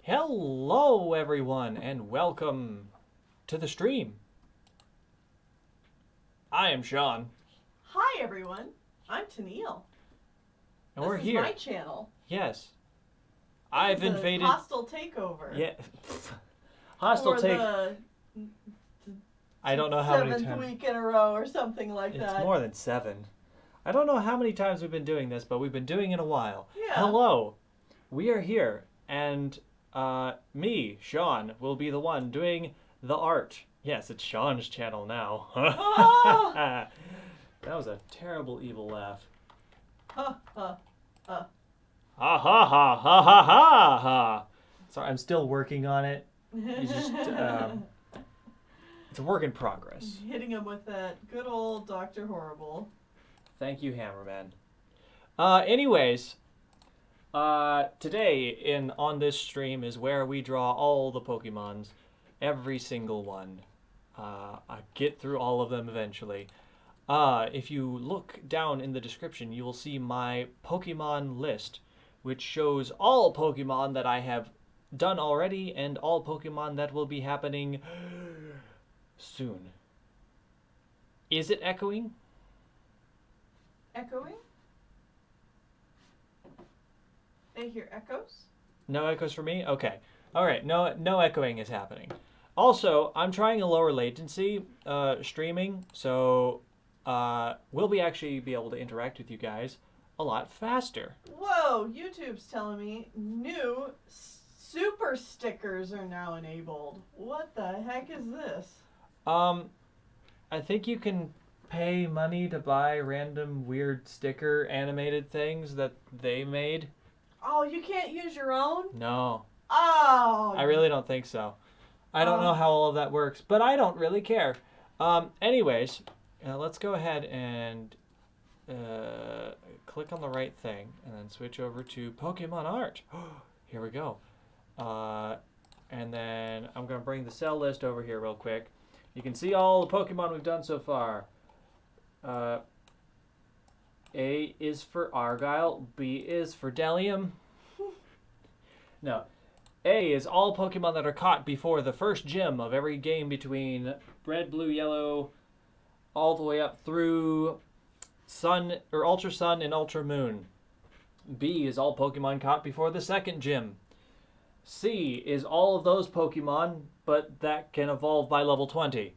Hello, everyone, and welcome to the stream. I am Shawn. Hi, everyone. I'm Tennelle. And we're here. This is my channel. Yes. I've invaded. Hostile takeover. Yeah. Hostile take. I don't know how many times. 7th week in a row or something like that. It's more than 7. I don't know how many times we've been doing this, but we've been doing it a while. Yeah. Hello. We are here, and me, Shawn, will be the one doing the art. Yes, it's Shawn's channel now. Oh! That was a terrible evil laugh. Ha ha ha. Ha ha ha ha ha ha ha. Sorry, I'm still working on it. It's just it's a work in progress. Hitting him with that good old Dr. Horrible. Thank you, Hammerman. Anyways, today on this stream is where we draw all the Pokemons, every single one. I get through all of them eventually. If you look down in the description, you will see my Pokemon list, which shows all Pokemon that I have done already and all Pokemon that will be happening soon. Is it echoing? Echoing? I hear echoes? No echoes for me? Okay. All right. No echoing is happening. Also, I'm trying a lower latency streaming, so we'll actually be able to interact with you guys a lot faster. Whoa, YouTube's telling me new super stickers are now enabled. What the heck is this? I think you can pay money to buy random weird sticker animated things that they made. Oh, you can't use your own? No. Oh. I really don't think so. I don't know how all of that works, but I don't really care. Anyways, let's go ahead and click on the right thing and then switch over to Pokemon Art. Here we go. And then I'm going to bring the cell list over here real quick. You can see all the Pokemon we've done so far. A is for Argyle. B is for Delium. No. A is all Pokemon that are caught before the first gym of every game between Red, Blue, Yellow, all the way up through Sun or Ultra Sun and Ultra Moon. B is all Pokemon caught before the second gym. C is all of those Pokemon, but that can evolve by level 20.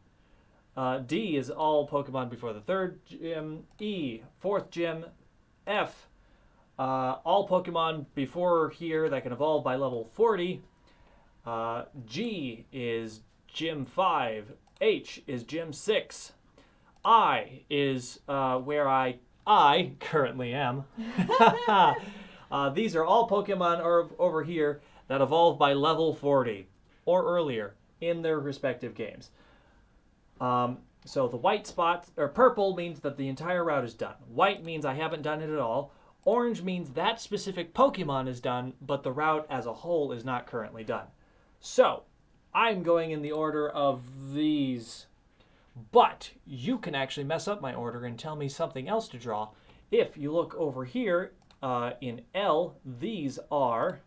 D is all Pokemon before the third gym. E, fourth gym. F, all Pokemon before here that can evolve by level 40. G is Gym 5. H is Gym 6. I is where I currently am. These are all Pokemon over here that evolve by level 40 or earlier in their respective games. So the white spot, or purple, means that the entire route is done. White means I haven't done it at all. Orange means that specific Pokemon is done, but the route as a whole is not currently done. So, I'm going in the order of these. But you can actually mess up my order and tell me something else to draw. If you look over here in L, these are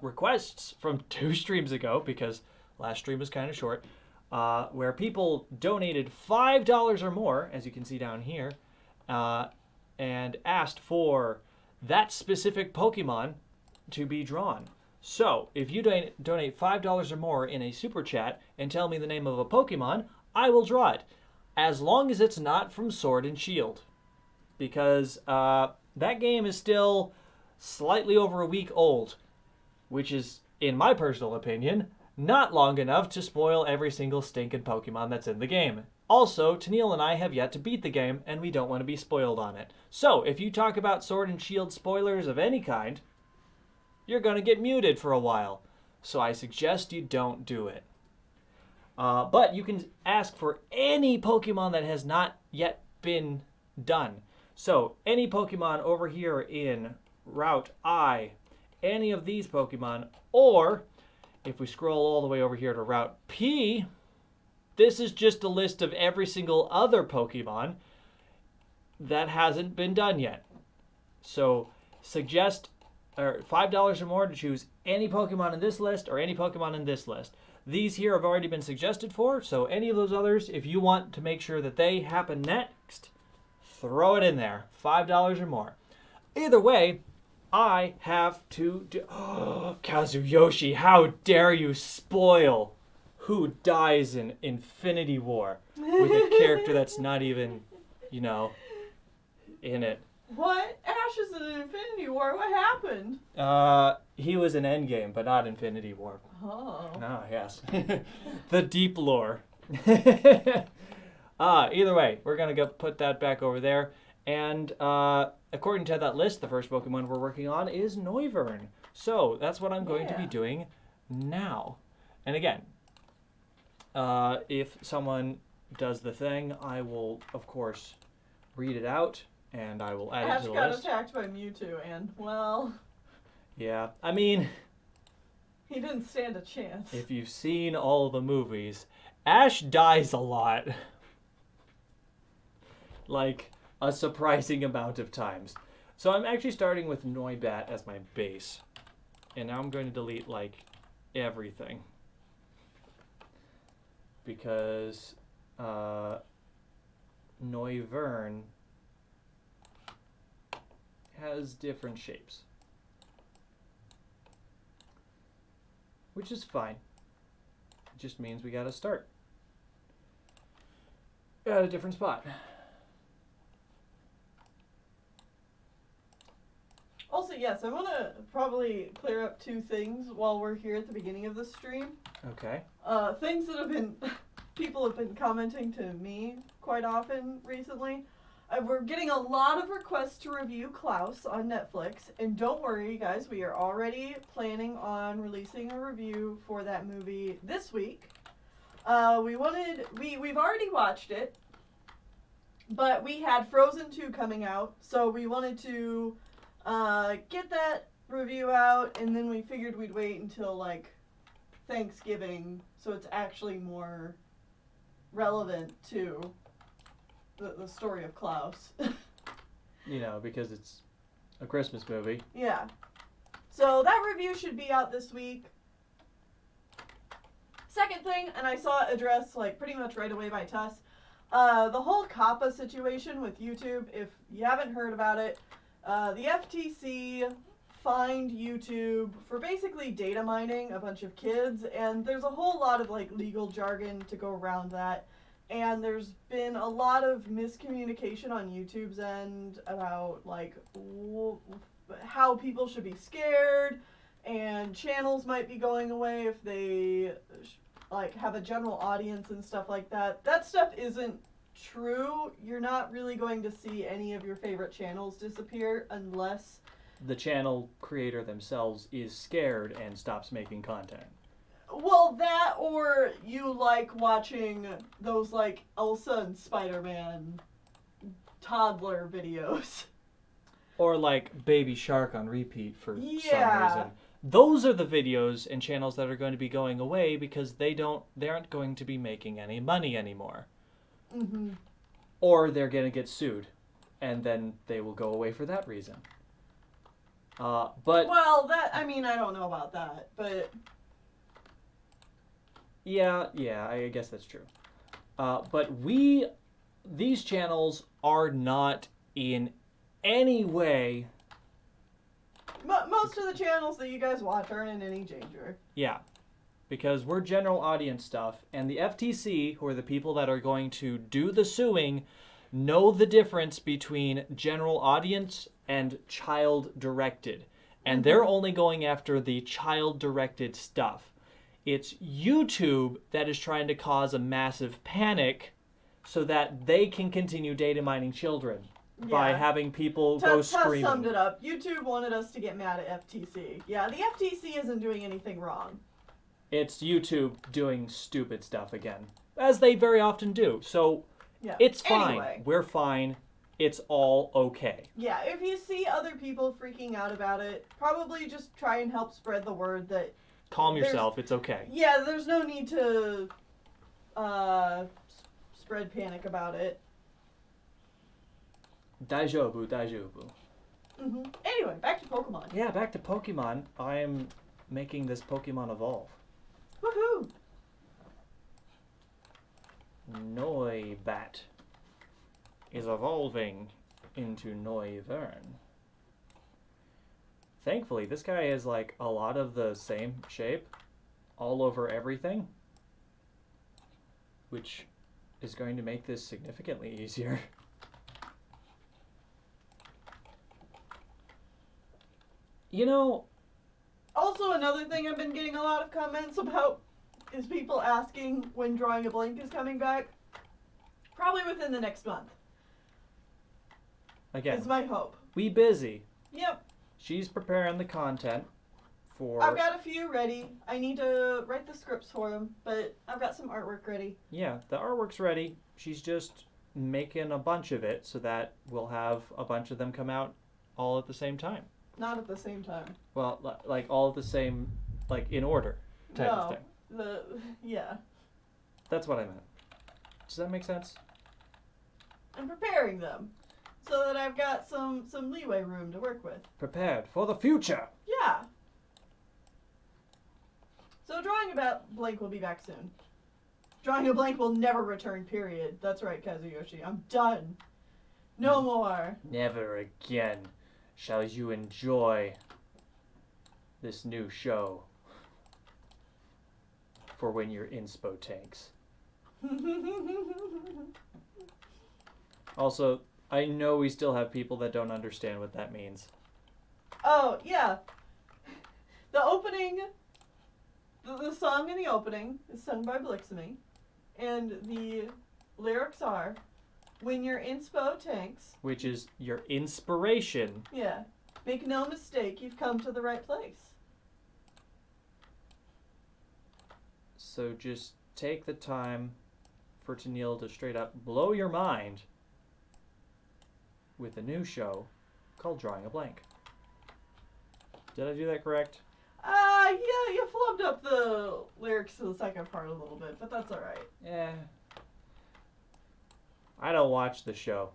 requests from 2 streams ago, because last stream was kind of short, where people donated $5 or more, as you can see down here, and asked for that specific Pokemon to be drawn. So, if you donate $5 or more in a super chat and tell me the name of a Pokemon, I will draw it, as long as it's not from Sword and Shield, because that game is still slightly over a week old, which is, in my personal opinion, not long enough to spoil every single stinking Pokemon that's in the game. Also, Tennelle and I have yet to beat the game, and we don't want to be spoiled on it. So, if you talk about Sword and Shield spoilers of any kind, you're going to get muted for a while. So I suggest you don't do it. But you can ask for any Pokemon that has not yet been done. So, any Pokemon over here in Route I, any of these Pokemon, or if we scroll all the way over here to Route P, this is just a list of every single other Pokemon that hasn't been done yet. So suggest $5 or more to choose any Pokemon in this list or any Pokemon in this list. These here have already been suggested for, so any of those others, if you want to make sure that they happen next, throw it in there. $5 or more. Either way, I have to do... Kazuyoshi, how dare you spoil who dies in Infinity War with a character that's not even, you know, in it. What? Ash is in Infinity War. What happened? He was in Endgame, but not Infinity War. Oh. Ah, yes. The deep lore. Either way, we're going to go put that back over there. And according to that list, the first Pokemon we're working on is Noivern. So that's what I'm going to be doing now. And again, if someone does the thing, I will, of course, read it out. And I will add it to the list. Ash got attacked by Mewtwo, and, well... Yeah, I mean... He didn't stand a chance. If you've seen all the movies, Ash dies a lot. Like, a surprising amount of times. So I'm actually starting with Noibat as my base. And now I'm going to delete, like, everything. Because, Noivern has different shapes, which is fine. It just means we gotta start at a different spot. Also, yes, I want to probably clear up 2 things while we're here at the beginning of the stream. Okay. Things that have been people have been commenting to me quite often recently. We're getting a lot of requests to review Klaus on Netflix, and don't worry, guys, we are already planning on releasing a review for that movie this week. We've already watched it, but we had Frozen 2 coming out, so we wanted to get that review out, and then we figured we'd wait until, like, Thanksgiving, so it's actually more relevant to the story of Klaus. You know, because it's a Christmas movie. Yeah. So that review should be out this week. Second thing, and I saw it addressed like pretty much right away by Tuss, the whole COPPA situation with YouTube. If you haven't heard about it, the FTC fined YouTube for basically data mining a bunch of kids, and there's a whole lot of like legal jargon to go around that. And there's been a lot of miscommunication on YouTube's end about, like, how people should be scared, and channels might be going away if they, like, have a general audience and stuff like that. That stuff isn't true. You're not really going to see any of your favorite channels disappear unless... the channel creator themselves is scared and stops making content. Well, that, or you like watching those, like, Elsa and Spider-Man toddler videos. Or, like, Baby Shark on repeat for some Yeah. reason. Those are the videos and channels that are going to be going away because they aren't going to be making any money anymore. Mm-hmm. Or they're going to get sued, and then they will go away for that reason. But... Well, that, I mean, I don't know about that, but... Yeah, I guess that's true. But these channels are not in any way... Most of the channels that you guys watch aren't in any danger. Yeah, because we're general audience stuff, and the FTC, who are the people that are going to do the suing, know the difference between general audience and child-directed. And they're only going after the child-directed stuff. It's YouTube that is trying to cause a massive panic so that they can continue data mining children by having people go screaming. Tuss summed it up. YouTube wanted us to get mad at FTC. Yeah, the FTC isn't doing anything wrong. It's YouTube doing stupid stuff again, as they very often do. So it's fine. Anyway. We're fine. It's all okay. Yeah, if you see other people freaking out about it, probably just try and help spread the word that... Calm yourself. It's okay. Yeah, there's no need to spread panic about it. Daijoubu. Anyway, back to Pokemon. Yeah, back to Pokemon. I am making this Pokemon evolve. Woohoo! Noibat is evolving into Noivern. Thankfully, this guy is like a lot of the same shape all over everything, which is going to make this significantly easier. You know, Also, another thing I've been getting a lot of comments about is people asking when Drawing a Blank is coming back. Probably within the next month. again, Is my hope. we busy. Yep. She's preparing the content for... I've got a few ready. I need to write the scripts for them, but I've got some artwork ready. Yeah, the artwork's ready. She's just making a bunch of it so that we'll have a bunch of them come out all at the same time. Not at the same time. Well, like all at the same, like in order type of thing. Yeah. That's what I meant. Does that make sense? I'm preparing them so that I've got some leeway room to work with. Prepared for the future. Yeah. So Drawing a Blank will be back soon. Drawing a Blank will never return, period. That's right, Kazuyoshi. I'm done. No more. Never again shall you enjoy this new show for when you're inspo tanks. Also, I know we still have people that don't understand what that means. Oh, yeah. The opening, the song in the opening is sung by Blixamy, and the lyrics are, when your inspo tanks, Which is your inspiration. yeah, make no mistake, you've come to the right place. So just take the time for Tennelle to straight up blow your mind with a new show called Drawing a Blank. Did I do that correct? Yeah, you flubbed up the lyrics to the second part a little bit, but that's alright. Eh. I don't watch the show.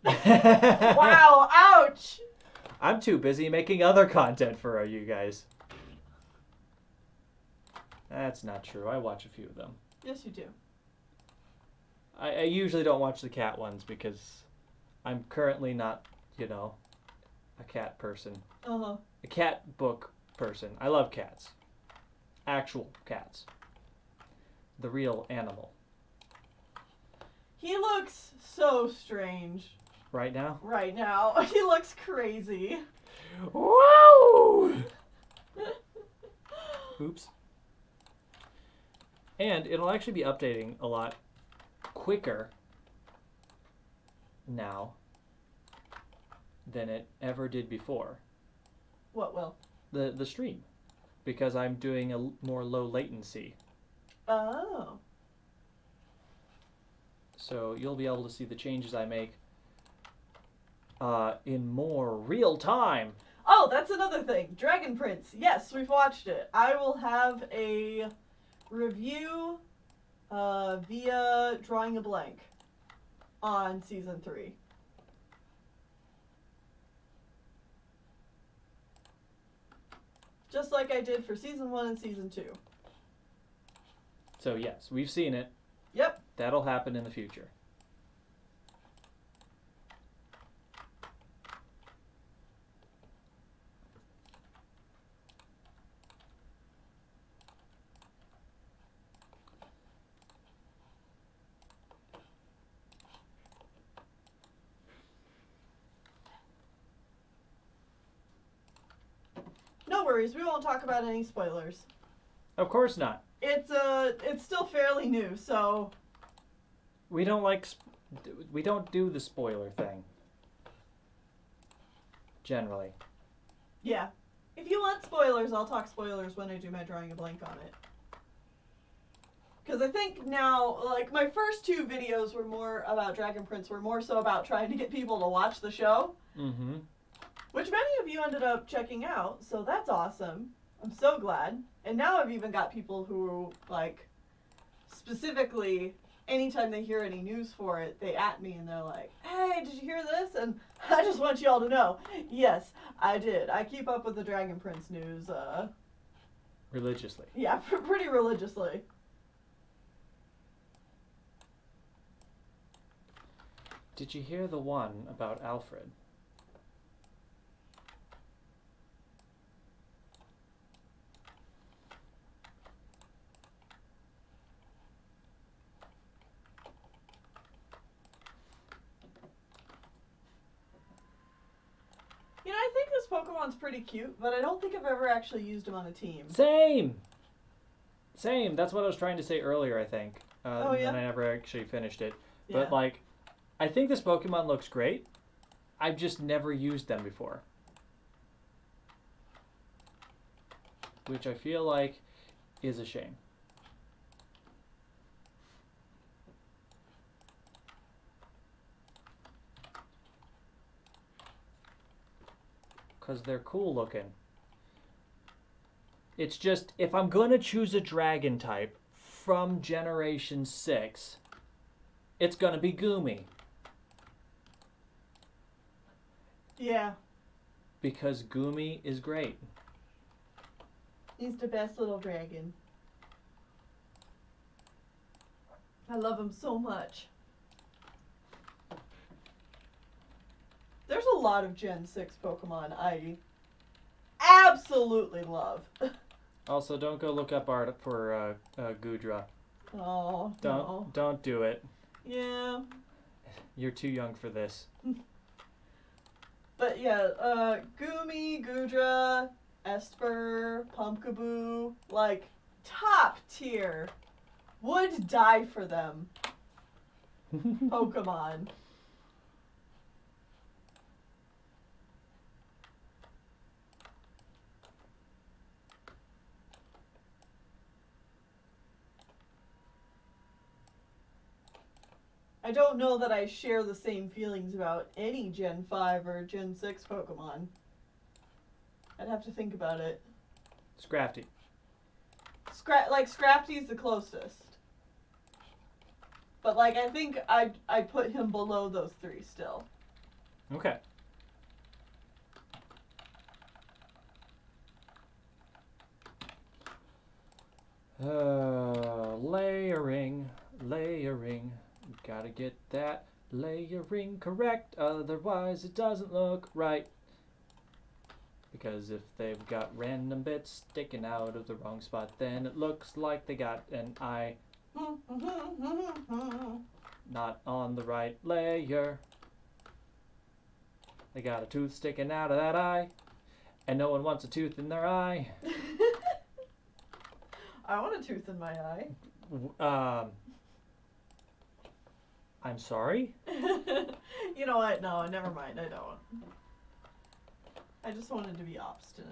Wow, ouch! I'm too busy making other content for you guys. That's not true. I watch a few of them. Yes, you do. I usually don't watch the cat ones because I'm currently not, a cat person. Uh-huh. A cat book person. I love cats. Actual cats. The real animal. He looks so strange Right now? right now. He looks crazy. Whoa! Oops. And it'll actually be updating a lot quicker now than it ever did before. What will? The stream. Because I'm doing a more low latency. Oh. So you'll be able to see the changes I make in more real time. Oh, that's another thing. Dragon Prince. Yes, we've watched it. I will have a review via Drawing a Blank on season 3. Just like I did for season 1 and season 2. So yes, we've seen it. Yep. That'll happen in the future. No worries, we won't talk about any spoilers. Of course not. It's still fairly new, so We don't do the spoiler thing. Generally. yeah. If you want spoilers, I'll talk spoilers when I do my Drawing a Blank on it. Because I think now, like, my first 2 videos were more about Dragon Prince, were more so about trying to get people to watch the show. Mm-hmm. Which many of you ended up checking out, so that's awesome. I'm so glad. And now I've even got people who, like, specifically, anytime they hear any news for it, they at me and they're like, hey, did you hear this? And I just want you all to know, yes, I did. I keep up with the Dragon Prince news Religiously. Yeah, pretty religiously. Did you hear the one about Alfred? You know, I think this Pokemon's pretty cute, but I don't think I've ever actually used him on a team. Same! Same. That's what I was trying to say earlier, I think. Oh, yeah? And I never actually finished it. Yeah. But, like, I think this Pokemon looks great. I've just never used them before. Which I feel like is a shame. Because they're cool looking. It's just, if I'm going to choose a dragon type from Generation 6, it's going to be Goomy. Yeah. Because Goomy is great. He's the best little dragon. I love him so much. There's a lot of Gen 6 Pokemon I absolutely love. Also, don't go look up art for Goodra. Oh, no. Don't do it. Yeah. You're too young for this. But yeah, Goomy, Goodra, Esper, Pumpkaboo, like, top tier. Would die for them. Pokemon. I don't know that I share the same feelings about any Gen 5 or Gen 6 Pokemon. I'd have to think about it. Scrafty. Scrafty's the closest. But, like, I think I'd put him below those three still. Okay. Layering. Gotta get that layering correct, otherwise it doesn't look right. Because if they've got random bits sticking out of the wrong spot, then it looks like they got an eye not on the right layer. They got a tooth sticking out of that eye, and no one wants a tooth in their eye. I want a tooth in my eye. I'm sorry? You know what? No, never mind. I don't. I just wanted to be obstinate.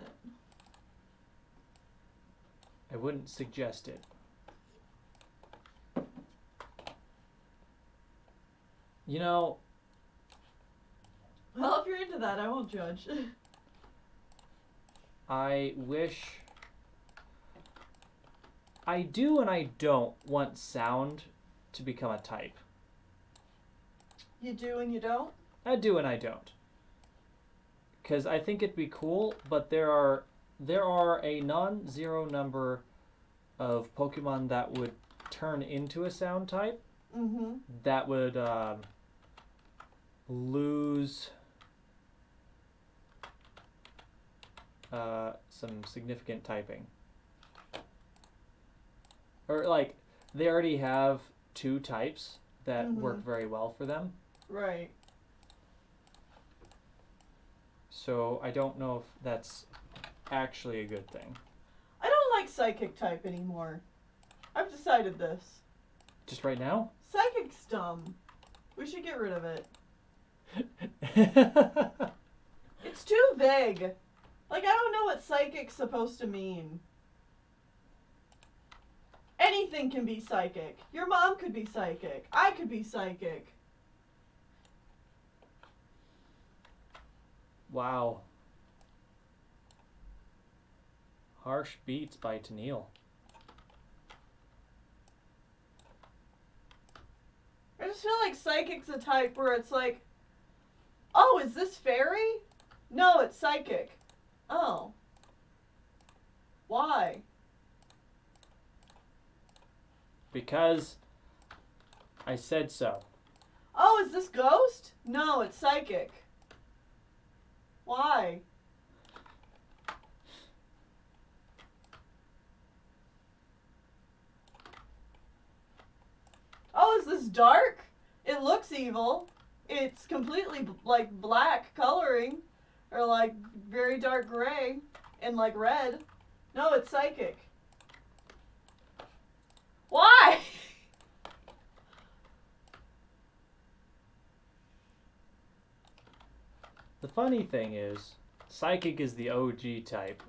I wouldn't suggest it. You know... Well, if you're into that, I won't judge. I wish... I do and I don't want sound to become a type. You do and you don't? I do and I don't. Because I think it'd be cool, but there are a non-zero number of Pokemon that would turn into a sound type. Mm-hmm. That would lose some significant typing. Or, like, they already have two types that work very well for them. Right. So I don't know if that's actually a good thing. I don't like Psychic type anymore. I've decided this. Just right now? Psychic's dumb. We should get rid of it. It's too vague. Like, I don't know what Psychic's supposed to mean. Anything can be psychic. Your mom could be psychic. I could be psychic. Wow. Harsh Beats by Tennelle. I just feel like Psychic's a type where it's like, oh, is this fairy? No, it's psychic. Oh. Why? Because I said so. Oh, is this ghost? No, it's psychic. Why? Oh, is this dark? It looks evil. It's completely like black coloring, or like very dark gray and like red. No, it's psychic. Why? The funny thing is, psychic is the OG type.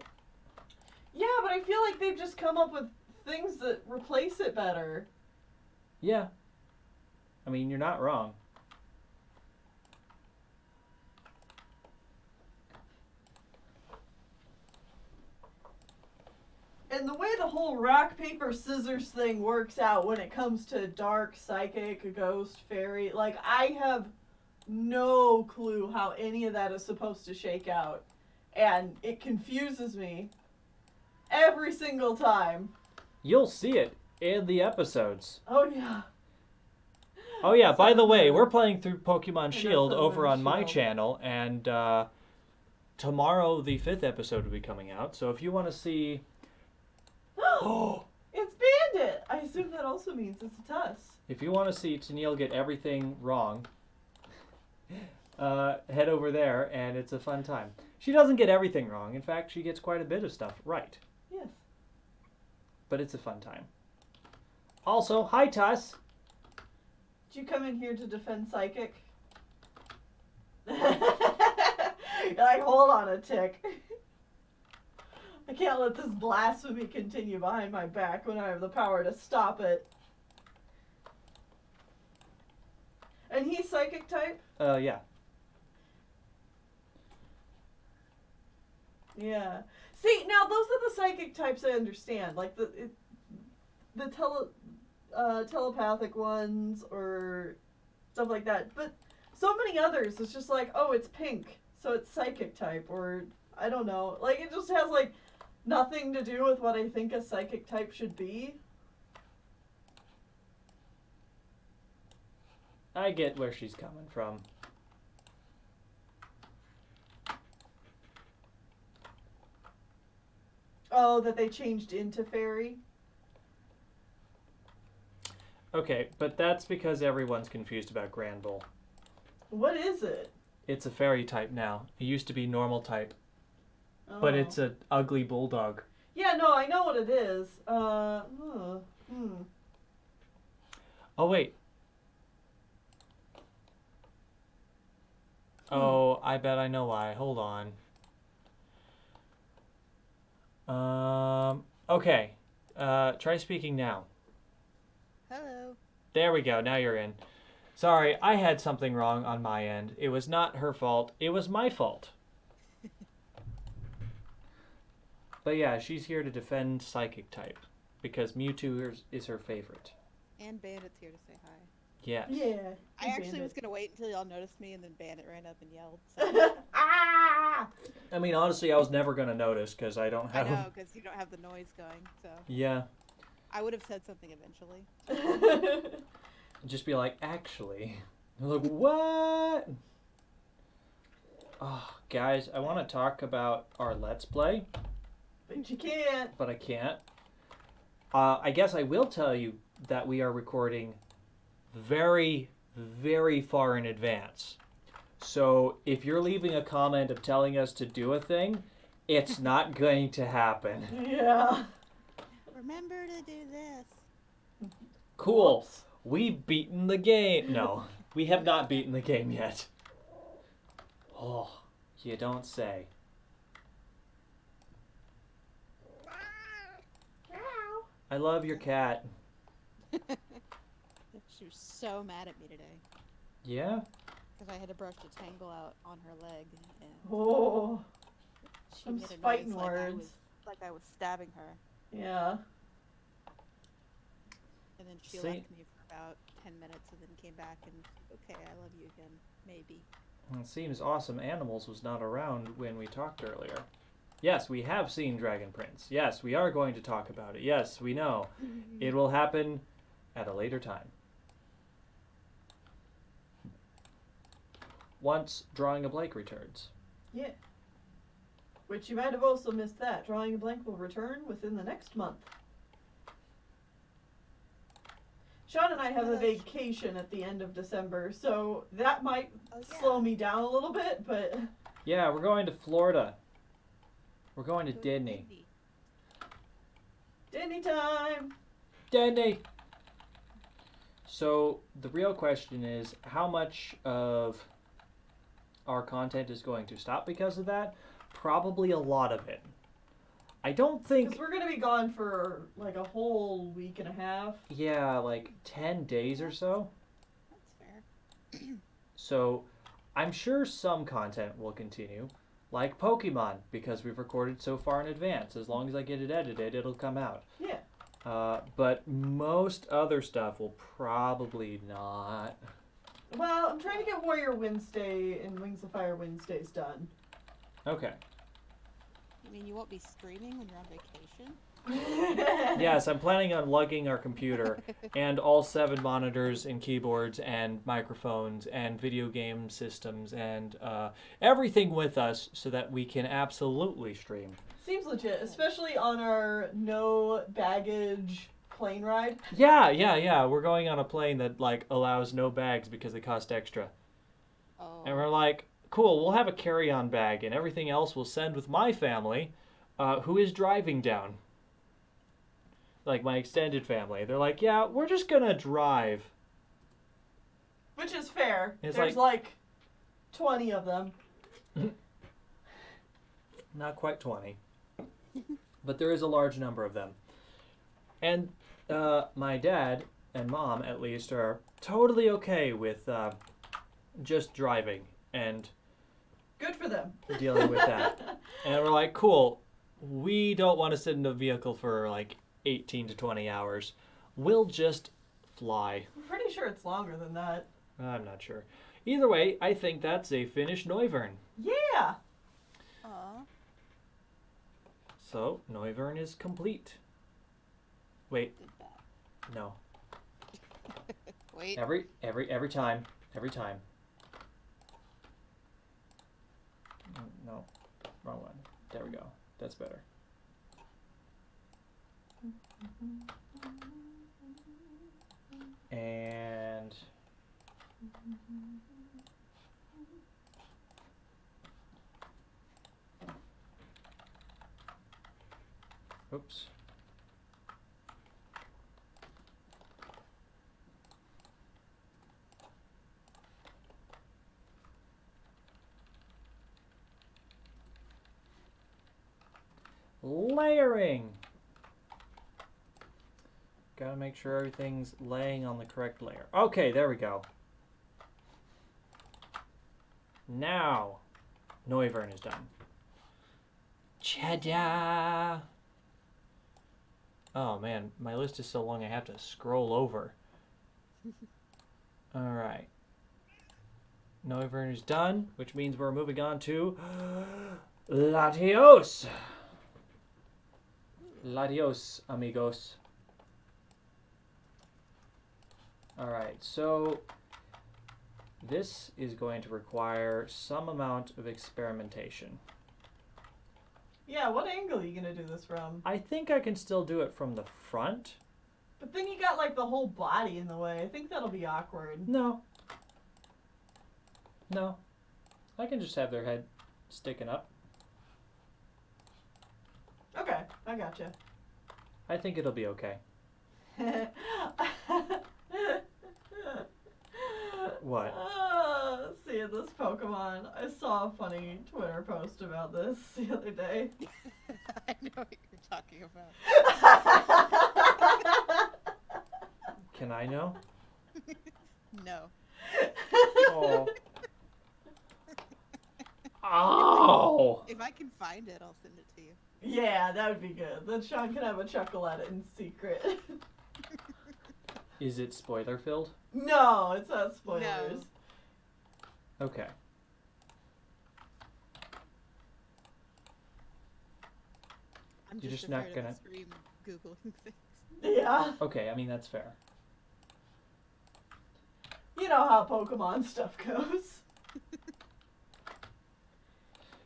Yeah, but I feel like they've just come up with things that replace it better. Yeah. I mean, you're not wrong. And the way the whole rock, paper, scissors thing works out when it comes to dark, psychic, ghost, fairy, like, I have no clue how any of that is supposed to shake out. And it confuses me every single time. You'll see it in the episodes. Oh, yeah. Oh yeah, by the way, we're playing through Pokemon Shield Sun over and on my Shield. channel, and tomorrow the 5th episode will be coming out. So if you want to see... Oh! It's Bandit! I assume that also means it's a Tuss. If you want to see Tennelle get everything wrong, head over there, and it's a fun time. She doesn't get everything wrong. In fact, she gets quite a bit of stuff right. Yes. But it's a fun time. Also, hi Tuss! Did you come in here to defend Psychic? You're like, hold on a tick. I can't let this blasphemy continue behind my back when I have the power to stop it. And he's Psychic type? Yeah. Yeah. See, now those are the Psychic types I understand. Like the telepathic ones or stuff like that. But so many others, it's just like, oh, it's pink, so it's Psychic type, or I don't know. Like, it just has like nothing to do with what I think a Psychic type should be. I get where she's coming from. Oh, that they changed into fairy? Okay, but that's because everyone's confused about Granbull. What is it? It's a fairy type now. It used to be normal type, Oh. but it's an ugly bulldog. Yeah, no, I know what it is. Oh, wait. Oh, I bet I know why. Hold on. Okay. Try speaking now. Hello. There we go. Now you're in. Sorry, I had something wrong on my end. It was not her fault. It was my fault. But yeah, she's here to defend Psychic type because Mewtwo is her favorite. And Bandit's here to say hi. Yes. Yeah. I actually was gonna wait until y'all noticed me, and then Bandit ran up and yelled. So. Ah! I mean, honestly, I was never going to notice because I don't I have... know, because you don't have the noise going. So Yeah. I would have said something eventually. Just be like, actually. I'm like, what? Oh, guys, I want to talk about our Let's Play, But you can't. but I can't. I guess I will tell you that we are recording very, very far in advance. So if you're leaving a comment of telling us to do a thing, it's not going to happen. Yeah. Remember to do this. Cool. Whoops. We've beaten the game. No, we have not beaten the game yet. Oh, you don't say. I love your cat. She was so mad at me today Yeah? because I had to brush the tangle out on her leg, and Oh. she Some made a fighting noise words. like I was stabbing her. Yeah. And then she See? left me for about 10 minutes, and then came back and okay, I love you again, maybe. It seems Awesome Animals was not around when we talked earlier. Yes, we have seen Dragon Prince. Yes, we are going to talk about it. Yes, we know. It will happen at a later time. Once Drawing a Blank returns. Yeah. Which you might have also missed that. Drawing a Blank will return within the next month. Shawn and I have a vacation at the end of December, so that might slow me down a little bit, but... Yeah, we're going to Florida. We're going to Disney. Disney time! Disney! So, the real question is, how much of our content is going to stop because of that? Probably a lot of it. I don't think... Because we're going to be gone for like a whole week and a half. Yeah, like 10 days or so. That's fair. So, I'm sure some content will continue. Like Pokemon, because we've recorded so far in advance. As long as I get it edited, it'll come out. Yeah. But most other stuff will probably not. Well, I'm trying to get Warrior Wednesday and Wings of Fire Wednesdays done. Okay. You mean you won't be streaming when you're on vacation? Yes, I'm planning on lugging our computer and all 7 monitors and keyboards and microphones and video game systems and everything with us so that we can absolutely stream. Seems legit, especially on our no baggage plane ride. Yeah. We're going on a plane that like allows no bags because they cost extra. Oh. And we're like, cool, we'll have a carry-on bag and everything else we'll send with my family, who is driving down. Like my extended family. They're like, yeah, we're just gonna drive. Which is fair. It's There's like 20 of them. Not quite 20. But there is a large number of them. And my dad and mom, at least, are totally okay with just driving and Good for them. dealing with that. And we're like, cool, we don't want to sit in a vehicle for like 18 to 20 hours. We'll just fly. I'm pretty sure it's longer than that. I'm not sure. Either way, I think that's a finished Noivern. Yeah! Aw. So, Noivern is complete. Wait, Did that. no. Wait. Every time. No, wrong one. There we go. That's better. And oops. Layering. Gotta make sure everything's laying on the correct layer. Okay, there we go. Now, Noivern is done. Cha-da! Oh man, my list is so long I have to scroll over. Alright. Noivern is done, which means we're moving on to Latios! Latios, amigos. Alright, so this is going to require some amount of experimentation. Yeah, what angle are you gonna do this from? I think I can still do it from the front. But then you got like the whole body in the way. I think that'll be awkward. No. I can just have their head sticking up. Okay, I gotcha. I think it'll be okay. What? Seeing this Pokemon. I saw a funny Twitter post about this the other day. I know what you're talking about. Can I know? No. Oh. Ow! If I can find it, I'll send it to you. Yeah, that would be good. Then Shawn can have a chuckle at it in secret. Is it spoiler filled? No, it's not spoilers. Okay. I'm You're just just not afraid gonna- of the stream Googling things. Yeah. Okay, I mean, that's fair. you know how Pokemon stuff goes.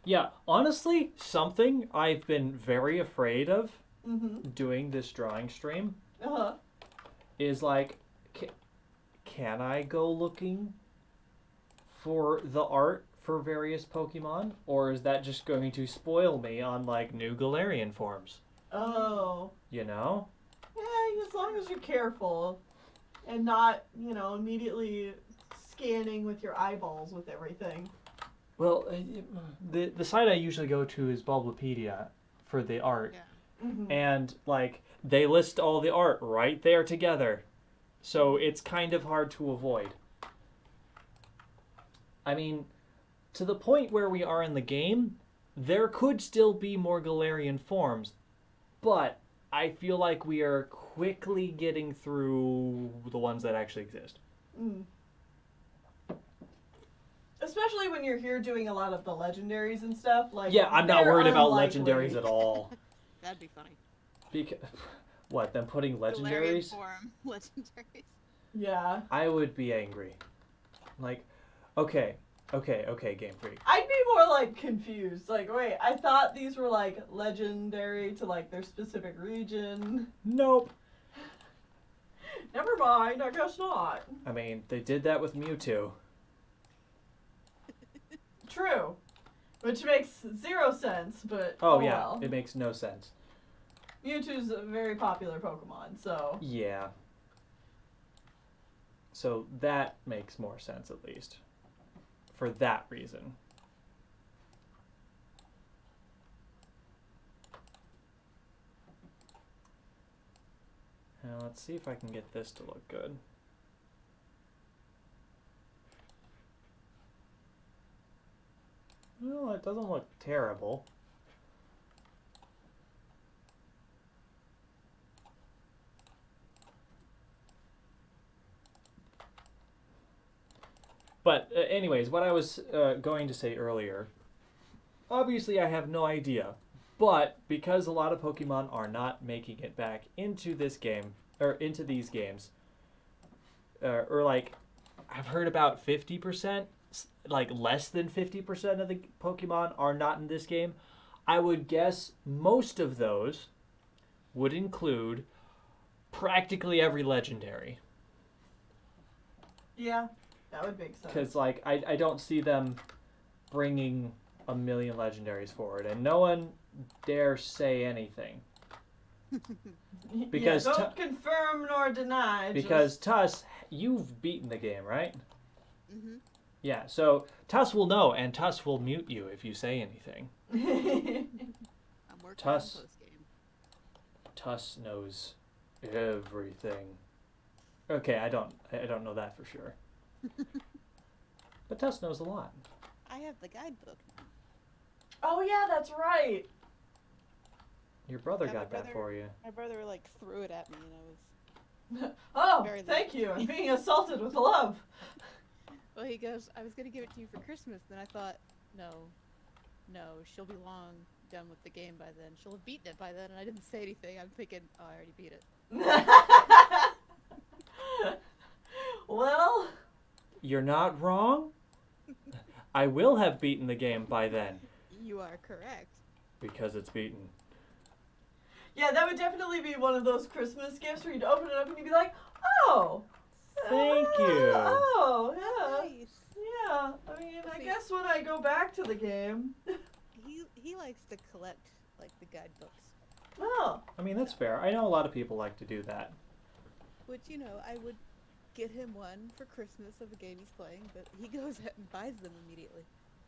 Yeah, honestly, something I've been very afraid of Mm-hmm. doing this drawing stream Uh-huh. is like, can I go looking for the art for various Pokemon? Or is that just going to spoil me on, like, new Galarian forms? Oh. You know? Yeah, as long as you're careful and not, immediately scanning with your eyeballs with everything. Well, the site I usually go to is Bulbapedia for the art. Yeah. Mm-hmm. And, like, they list all the art right there together. So it's kind of hard to avoid. I mean, to the point where we are in the game, there could still be more Galarian forms, but I feel like we are quickly getting through the ones that actually exist. Mm. Especially when you're here doing a lot of the legendaries and stuff. Like, Yeah, I'm not they're worried about unlikely. legendaries at all. That'd be funny. Because, what, them putting Galarian legendaries? form legendaries. Yeah. I would be angry. Like, okay, Game Freak. I'd be more, like, confused. Like, wait, I thought these were, like, legendary to, like, their specific region. Nope. Never mind, I guess not. I mean, they did that with Mewtwo. True. Which makes 0 sense, but Oh, yeah, well. it makes no sense. Mewtwo's a very popular Pokemon, so... Yeah. So that makes more sense, at least. For that reason. Now, let's see if I can get this to look good. Well, it doesn't look terrible. But anyways, what I was going to say earlier, obviously I have no idea, but because a lot of Pokemon are not making it back into this game, or into these games, or like, I've heard about 50%, like less than 50% of the Pokemon are not in this game, I would guess most of those would include practically every legendary. Yeah, that would make sense. Because, like, I don't see them bringing a million legendaries forward, and no one dare say anything. Because yeah, don't confirm nor deny. Because Tuss, you've beaten the game, right? Mm-hmm. Yeah, so Tuss will know, and Tuss will mute you if you say anything. I'm working Tuss. on post-game. Tuss knows everything. Okay, I don't know that for sure. But Tuss knows a lot. I have the guidebook now. Oh yeah, that's right. Your brother Yeah, my got that brother- for you. My brother like threw it at me, and I was. Oh, Very thank late. you. I'm being assaulted with love. Well, he goes, I was gonna give it to you for Christmas. Then I thought, no, she'll be long done with the game by then. She'll have beaten it by then, and I didn't say anything. I'm thinking, oh, I already beat it. Well, You're not wrong. I will have beaten the game by then. You are correct. Because it's beaten. yeah, that would definitely be one of those Christmas gifts where you'd open it up and you'd be like, oh. Thank you. Oh, yeah. Nice. Yeah. I mean, I See- guess when I go back to the game. He likes to collect like the guidebooks, Oh. I mean, that's fair. I know a lot of people like to do that. which I would get him one for Christmas of a game he's playing, but he goes out and buys them immediately,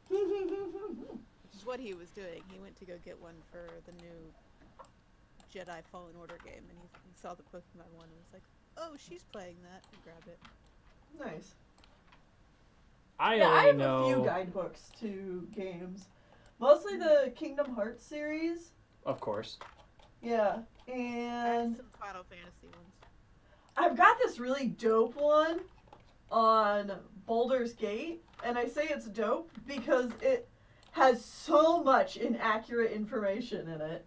which is what he was doing. He went to go get one for the new Jedi Fallen Order game, and he saw the Pokemon one and was like, "Oh, she's playing that," and grab it. Nice. I Yeah, I only have know. a few guidebooks to games. Mostly the Kingdom Hearts series. Of course. Yeah. I have And some Final Fantasy ones. I've got this really dope one on Baldur's Gate. And I say it's dope because it has so much inaccurate information in it.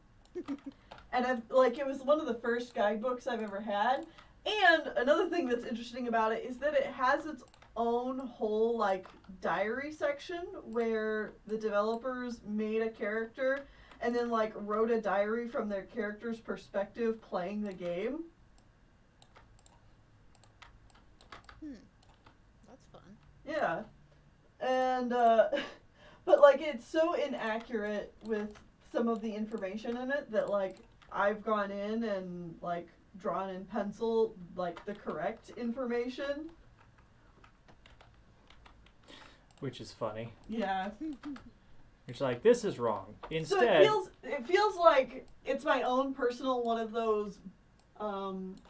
And it was one of the first guidebooks I've ever had. And another thing that's interesting about it is that it has its own whole like diary section where the developers made a character and then like wrote a diary from their character's perspective playing the game. That's fun. Yeah. And but like it's so inaccurate with some of the information in it that like I've gone in and like drawn in pencil like the correct information. Which is funny. Yeah. It's like, this is wrong. So Instead, it feels like it's my own personal one of those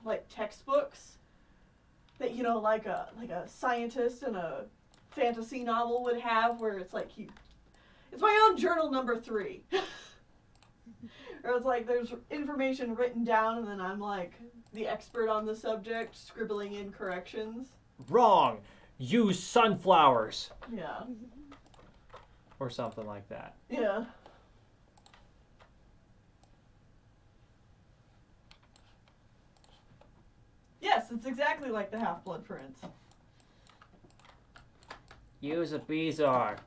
like textbooks that like a scientist in a fantasy novel would have, where it's like it's my own journal number 3. Or it's like there's information written down and then I'm like the expert on the subject scribbling in corrections. wrong. Use sunflowers. Yeah. Or something like that. Yeah. Yes, it's exactly like the Half-Blood Prince. Use a Bezoar.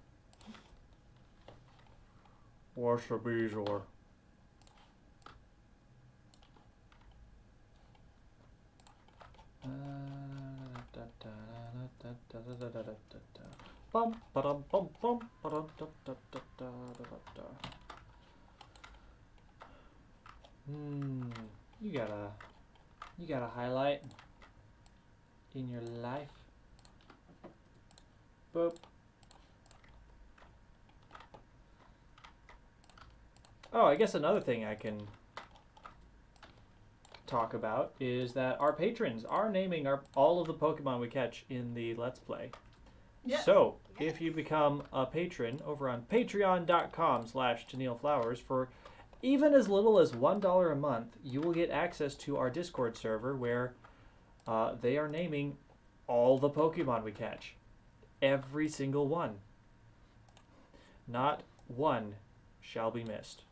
What's a Bezoar? Bum ba-dum bum bum ba-dum da da da da da da da. You got a highlight in your life. Boop. Oh, I guess another thing I can talk about is that our patrons are naming all of the Pokemon we catch in the Let's Play. Yes. So, if you become a patron over on patreon.com/TennelleFlowers for even as little as $1 a month, you will get access to our Discord server where they are naming all the Pokemon we catch. Every single one. Not one shall be missed.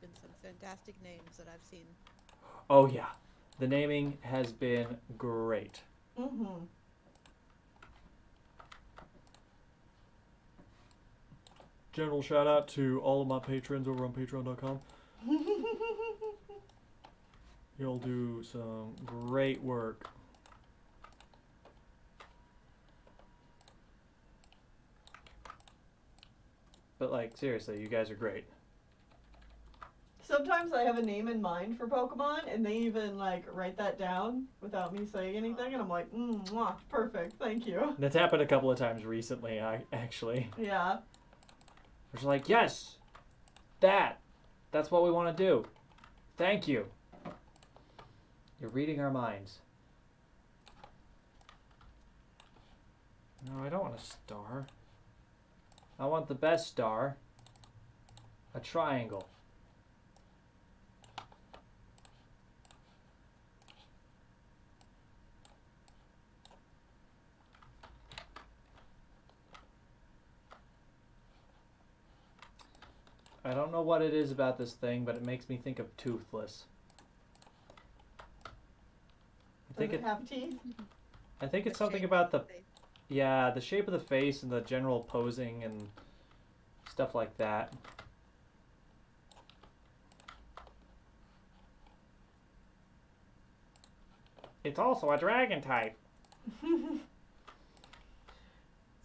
Been some fantastic names that I've seen. Oh yeah, the naming has been great. Mm-hmm. General shout out to all of my patrons over on patreon.com. You'll do some great work. But like, seriously, you guys are great. Sometimes I have a name in mind for Pokemon, and they even like write that down without me saying anything, and I'm like, mwah, perfect, thank you. That's happened a couple of times recently, actually. Yeah. It's like, yes, that's what we want to do. Thank you. You're reading our minds. No, I don't want a star. I want the best star. A triangle. I don't know what it is about this thing, but it makes me think of Toothless. Does it have teeth? I think it's The something shape about of the face. yeah, the shape of the face and the general posing and stuff like that. It's also a dragon type.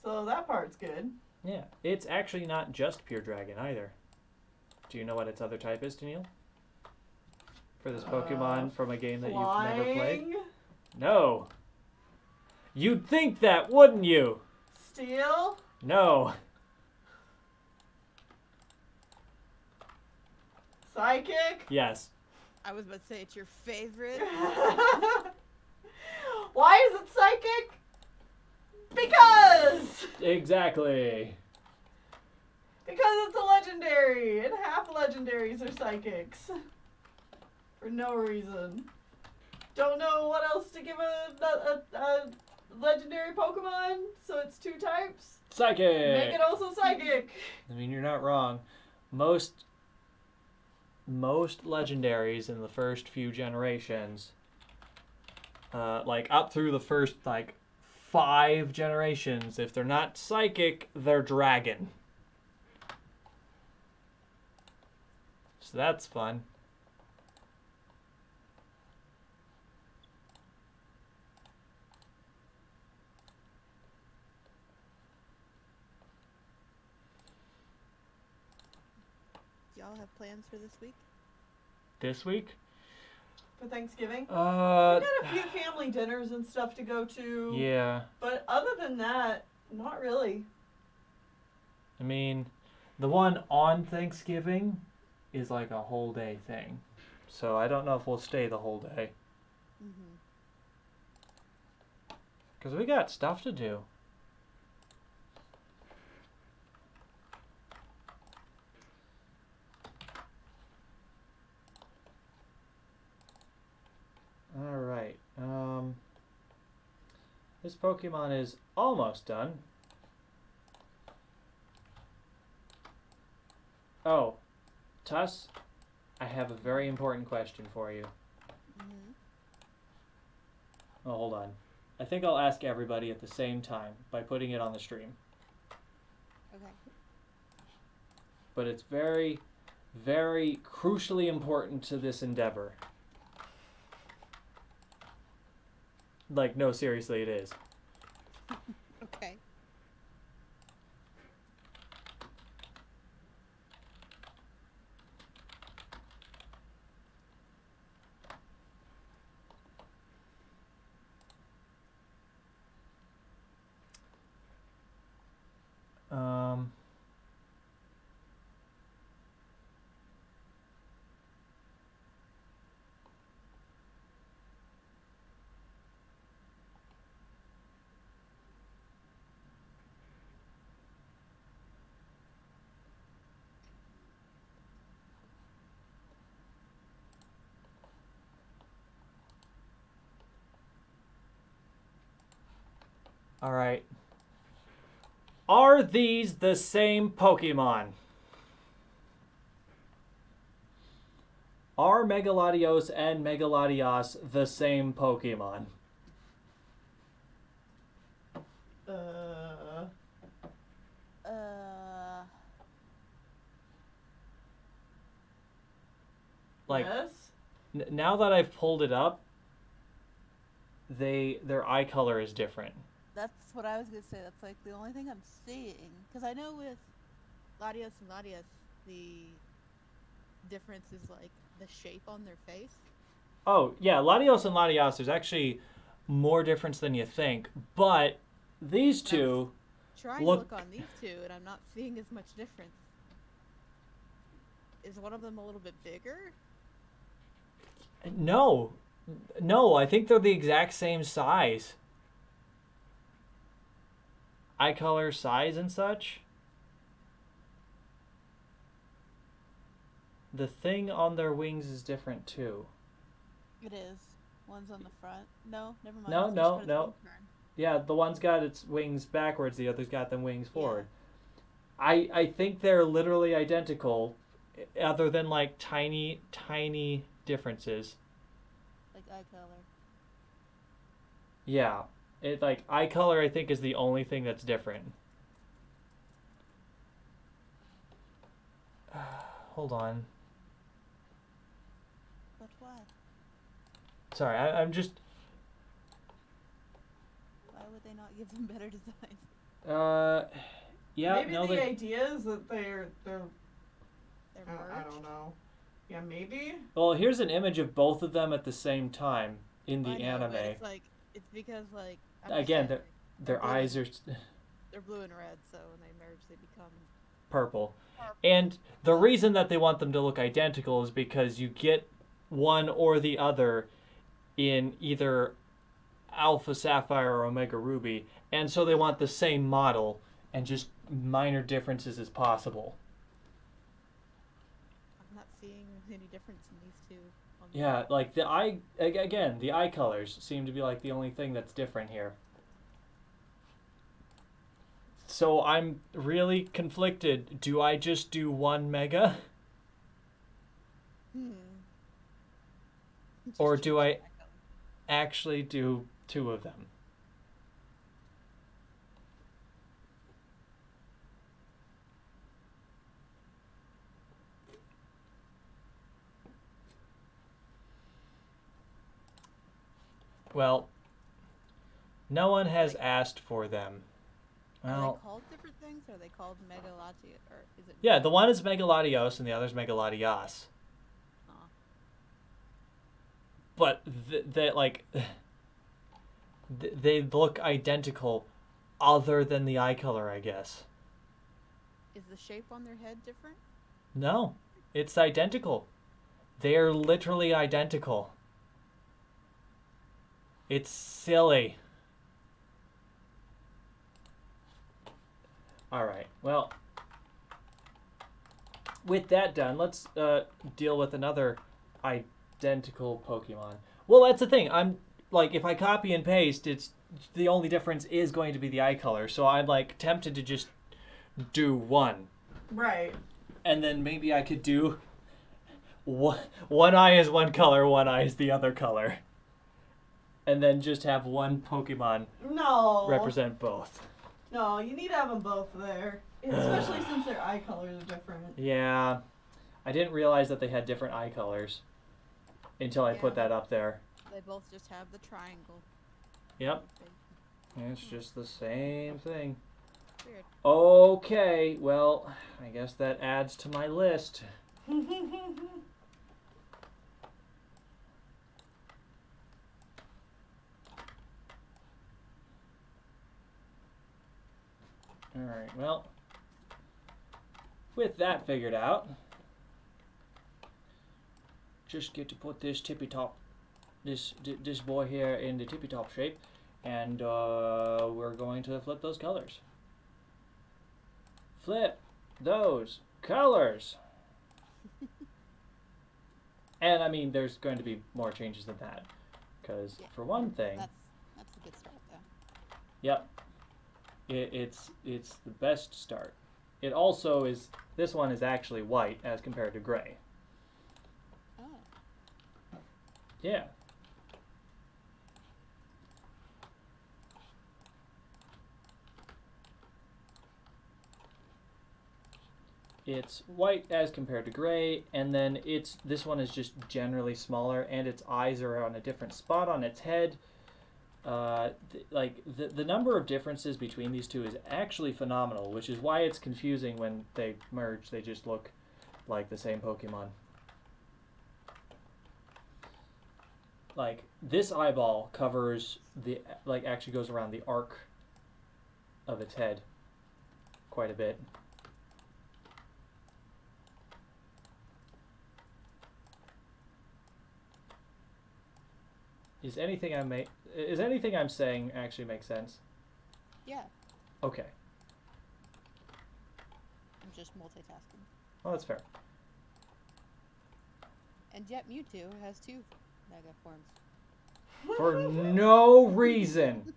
So that part's good. Yeah, it's actually not just pure dragon either. Do you know what its other type is, Tennelle? For this Pokemon from a game that you've never played? Flying, No. You'd think that, wouldn't you? steel, No. psychic. Yes. I was about to say it's your favorite. Why is it psychic? Because! Exactly. Because it's a legendary, and half legendaries are psychics. For no reason. Don't know what else to give a legendary Pokemon, so it's 2 types. Psychic. Make it also psychic. I mean, you're not wrong. Most legendaries in the first few generations like up through the first like 5 generations. If they're not psychic, they're dragon. So that's fun. Do y'all have plans for this week? This week? For Thanksgiving? We Uh, got a few family dinners and stuff to go to. yeah. But other than that, not really. I mean, the one on Thanksgiving is like a whole day thing. So I don't know if we'll stay the whole day. Mm-hmm. Because we got stuff to do. Alright. This Pokemon is almost done. Oh, Tuss, I have a very important question for you. Mm-hmm. Oh, hold on. I think I'll ask everybody at the same time by putting it on the stream. Okay. But it's very, very crucially important to this endeavor. Like, no, seriously, it is. Okay. Um, all right. Are these the same Pokemon? Are Latios and Latias the same Pokemon? Like, yes? now that I've pulled it up, their eye color is different. That's what I was gonna say. That's like the only thing I'm seeing. Because I know with Latios and Latias, the difference is like the shape on their face. Oh, yeah, Latios and Latias, there's actually more difference than you think. But these two, Trying Look- to look on these two, and I'm not seeing as much difference. Is one of them a little bit bigger? no. No, I think they're the exact same size. Eye color, size, and such. The thing on their wings is different too. It is. One's on the front. No, never mind. No, It's no, just got its no. wing turn. Yeah, the one's got its wings backwards, the other's got them wings forward. I think they're literally identical, other than like tiny, tiny differences. Like eye color. Yeah. It like eye color I think is the only thing that's different. Hold on. But why? Sorry, I'm just Why would they not give them better designs? yeah, Maybe no the they idea is that they're They're I merged. don't know. Yeah, maybe. Well, here's an image of both of them at the same time in the I know, anime. But it's like it's because like I'm just Again, saying, their blue eyes and- are they're blue and red, so when they merge, they become purple. purple. And the reason that they want them to look identical is because you get one or the other in either Alpha Sapphire or Omega Ruby, and so they want the same model and just minor differences as possible. I'm not seeing any difference in these two. On the Yeah, like the eye again, the eye colors seem to be like the only thing that's different here. So I'm really conflicted. Do I just do one Mega? Just Or choose do one I- eye color. actually do 2 of them. Well, no one has asked for them. Are Well, they called different things? Or are they called Megalati? Or is it? yeah, the one is Megalatios and the other is Megalatias. Aw. But they look identical, other than the eye color, I guess. Is the shape on their head different? No, it's identical. They're literally identical. It's silly. All right. Well, with that done, let's deal with another identical Pokemon. Well, that's the thing. I'm like, if I copy and paste, it's the only difference is going to be the eye color. So I'm like tempted to just do one, Right. and then maybe I could do one eye is one color, one eye is the other color, and then just have one Pokemon No. represent both. No, you need to have them both there. Especially since their eye colors are different. Yeah, I didn't realize that they had different eye colors until I put Yeah. that up there. They both just have the triangle. Yep, it's just the same thing. Weird. Okay, well, I guess that adds to my list. Alright, well, with that figured out, just get to put this tippy top, this boy here in the tippy top shape, and we're going to flip those colors. Flip those colors! And I mean, there's going to be more changes than that, because Yeah. for one thing, That's a good start though. yep, it's the best start. It also is, this one is actually white as compared to gray. Oh. Yeah. It's white as compared to gray, and then this one is just generally smaller, and its eyes are on a different spot on its head. The number of differences between these two is actually phenomenal, which is why it's confusing when they merge. They just look like the same Pokemon. Like, this eyeball covers actually goes around the arc of its head quite a bit. Is anything I'm saying actually make sense? Yeah. Okay. I'm just multitasking. Well, that's fair. And yet Mewtwo has 2 mega forms. For no reason.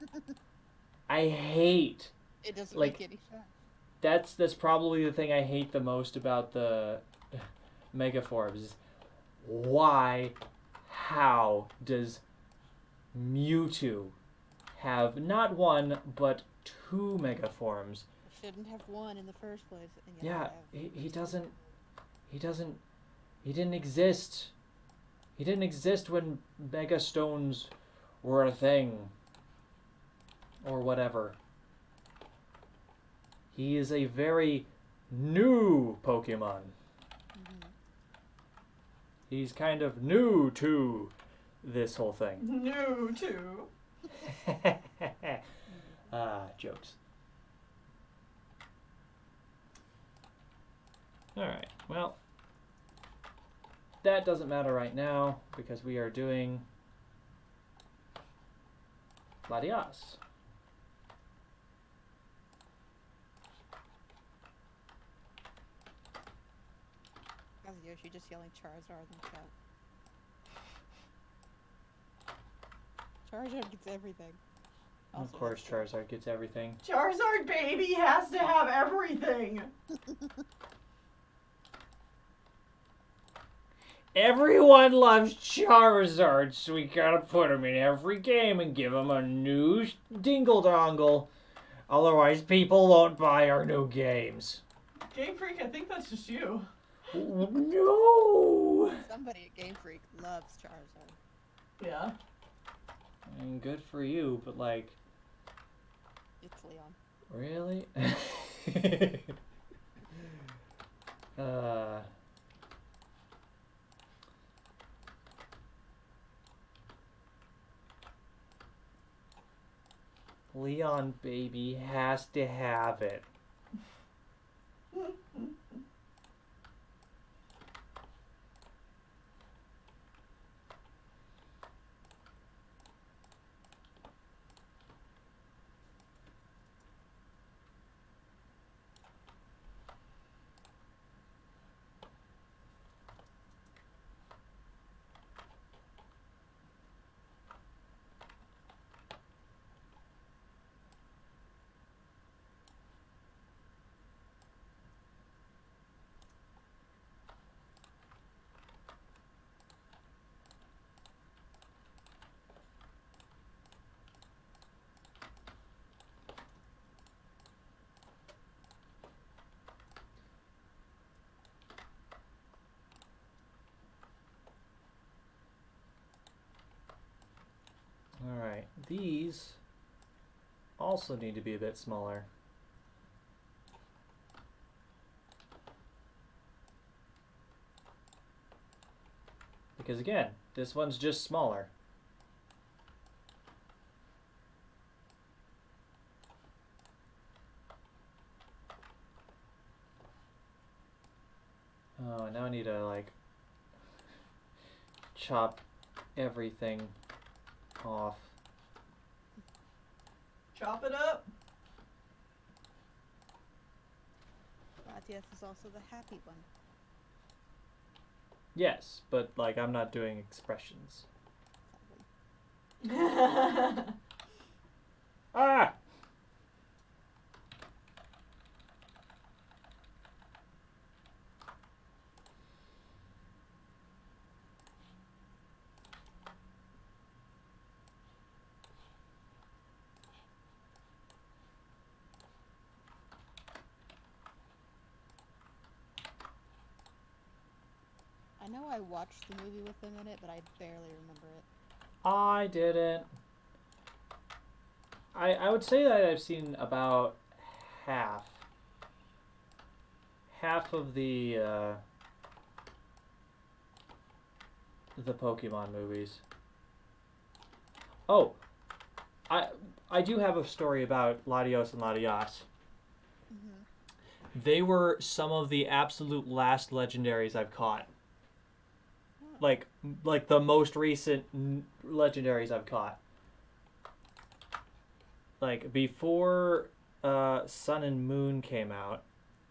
I hate. It doesn't Like, make any sense. That's probably the thing I hate the most about the Megaforms. Is why, how does Mewtwo have not 1 but 2 Megaforms? Shouldn't have 1 in the first place. And yet Yeah, I have he didn't exist. He didn't exist when Mega Stones were a thing. Or whatever. He is a very new Pokemon. Mhm. He's kind of new to this whole thing. New too. Jokes. Alright, well, that doesn't matter right now because we are doing Latias. How's Yoshi just yelling Charizard in chat? Charizard gets everything. Of Also course, has 2. Charizard gets everything. Charizard baby has to have everything. Everyone loves Charizard, so we gotta put him in every game and give him a new dingle-dongle. Otherwise, people won't buy our new games. Game Freak, I think that's just you. No! Somebody at Game Freak loves Charizard. Yeah. I mean, good for you, but like... It's Leon. Really? Leon baby has to have it. Alright, these also need to be a bit smaller. Because again, this one's just smaller. Oh, now I need to like chop everything off. Chop it up. Latias is also the happy one. Yes, but like I'm not doing expressions. Ah! I know I watched the movie with them in it, but I barely remember it. I didn't. I would say that I've seen about half of the Pokemon movies. Oh, I do have a story about Latios and Latias. Mm-hmm. They were some of the absolute last legendaries I've caught. Like the most recent legendaries I've caught. Like before Sun and Moon came out,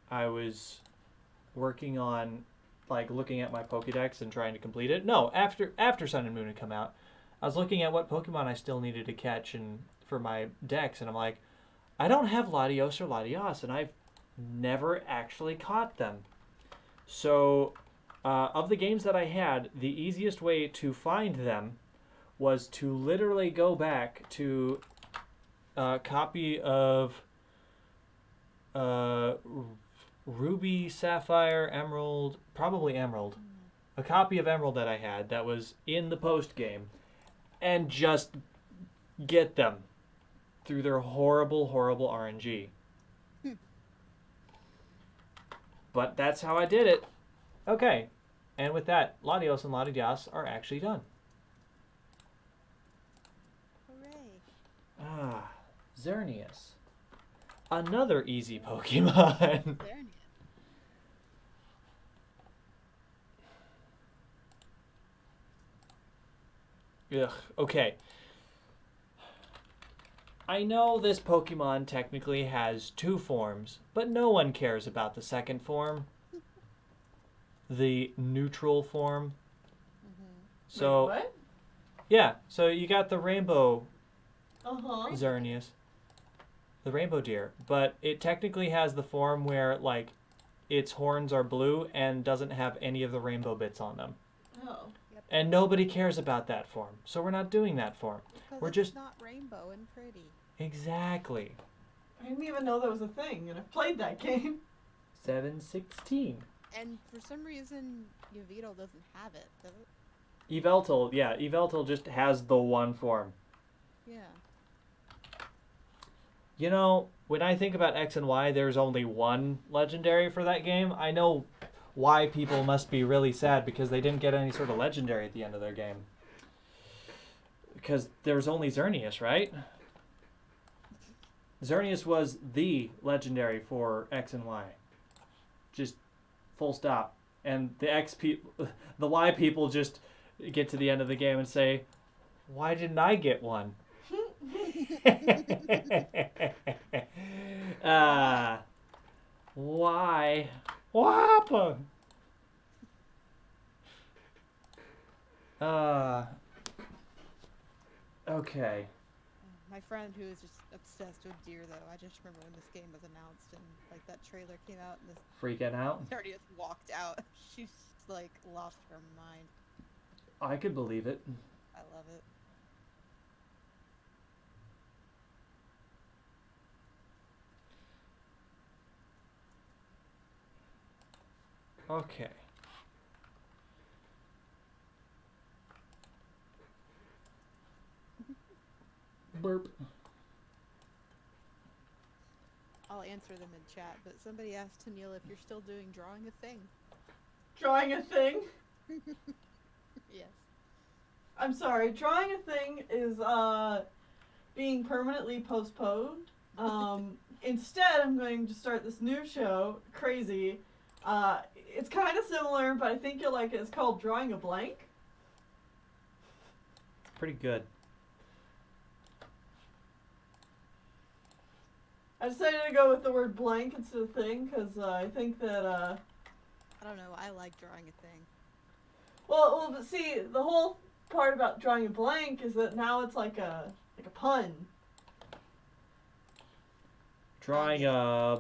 I was working on like looking at my Pokédex and trying to complete it. No, after Sun and Moon had come out, I was looking at what Pokemon I still needed to catch and for my decks, and I'm like, I don't have Latios or Latias, and I've never actually caught them. So, of the games that I had, the easiest way to find them was to literally go back to a copy of Ruby, Sapphire, Emerald, probably Emerald. A copy of Emerald that I had that was in the post game, and just get them through their horrible, horrible RNG. But that's how I did it. Okay, and with that, Latios and Latias are actually done. Hooray. Ah, Xerneas. Another easy Pokemon. Xerneas. Ugh, okay. I know this Pokemon technically has 2 forms, but no one cares about the second form. The neutral form. Mm-hmm. So, wait, what? yeah, so you got the rainbow Uh-huh. Xerneas. The rainbow deer. But it technically has the form where, like, its horns are blue and doesn't have any of the rainbow bits on them. Oh. Yep. And nobody cares about that form. So we're not doing that form. Because We're it's just... not rainbow and pretty. Exactly. I didn't even know that was a thing, and I've played that game. 716. And for some reason, Yveltal doesn't have it, does it? Yveltal, yeah. Yveltal just has the one form. Yeah. You know, when I think about X and Y, there's only one legendary for that game. I know why people must be really sad because they didn't get any sort of legendary at the end of their game. Because there was only Xerneas, right? Xerneas was the legendary for X and Y. Just full stop. And the Y people just get to the end of the game and say, why didn't I get one? Why? What happened? Okay. My friend who is just obsessed with deer, though, I just remember when this game was announced and like that trailer came out and this Freaking out? Xerneas walked out. She's like lost her mind. I could believe it. I love it. Okay. Burp. I'll answer them in chat, but somebody asked Tennelle if you're still doing drawing a thing. Drawing a thing? Yes. I'm sorry, drawing a thing is being permanently postponed. Instead, I'm going to start this new show, Crazy. It's kind of similar, but I think you'll like it. It's called Drawing a Blank. Pretty good. I decided to go with the word blank instead of thing because I think that I don't know. I like drawing a thing. well, but see, the whole part about drawing a blank is that now it's like a pun. Drawing a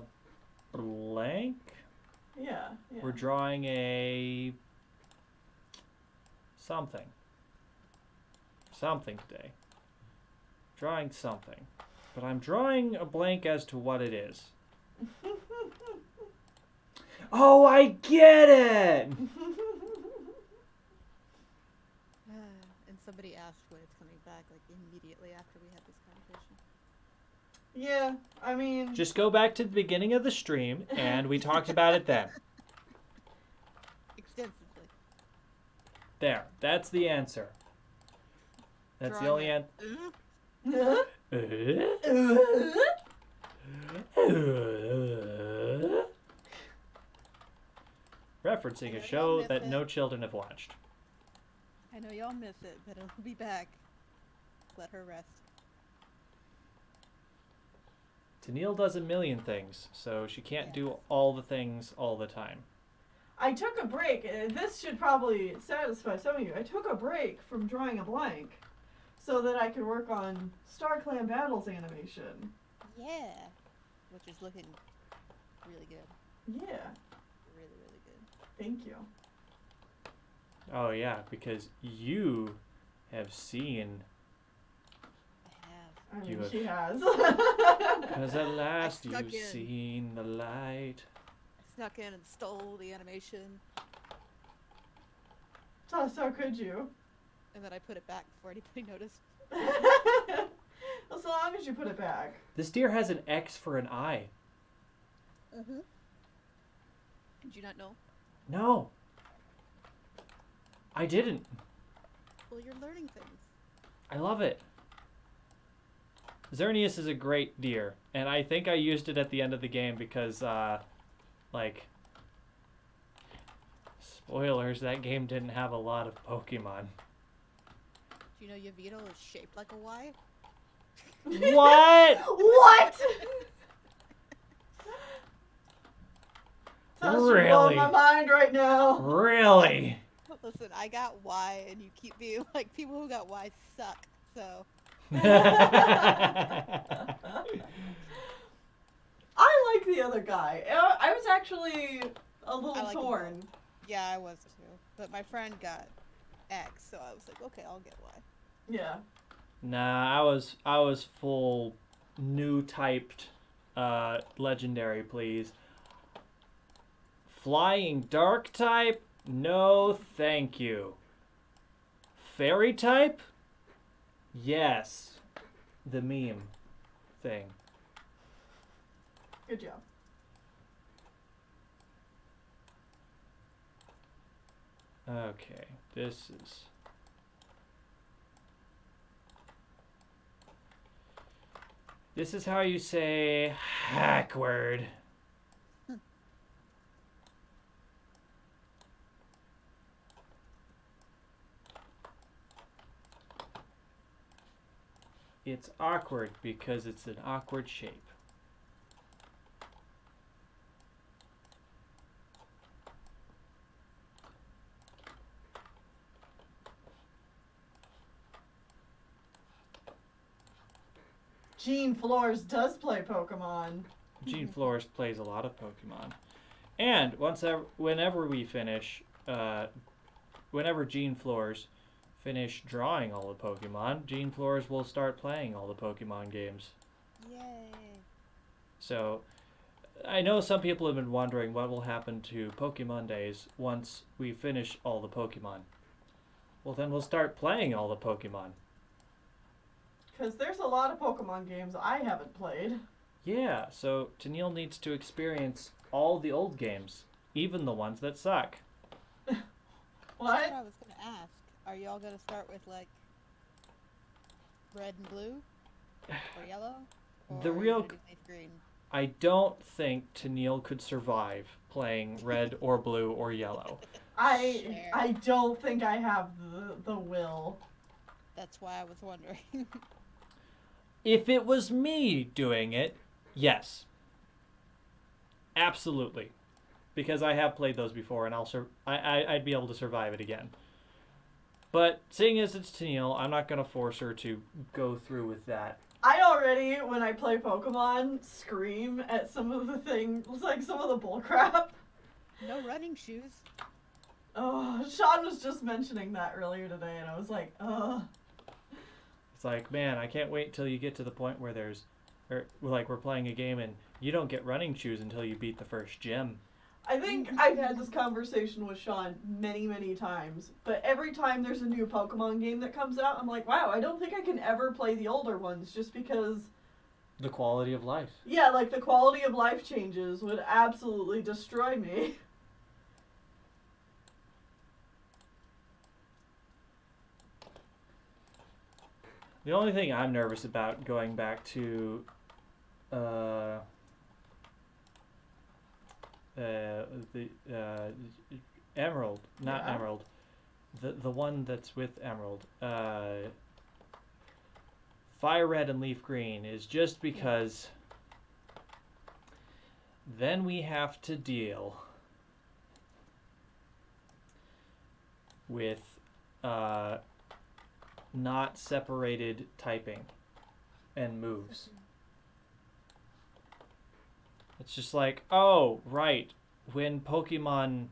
blank? Yeah. We're drawing a something. Something today. Drawing something. But I'm drawing a blank as to what it is. Oh, I get it! And somebody asked when it's coming back, like immediately after we had this conversation. Yeah, I mean... Just go back to the beginning of the stream, and we talked about it then. Extensively. There. That's the answer. That's the only answer. Referencing a show that no children have watched. I know y'all miss it, but it'll be back. Let her rest. Tennelle does a million things, so she can't do all the things all the time. I took a break. This should probably satisfy some of you. I took a break from drawing a blank so that I could work on Star Clan Battles animation. Yeah. Which is looking really good. Yeah, Really, really good. thank you. Oh yeah, because you have seen. I have. I You mean, have- she has. Because at last snuck you've in. seen the light. I snuck in and stole the animation, So could you? and then I put it back before anybody noticed. Well, so long as you put it back. This deer has an X for an I. Mm-hmm. Did you not know? No. I didn't. Well, you're learning things. I love it. Xerneas is a great deer, and I think I used it at the end of the game because, like, spoilers, that game didn't have a lot of Pokemon. Do you know Yveltal is shaped like a Y? What? What? Tess, you're Really? blowing my mind right now. Really? Listen, I got Y, and you keep being like, people who got Y suck, so. I like the other guy. I was actually a little I like him torn. Yeah, I was too. But my friend got X, so I was like, okay, I'll get Y. Yeah. Nah, I was full new typed legendary, please. Flying dark type? No, thank you. Fairy type? Yes. The meme thing. Good job. Okay, this is... This is how you say hack word. It's awkward because it's an awkward shape. Gene Flores does play Pokemon. Gene Flores plays a lot of Pokemon. And whenever we finish, whenever Gene Flores finish drawing all the Pokemon, Gene Flores will start playing all the Pokemon games. Yay. So, I know some people have been wondering what will happen to Pokemon Days once we finish all the Pokemon. Well, then we'll start playing all the Pokemon. Because there's a lot of Pokemon games I haven't played. Yeah, so Tennelle needs to experience all the old games, even the ones that suck. That's What? what I was gonna ask. Are y'all gonna start with like red and blue? Or yellow? Or The are you real- gonna do leaf green? I don't think Tennelle could survive playing red or blue or yellow. I don't think I have the will. That's why I was wondering. If it was me doing it, yes. Absolutely. Because I have played those before and I'd be able to survive it again. But seeing as it's Tennelle, I'm not going to force her to go through with that. I already, when I play Pokemon, scream at some of the things, like some of the bullcrap. No running shoes. Oh, Shawn was just mentioning that earlier today, and I was like, ugh. It's like, man, I can't wait till you get to the point where we're playing a game and you don't get running shoes until you beat the first gym. I think I've had this conversation with Shawn many, many times, but every time there's a new Pokemon game that comes out, I'm like, wow, I don't think I can ever play the older ones just because, The quality of life. yeah, like the quality of life changes would absolutely destroy me. The only thing I'm nervous about going back to the Emerald, not Yeah. Emerald, the one that's with Emerald, Fire Red and Leaf Green is just because then we have to deal with not separated typing and moves. It's just like, oh, right. When Pokemon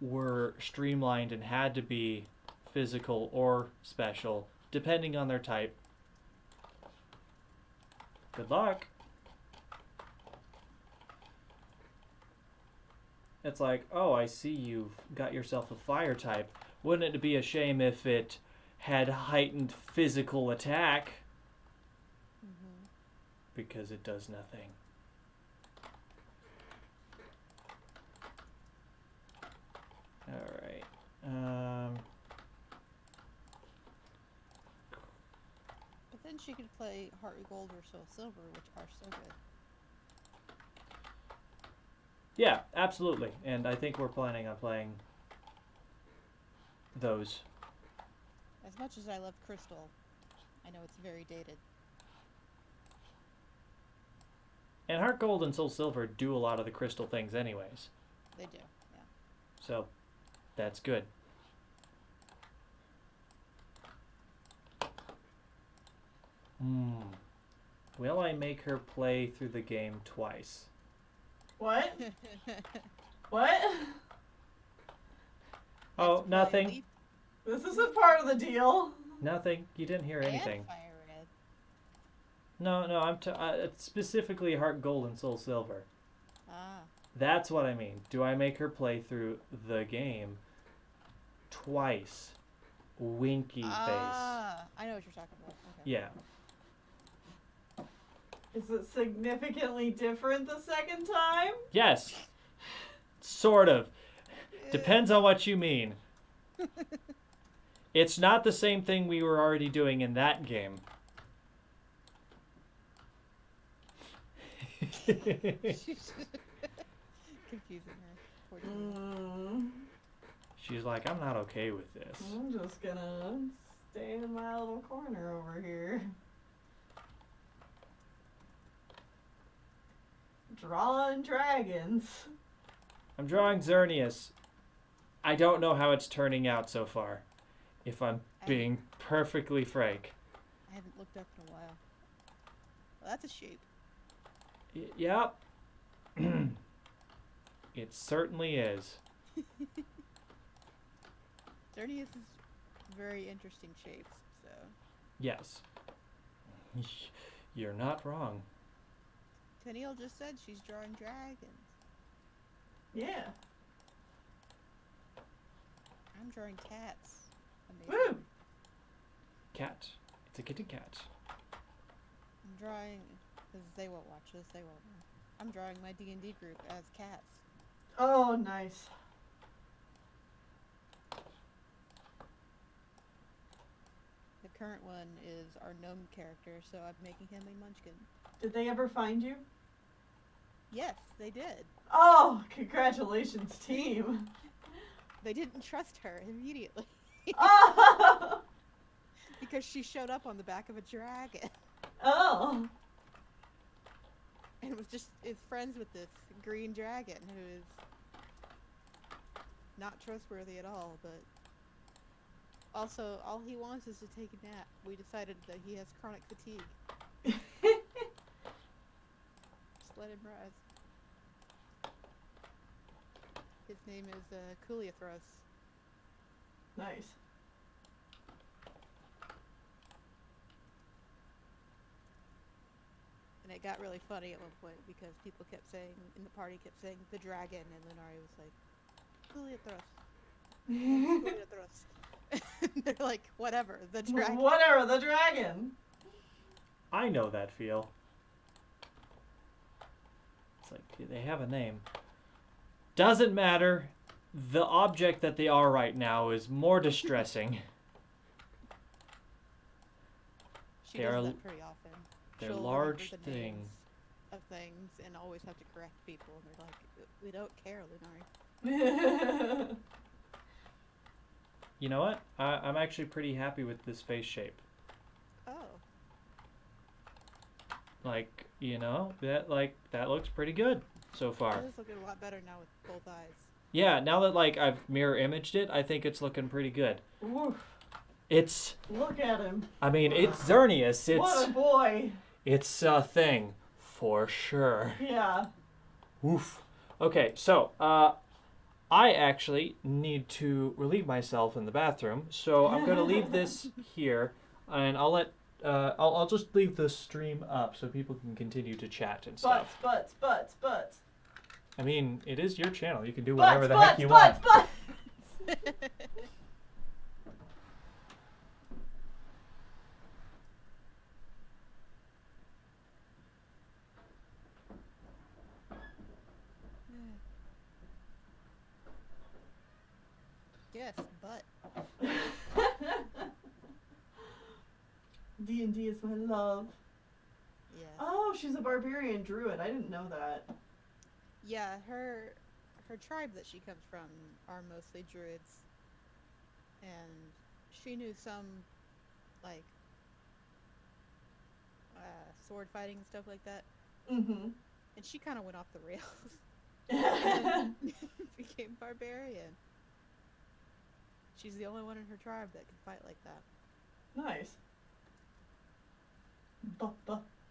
were streamlined and had to be physical or special, depending on their type. Good luck. It's like, oh, I see you've got yourself a fire type. Wouldn't it be a shame if it had heightened physical attack? Mm-hmm. Because it does nothing. Alright. But then she could play Heart Gold or Soul Silver, which are so good. Yeah, absolutely. And I think we're planning on playing those. As much as I love Crystal, I know it's very dated. And Heart Gold and Soul Silver do a lot of the crystal things anyways. They do, yeah. So, that's good. Will I make her play through the game twice? What? What? Oh, nothing. Leaf This isn't part of the deal. Nothing. You didn't hear anything. and fire red. No, I'm it's specifically Heart Gold and Soul Silver. Ah. That's what I mean. Do I make her play through the game twice? Winky face. Ah, I know what you're talking about. Okay. Yeah. Is it significantly different the second time? Yes. Sort of. Depends on what you mean. It's not the same thing we were already doing in that game. She's confusing her. Poor thing. She's like, I'm not okay with this. I'm just gonna stay in my little corner over here. Drawing dragons. I'm drawing Xerneas. I don't know how it's turning out so far, if I'm being perfectly frank. I haven't looked up in a while. Well, that's a shape. Yep. It certainly is. Xerneas is very interesting shapes, so. Yes. You're not wrong. Tennelle just said she's drawing dragons. Yeah. I'm drawing cats. Amazing. Woo! Cat. It's a kitty cat. I'm drawing, because they won't watch this, they won't know. I'm drawing my D&D group as cats. Oh, nice. The current one is our gnome character, so I'm making him a munchkin. Did they ever find you? Yes, they did. Oh, congratulations, team. They didn't trust her immediately Oh! because she showed up on the back of a dragon Oh. and is friends with this green dragon who is not trustworthy at all, but also all he wants is to take a nap. We decided that he has chronic fatigue. Just let him rise. His name is Kuliathros. Nice. And it got really funny at one point because people kept saying, in the party kept saying, the dragon, and then Ari was like, Kuliathros. Kuliathros. They're like, whatever, the dragon. Whatever, the dragon. I know that feel. It's like, they have a name. Doesn't matter. The object that they are right now is more distressing. She They does are- that pretty often. they're She'll large remember the names things. of things and always have to correct people, and they're like, we don't care, Lunari. You know what? I'm actually pretty happy with this face shape. Oh. Like, you know, that looks pretty good so far. It is looking a lot better now with both eyes. Yeah, now that like I've mirror imaged it, I think it's looking pretty good. Oof. It's, Look at him. I mean, it's Xerneas. What a boy. It's a thing for sure. Yeah. Oof. Okay, so I actually need to relieve myself in the bathroom, so I'm gonna leave this here, and I'll let I'll just leave the stream up so people can continue to chat and stuff. Butts. I mean, it is your channel. You can do whatever the heck you Butts. want. Yes, but D&D is my love. yes. Oh, she's a barbarian druid. I didn't know that. Yeah, her tribe that she comes from are mostly druids, and she knew some like sword fighting and stuff like that, Mm-hmm. and she kind of went off the rails and became barbarian. She's the only one in her tribe that can fight like that. Nice.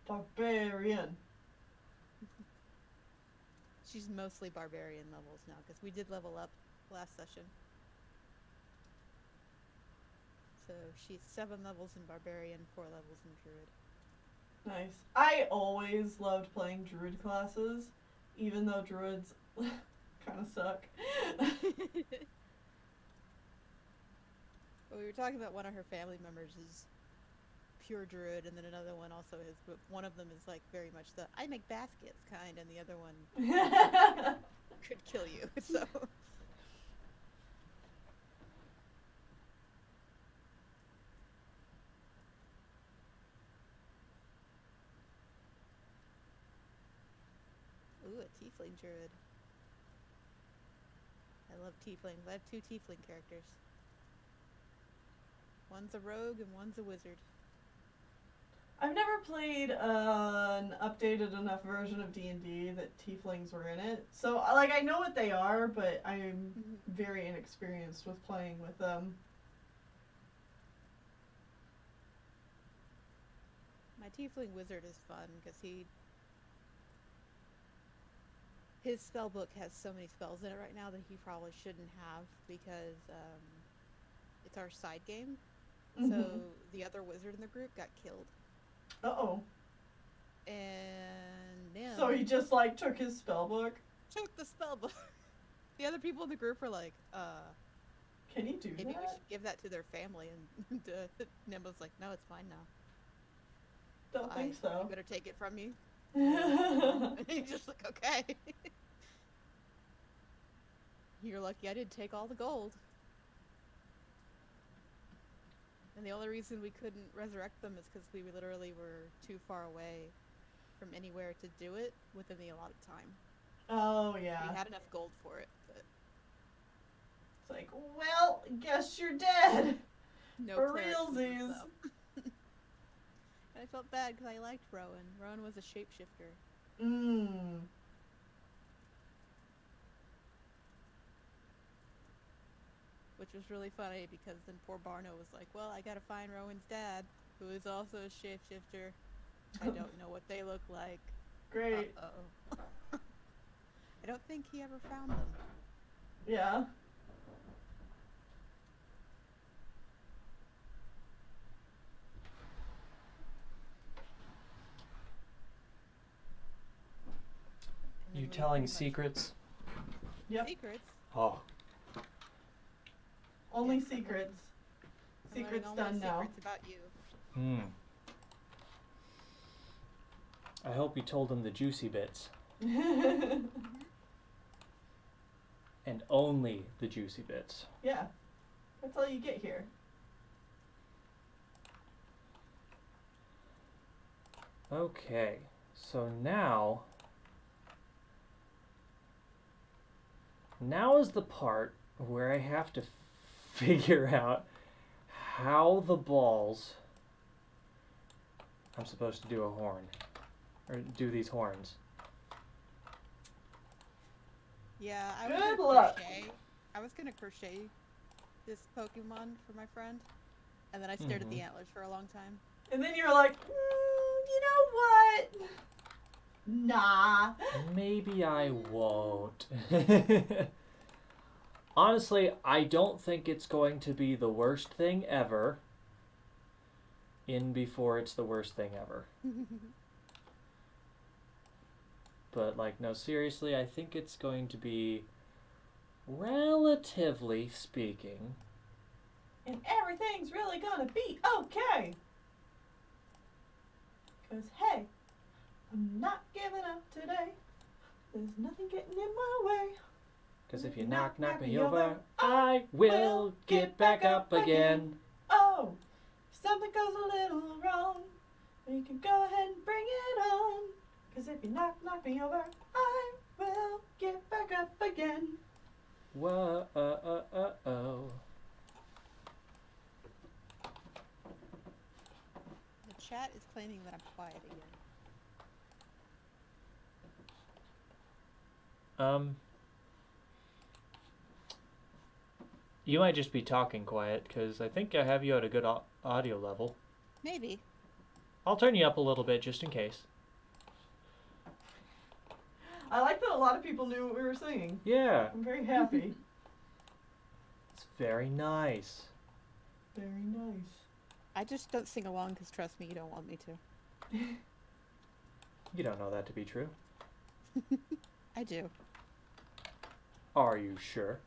Barbarian. She's mostly barbarian levels now because we did level up last session. So she's 7 levels in Barbarian, 4 levels in Druid. Nice. I always loved playing druid classes, even though druids kind of suck. Well, we were talking about one of her family members is pure druid, and then another one also is, but one of them is like very much the I make baskets kind, and the other one could kill you. So ooh, a tiefling druid. I love tieflings. I have 2 tiefling characters. One's a rogue and one's a wizard. I've never played an updated enough version of D&D that tieflings were in it. So, like, I know what they are, but I'm very inexperienced with playing with them. My tiefling wizard is fun because his spell book has so many spells in it right now that he probably shouldn't have because it's our side game. So the other wizard in the group got killed. Uh-oh. And then So he just, like, took his spell book? took the spell book. The other people in the group were like, Can he do maybe that? we should give that to their family. And Nimbo's like, no, it's mine now. Don't think so. You better take it from me. And he's just like, okay. You're lucky I didn't take all the gold. And the only reason we couldn't resurrect them is because we literally were too far away from anywhere to do it within the allotted time. Oh, yeah. We had enough gold for it, but It's like, well, guess you're dead. no For clerics in this, realsies. though. And I felt bad because I liked Rowan. Rowan was a shapeshifter. Which was really funny because then poor Barno was like, well, I gotta find Rowan's dad, who is also a shapeshifter. I don't know what they look like. Great. Uh-oh. I don't think he ever found them. Yeah. And then You we telling pretty much- secrets? Yep. Secrets? Oh. Only Yes, I'm secrets. I'm Secrets learning all done my now. secrets about you. I hope you told them the juicy bits. And only the juicy bits. Yeah. That's all you get here. Okay, so now is the part where I have to figure out how the balls I'm supposed to do a horn, or do these horns. Yeah, I Good was gonna luck. crochet. I was gonna crochet this Pokemon for my friend, and then I stared at the antlers for a long time. And then you're like, you know what? Nah. Maybe I won't. Honestly, I don't think it's going to be the worst thing ever. In before it's the worst thing ever. But, like, no, seriously, I think it's going to be, relatively speaking, And everything's really gonna be okay. 'Cause, hey, I'm not giving up today. There's nothing getting in my way. because if you knock me over, I will get back up again. Oh, if something goes a little wrong, you can go ahead and bring it on. 'Cause if you knock me over, I will get back up again. Whoa. The chat is claiming that I'm quiet again. You might just be talking quiet, because I think I have you at a good audio level. Maybe. I'll turn you up a little bit, just in case. I like that a lot of people knew what we were singing. Yeah, I'm very happy. it's very nice. Very nice. I just don't sing along because, trust me, you don't want me to. You don't know that to be true. I do. Are you sure?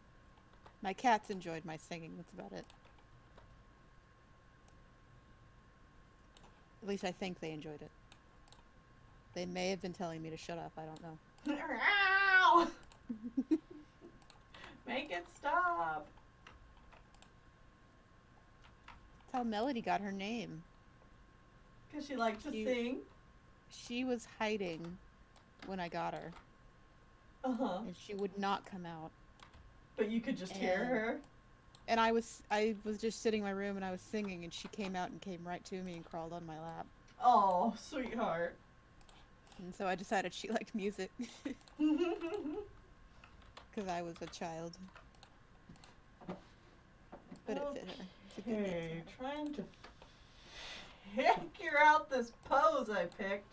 My cats enjoyed my singing, that's about it. At least I think they enjoyed it. They may have been telling me to shut up, I don't know. Ow! Make it stop. That's how Melody got her name. Because she liked to sing. She was hiding when I got her. Uh-huh. And she would not come out. But you could just hear her? And I was just sitting in my room and I was singing and she came out and came right to me and crawled on my lap. Oh, sweetheart. And so I decided she liked music. Because I was a child. But it fit her. Okay, trying to figure out this pose I picked.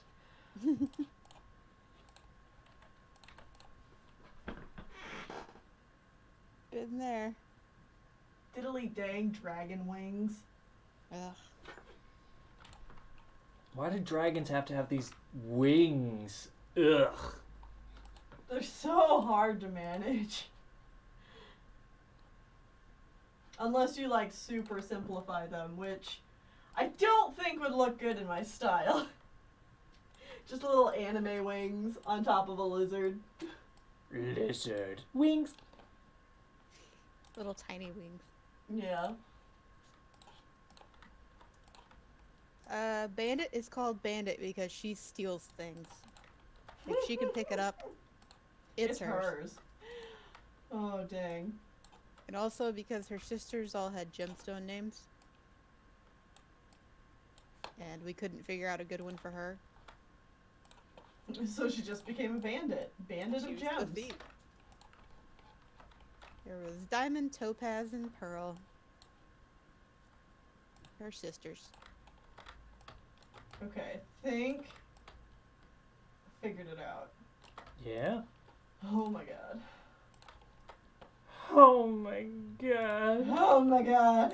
Been there. Diddly dang dragon wings. Ugh. Why do dragons have to have these wings? Ugh. They're so hard to manage. Unless you like super simplify them, which I don't think would look good in my style. Just little anime wings on top of a lizard. Lizard. Wings. Little tiny wings. Yeah. Bandit is called Bandit because she steals things. If she can pick it up, it's hers. Oh, dang. And also because her sisters all had gemstone names. And we couldn't figure out a good one for her. So she just became a bandit. Bandit of gems. There was Diamond, Topaz, and Pearl. Her sisters. Okay, I think I figured it out. Yeah? Oh my god. Oh my god. Oh my god.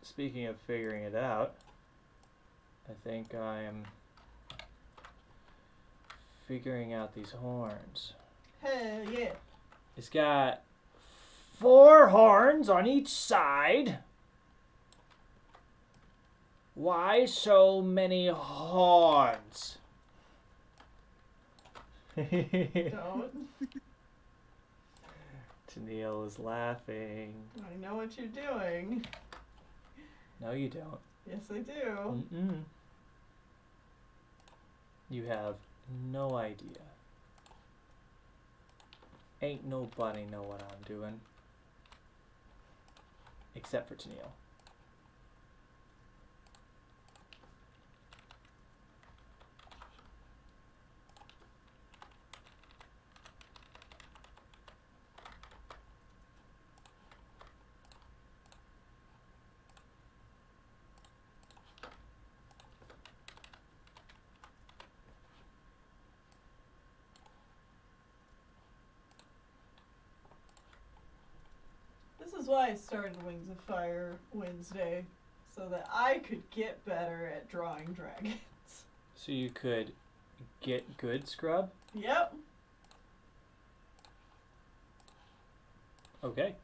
Speaking of figuring it out, I think I am figuring out these horns. Hell yeah. It's got 4 horns on each side. Why so many horns? Don't. Tennelle is laughing. I know what you're doing. No, you don't. Yes, I do. Mm-mm. You have no idea. Ain't nobody know what I'm doing. Except for Tennelle. This is why I started Wings of Fire Wednesday, so that I could get better at drawing dragons. So you could get good scrub? Yep. Okay.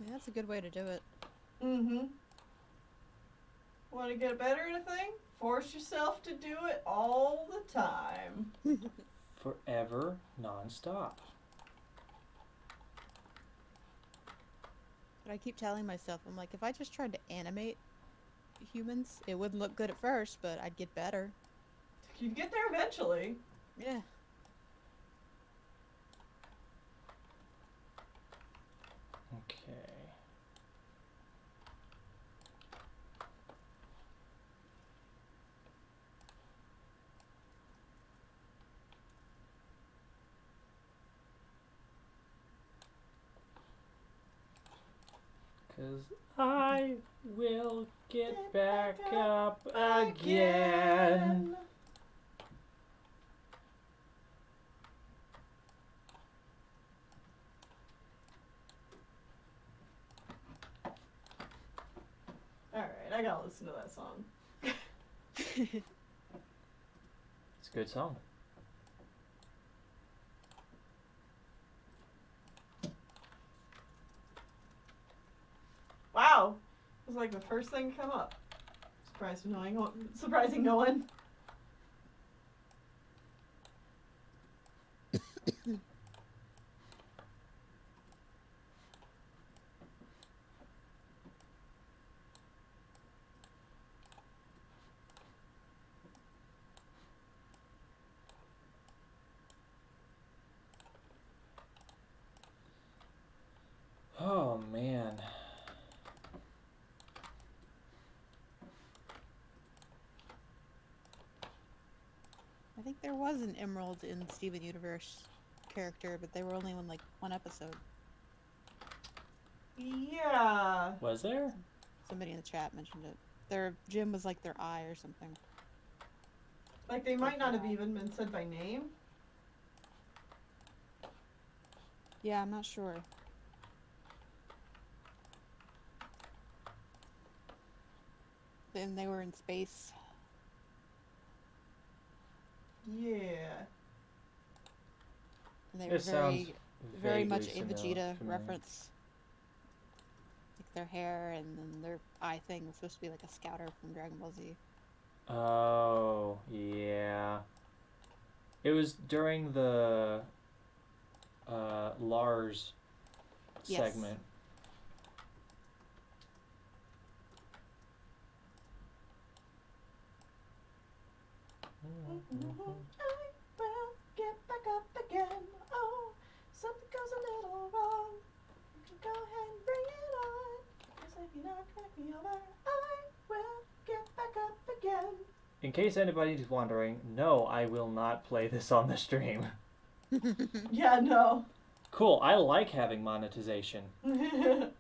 Yeah, that's a good way to do it. Mm-hmm. Want to get better at a thing? Force yourself to do it all the time. Forever, non-stop. But I keep telling myself, I'm like, if I just tried to animate humans, it wouldn't look good at first, but I'd get better. You'd get there eventually. Yeah. Okay. 'Cause I will get back up again. Alright, I gotta listen to that song. It's a good song. Wow. It was like the first thing to come up. Surprising no one. Oh man. I think there was an Emerald in Steven Universe character, but they were only in like one episode. Yeah. Was there? Somebody in the chat mentioned it. Their gym was like their eye or something. Like they might not have even been said by name. Yeah, I'm not sure. Then they were in space. Yeah. And they were It sounds very much a vaguely Vegeta familiar. reference. Like their hair and then their eye thing was supposed to be like a scouter from Dragon Ball Z. Oh, yeah. It was during the Lars Yes. segment. I will get back up again. Oh, something goes a little wrong. You can go ahead and bring it on. 'Cause if you knock me over, I will get back up again. In case anybody's wondering, no, I will not play this on the stream. Yeah, no. Cool, I like having monetization. Lock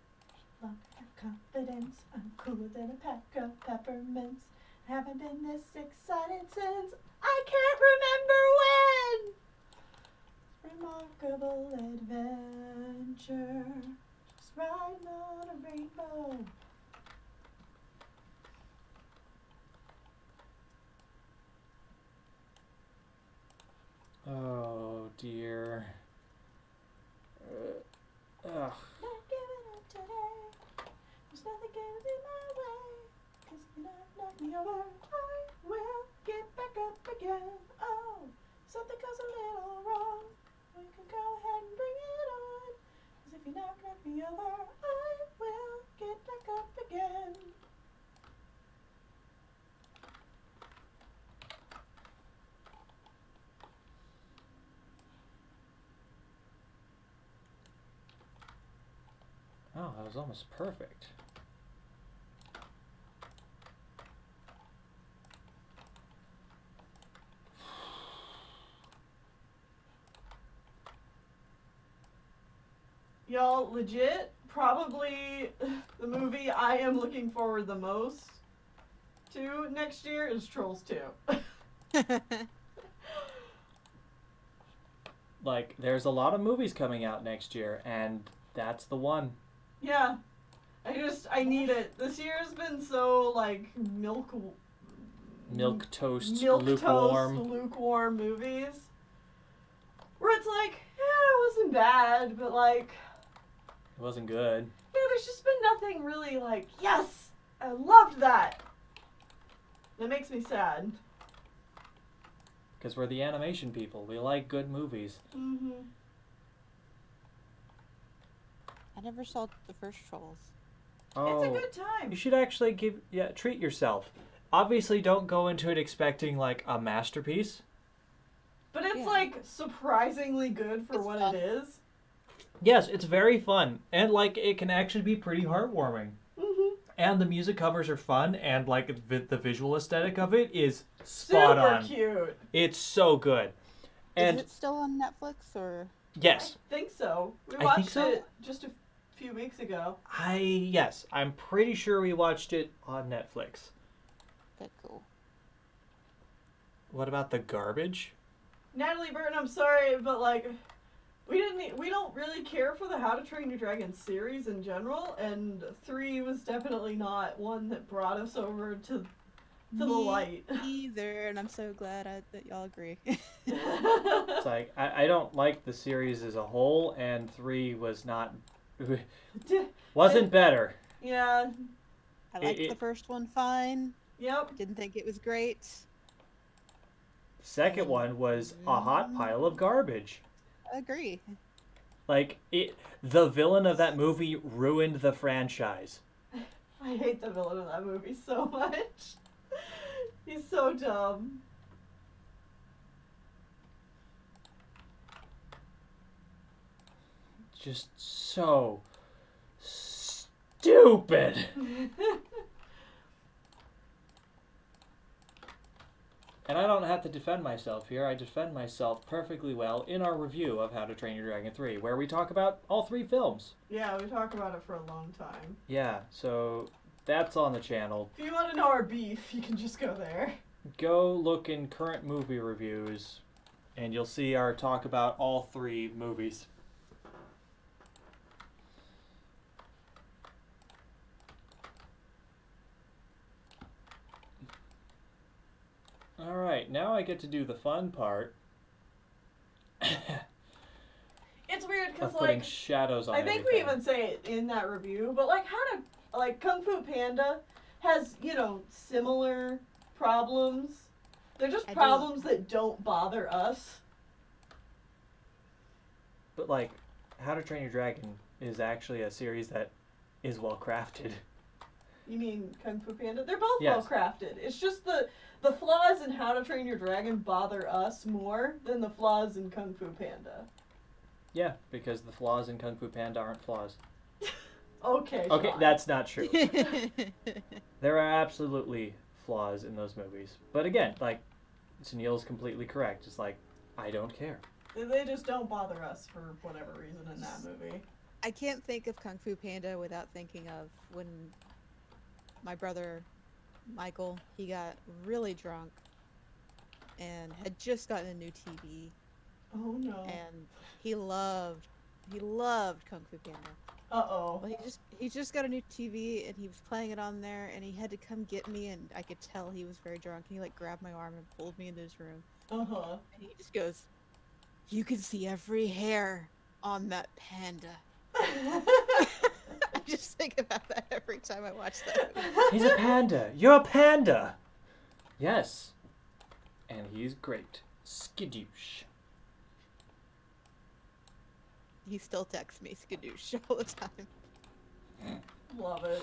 of confidence. I'm cooler than a pack of peppermints. Haven't been this excited since I can't remember when. Remarkable adventure. Just riding on a rainbow. Oh dear. Ugh. Not giving up today. There's nothing getting in my way. 'Cause if you knock me over, I will get back up again. Oh, something goes a little wrong. We can go ahead and bring it on. 'Cause if you knock me over, I will get back up again. Oh, that was almost perfect. Y'all, legit, probably the movie I am looking forward the most to next year is Trolls 2. Like, there's a lot of movies coming out next year, and that's the one. Yeah. I need it. This year has been so, like, milk Toast, lukewarm. lukewarm. Movies. Where it's like, yeah, it wasn't bad, but, like, It wasn't good. yeah, there's just been nothing really, like, yes, I loved that. That makes me sad. Because we're the animation people. We like good movies. Mm-hmm. I never saw the first Trolls. Oh, It's a good time. you should actually treat yourself. Obviously, don't go into it expecting, like, a masterpiece. But it's, Yeah. like, surprisingly good for It's what fun. it is. Yes, it's very fun. And, like, it can actually be pretty heartwarming. Mm-hmm. And the music covers are fun, and, like, the visual aesthetic of it is spot on. Super cute. It's so good. And Is it still on Netflix or? yes, I think so. We I watched think so. it just a few weeks ago. Yes, I'm pretty sure we watched it on Netflix. That's cool. What about the garbage? Natalie Burton, I'm sorry, but like, we don't really care for the How to Train Your Dragon series in general, and 3 was definitely not one that brought us over to the light. Either, and I'm so glad that y'all agree. It's like, I don't like the series as a whole, and 3 was not... wasn't better. Yeah. I liked the first one fine. Yep. Didn't think it was great. Second one was a hot pile of garbage. I agree. Like, the villain of that movie ruined the franchise. I hate the villain of that movie so much. He's so dumb. Just so stupid. And I don't have to defend myself here. I defend myself perfectly well in our review of How to Train Your Dragon 3, where we talk about all 3 films. Yeah, we talk about it for a long time. Yeah, so that's on the channel. If you want to know our beef, you can just go there. Go look in current movie reviews, and you'll see our talk about all 3 movies. Alright, now I get to do the fun part. It's weird Of because, putting like, shadows on I think everything. we even say it in that review, but, like, Kung Fu Panda has, similar problems. They're just problems that don't bother us. But, like, How to Train Your Dragon is actually a series that is well crafted. You mean Kung Fu Panda? They're both Yes. well crafted. It's just the flaws in How to Train Your Dragon bother us more than the flaws in Kung Fu Panda. Yeah, because the flaws in Kung Fu Panda aren't flaws. Okay, Okay, Shawn. that's not true. There are absolutely flaws in those movies. But again, like, Tennelle's completely correct. It's like, I don't care. They just don't bother us for whatever reason in that movie. I can't think of Kung Fu Panda without thinking of when my brother Michael, he got really drunk and had just gotten a new TV, Oh no. and he loved Kung Fu Panda. Uh-oh. Well, he just got a new TV, and he was playing it on there, and he had to come get me, and I could tell he was very drunk, and he like grabbed my arm and pulled me into his room, Uh-huh. and he just goes, "You can see every hair on that panda." I just think about that every time I watch that movie. He's a panda. You're a panda. Yes. And he's great. Skidoosh. He still texts me skadoosh all the time. Love it.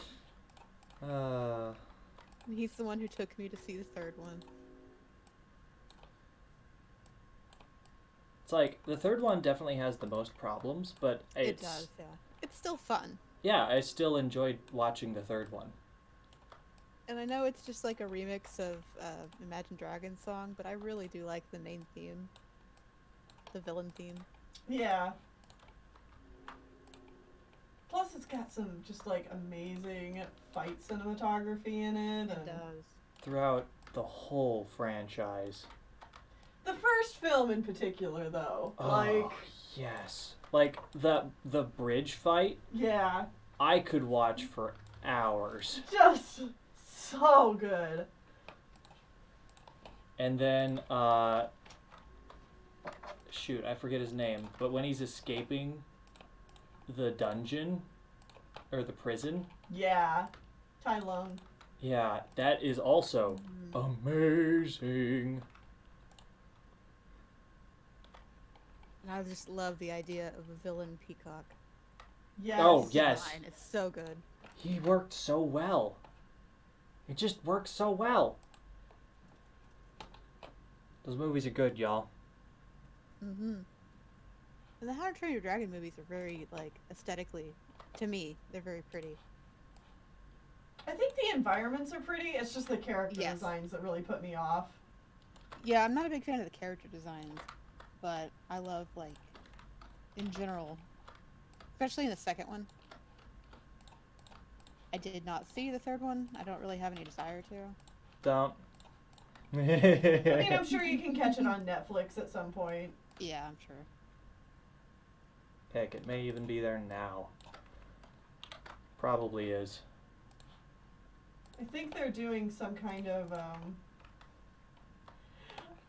He's the one who took me to see the third one. It's like, the third one definitely has the most problems, but It does, yeah. It's still fun. Yeah, I still enjoyed watching the third one. And I know it's just like a remix of Imagine Dragons song, but I really do like the main theme. The villain theme. Yeah. Plus, it's got some just like amazing fight cinematography in it. It does. Throughout the whole franchise. The first film in particular, though, Oh, yes. Like, the bridge fight, yeah, I could watch for hours. just so good. And then, shoot, I forget his name, but when he's escaping the dungeon, or the prison, Yeah, Tai Lung. yeah, that is also amazing. And I just love the idea of a villain peacock. Yes. Oh, His yes. design is so good. He worked so well. It just works so well. Those movies are good, y'all. Mm-hmm. And the How to Train Your Dragon movies are very, like, aesthetically, to me, they're very pretty. I think the environments are pretty. It's just the character Yes. designs that really put me off. Yeah, I'm not a big fan of the character designs, but I love, like, in general, especially in the second one, I did not see the third one. I don't really have any desire to. Don't. I mean, I'm sure you can catch it on Netflix at some point. Yeah, I'm sure. Heck, it may even be there now. Probably is. I think they're doing some kind of,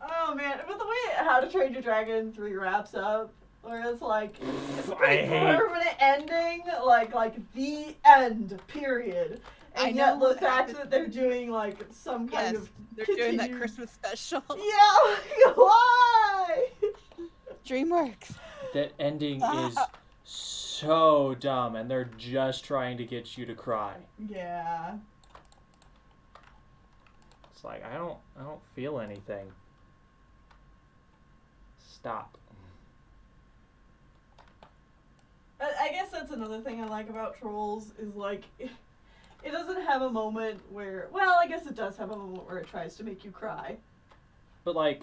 oh man, but the way How to Train Your Dragon 3 wraps up, where it's like, it's a pretty permanent ending, like the end, period. And yet the fact that they're doing, like, some kind of they're doing that Christmas special. Yeah, like, why? DreamWorks. That ending is so dumb, and they're just trying to get you to cry. Yeah. It's like, I don't feel anything. Stop. I guess that's another thing I like about Trolls, is, like, it doesn't have a moment where, well, I guess it does have a moment where it tries to make you cry. But, like,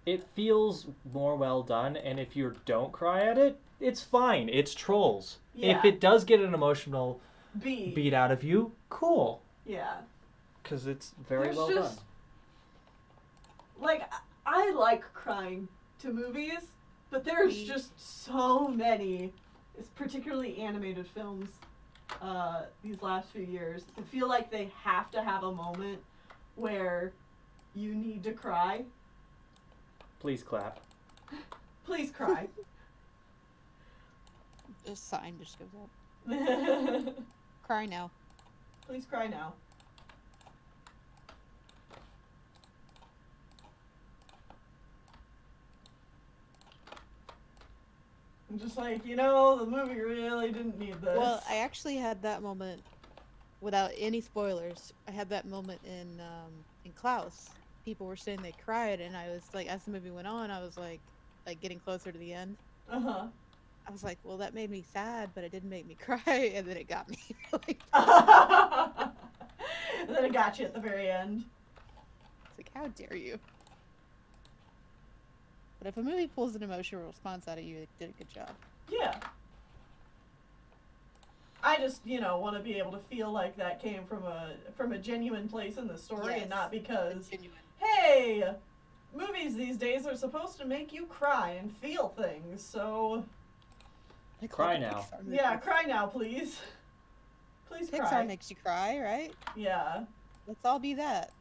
it feels more well done, and if you don't cry at it, it's fine. It's Trolls. Yeah. If it does get an emotional beat out of you, cool. Yeah. Because it's very well done. Like, I like crying to movies, but there's just so many, particularly animated films, these last few years. I feel like they have to have a moment where you need to cry. Please clap. Please cry. A sign just goes up. Cry now. Please cry now. I'm just like, you know, the movie really didn't need this. Well, I actually had that moment, without any spoilers, I had that moment in Klaus. People were saying they cried, and I was like, as the movie went on, I was like getting closer to the end. Uh-huh. I was like, well, that made me sad, but it didn't make me cry, and then it got me. And then it got you at the very end. It's like, how dare you? But if a movie pulls an emotional response out of you, it did a good job. Yeah. I just, you know, want to be able to feel like that came from a genuine place in the story, and not because, hey, movies these days are supposed to make you cry and feel things, so... Cry now. Yeah, cry now, please. Please cry. Pixar makes you cry, right? Yeah. Let's all be that.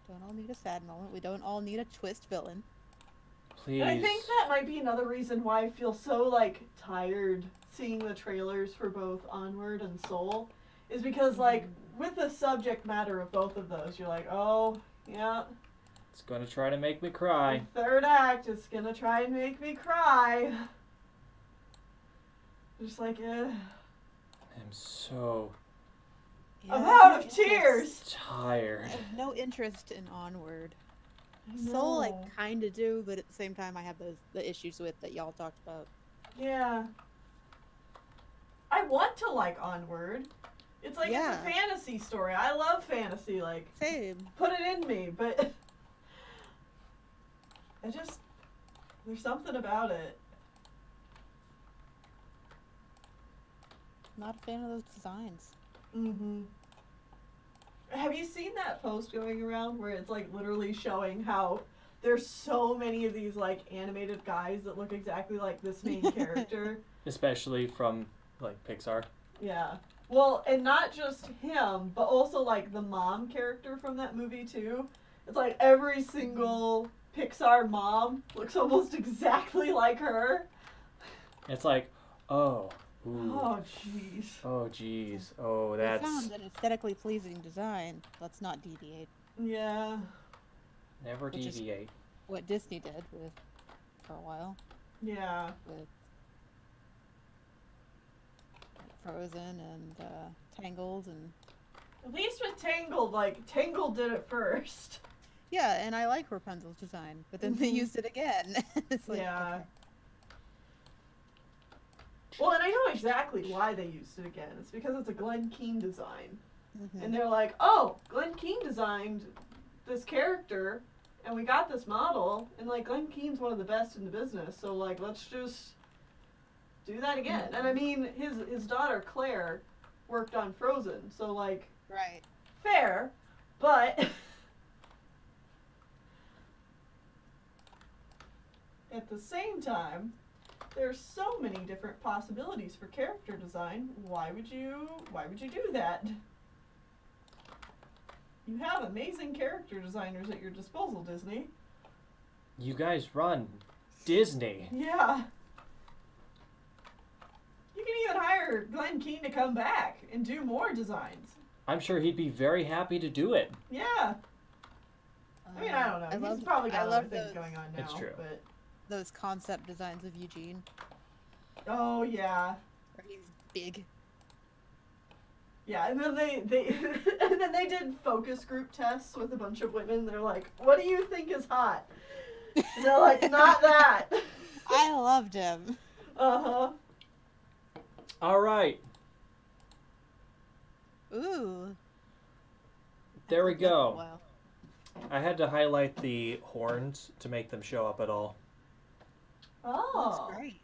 Don't all need a sad moment. We don't all need a twist villain. Please. And I think that might be another reason why I feel so, like, tired seeing the trailers for both Onward and Soul, is because, like, with the subject matter of both of those, you're like, oh, yeah. It's gonna try to make me cry. The third act is gonna try and make me cry. Just like, I'm so... I'm out of tears! Tired. I have no interest in Onward. Soul I kinda do, but at the same time I have the issues with that y'all talked about. Yeah. I want to like Onward. It's like, it's a fantasy story. I love fantasy, like... Same. Put it in me, but... there's something about it. Not a fan of those designs. Mm-hmm. Have you seen that post going around where it's like literally showing how there's so many of these like animated guys that look exactly like this main character? Especially from like Pixar. Yeah. Well, and not just him, but also like the mom character from that movie too. It's like every single Pixar mom looks almost exactly like her. It's like, oh. Ooh. Oh, jeez. Oh, jeez. Oh, that's... We found an aesthetically pleasing design. Let's not deviate. Yeah. Never deviate. What Disney did for a while. Yeah. With Frozen and Tangled and... At least with Tangled, like, Tangled did it first. Yeah, and I like Rapunzel's design, but then they used it again. It's like, yeah. okay. Well, and I know exactly why they used it again. It's because it's a Glen Keane design. Mm-hmm. And they're like, oh, Glen Keane designed this character, and we got this model, and, like, Glen Keane's one of the best in the business, so, like, let's just do that again. And I mean, his daughter Claire worked on Frozen, so like, Right. fair, but at the same time, there's so many different possibilities for character design. Why would you do that? You have amazing character designers at your disposal, Disney. You guys run Disney. Yeah. You can even hire Glenn Keane to come back and do more designs. I'm sure he'd be very happy to do it. Yeah. I mean, I don't know. He's probably got other things going on now. It's true. But Those concept designs of Eugene, oh yeah. where he's big. Yeah, and then they and then they did focus group tests with a bunch of women. They're like, "What do you think is hot?" And they're like, "Not that." I loved him. Uh-huh. All right. Ooh. There we go. Wow. I had to highlight the horns to make them show up at all. Oh. That's great.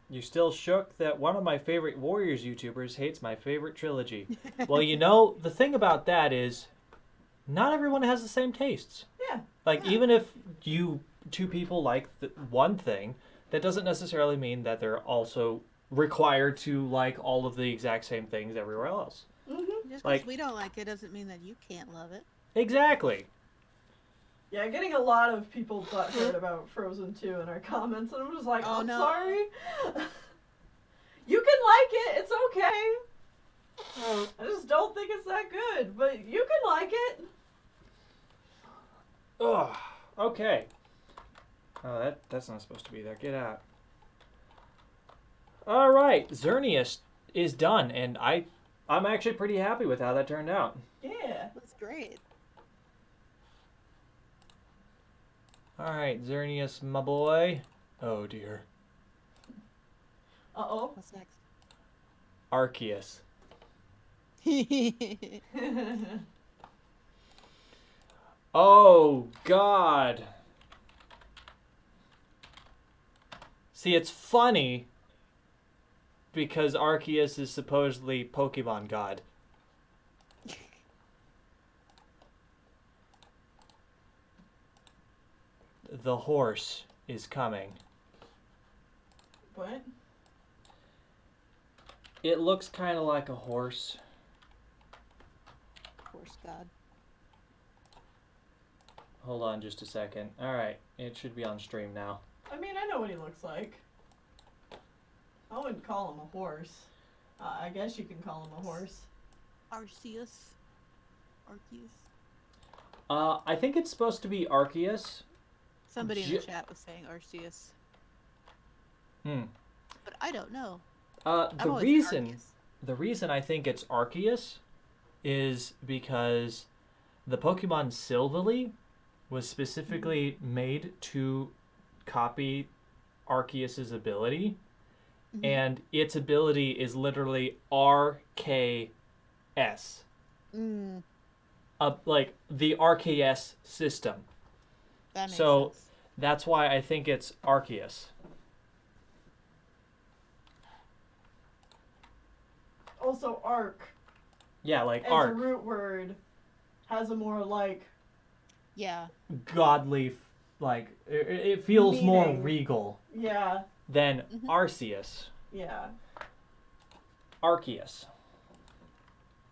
You still shook that one of my favorite Warriors YouTubers hates my favorite trilogy. Well, you know, the thing about that is not everyone has the same tastes. Yeah. Like, Yeah. even if you two people like one thing, that doesn't necessarily mean that they're also required to like all of the exact same things everywhere else. Mm-hmm. Just Like- because we don't like it doesn't mean that you can't love it. Exactly. Yeah, getting a lot of people butthurt about Frozen 2 in our comments, and I'm just like, Oh, I'm no. sorry. You can like it, it's okay. I just don't think it's that good, but you can like it. Ugh. Okay. Oh, that's not supposed to be there. Get out. All right, Xerneas is done, and I'm actually pretty happy with how that turned out. Yeah. That's great. All right, Xerneas, my boy. Oh dear. Uh-oh. What's next? Arceus. Oh God. See, it's funny because Arceus is supposedly Pokemon God. The horse is coming. What? It looks kind of like a horse. Horse god. Hold on just a second. All right, it should be on stream now. I mean, I know what he looks like. I wouldn't call him a horse. I guess you can call him a horse. Arceus. Arceus. I think it's supposed to be Arceus. Somebody in the chat was saying Arceus. But I don't know. The reason I think it's Arceus is because the Pokemon Silvally was specifically made to copy Arceus's ability, and its ability is literally RKS. Like the RKS system. That makes So sense. that's why I think it's Arceus. Also, arc, Yeah, like as arc. a root word, has a more, like, Yeah. Godly, like, it feels more Meaning. regal yeah, than Arceus. yeah. Arceus.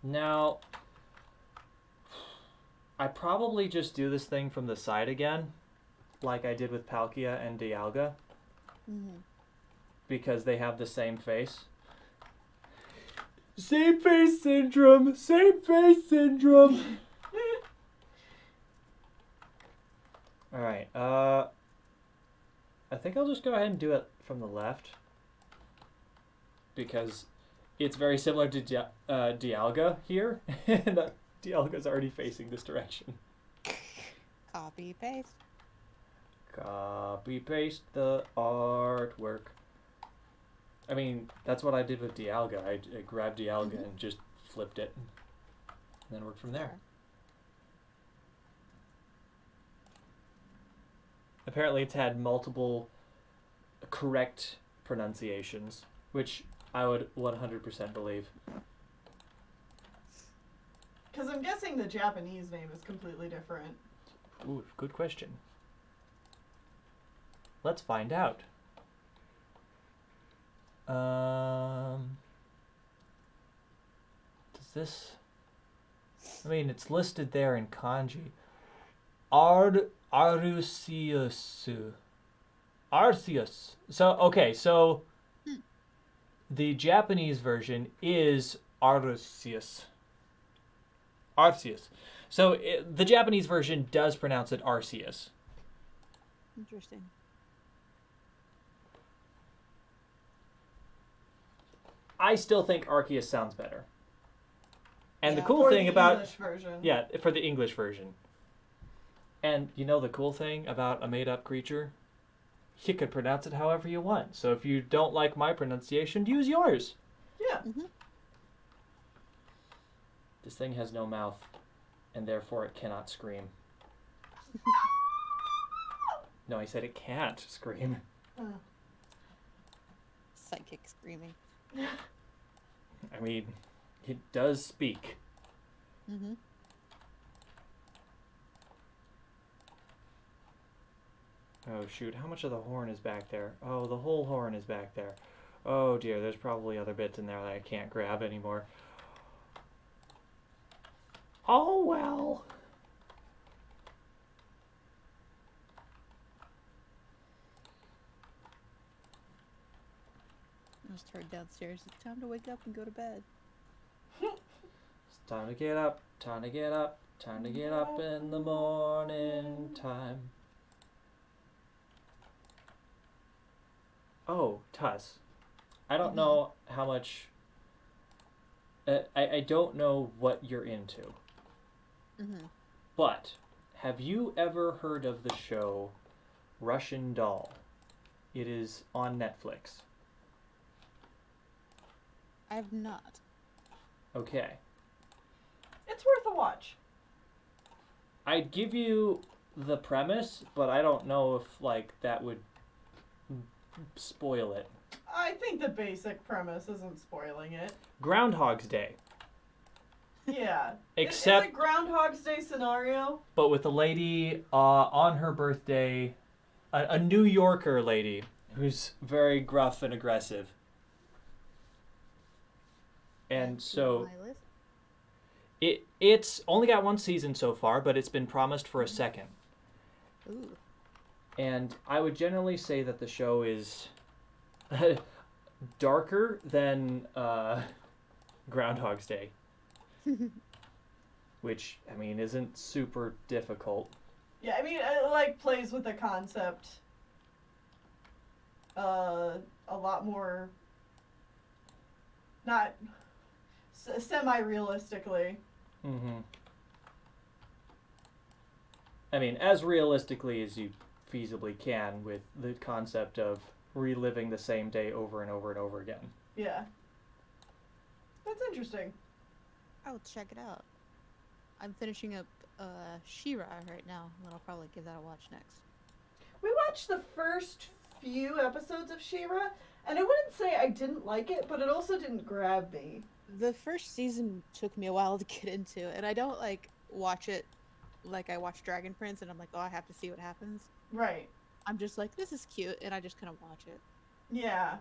Now, I probably just do this thing from the side again, like I did with Palkia and Dialga, because they have the same face. Same face syndrome! Same face syndrome! Alright, I think I'll just go ahead and do it from the left, because it's very similar to Dialga here, and Dialga's already facing this direction. Copy paste. Copy paste the artwork. I mean, that's what I did with Dialga. I grabbed Dialga and just flipped it, and then worked from there. Apparently it's had multiple correct pronunciations, which I would 100% believe. Because I'm guessing the Japanese name is completely different. Ooh, good question. Let's find out. Does this... I mean, it's listed there in kanji. Arceus. Arceus. So, okay, so the Japanese version is Arceus. Arceus. So the Japanese version does pronounce it Arceus. Interesting. I still think Arceus sounds better. And Yeah. the cool For thing the about... English version. Yeah, for the English version. And you know the cool thing about a made-up creature? You could pronounce it however you want. So if you don't like my pronunciation, use yours. Yeah. Mm-hmm. This thing has no mouth, and therefore it cannot scream. No, I said it can't scream. Psychic screaming. I mean, it does speak. Mm-hmm. Oh shoot, how much of the horn is back there? Oh, the whole horn is back there. Oh dear, there's probably other bits in there that I can't grab anymore. Oh well. I just heard downstairs. It's time to wake up and go to bed. It's time to get up, time to get up, time to get up in the morning time. Oh, Tuss. I don't know how much... I don't know what you're into. Mm-hmm. But, have you ever heard of the show Russian Doll? It is on Netflix. I've not. Okay. It's worth a watch. I'd give you the premise, but I don't know if, like, that would spoil it. I think the basic premise isn't spoiling it. Groundhog's Day. Yeah. Except, It's a Groundhog's Day scenario. but with a lady on her birthday, a New Yorker lady who's very gruff and aggressive. And so My list? it's only got one season so far, but it's been promised for a second. Ooh. And I would generally say that the show is darker than Groundhog's Day. Which, I mean, isn't super difficult. Yeah, I mean, it like plays with the concept a lot more, not semi-realistically. Mm-hmm. I mean, as realistically as you feasibly can with the concept of reliving the same day over and over and over again. Yeah. That's interesting. I'll check it out. I'm finishing up She-Ra right now, and I'll probably give that a watch next. We watched the first few episodes of She-Ra, and I wouldn't say I didn't like it, but it also didn't grab me. The first season took me a while to get into, and I don't like watch it like I watch Dragon Prince, and I'm like, oh, I have to see what happens. Right. I'm just like, this is cute, and I just kind of watch it. Yeah.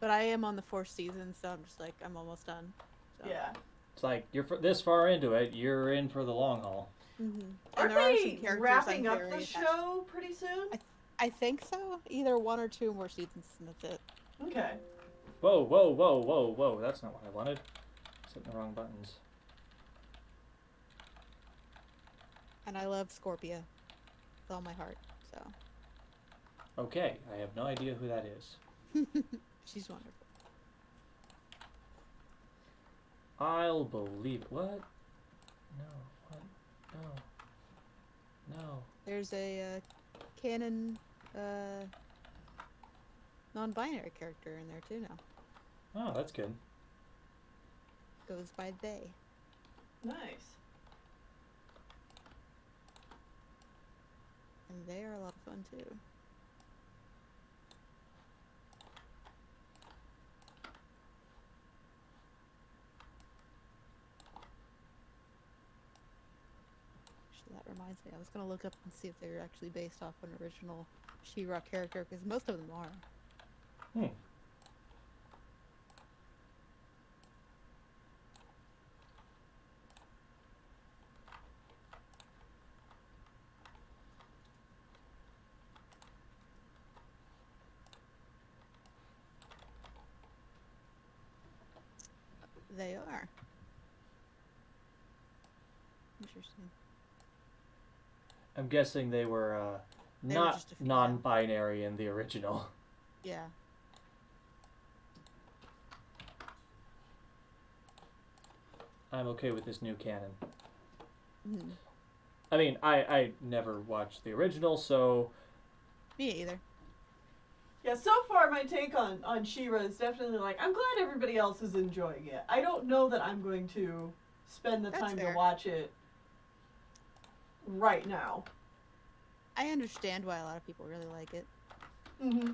But I am on the 4th season, so I'm just like, I'm almost done. So. Yeah. It's like, you're this far into it, you're in for the long haul. Mm-hmm. Aren't they wrapping up the show pretty soon? I think so. Either 1 or 2 more seasons, and that's it. Okay. Whoa, whoa, whoa, whoa, whoa. That's not what I wanted. Hitting the wrong buttons. And I love Scorpia with all my heart, so. Okay, I have no idea who that is. She's wonderful. I'll believe it. What? No. What? No. No. There's a canon non-binary character in there too now. Oh, that's good. Goes by they. Nice. And They are a lot of fun too. Actually, that reminds me, I was gonna look up and see if they were actually based off an original She-Ra character, because most of them are. Hmm. They are. Interesting. I'm guessing they were They were not just a female. non-binary in the original. Yeah. I'm okay with this new canon. Mhm. I mean, I never watched the original, so Me either. Yeah, so far my take on She-Ra is definitely like, I'm glad everybody else is enjoying it. I don't know that I'm going to spend the That's time fair. to watch it right now. I understand why a lot of people really like it. Mm-hmm.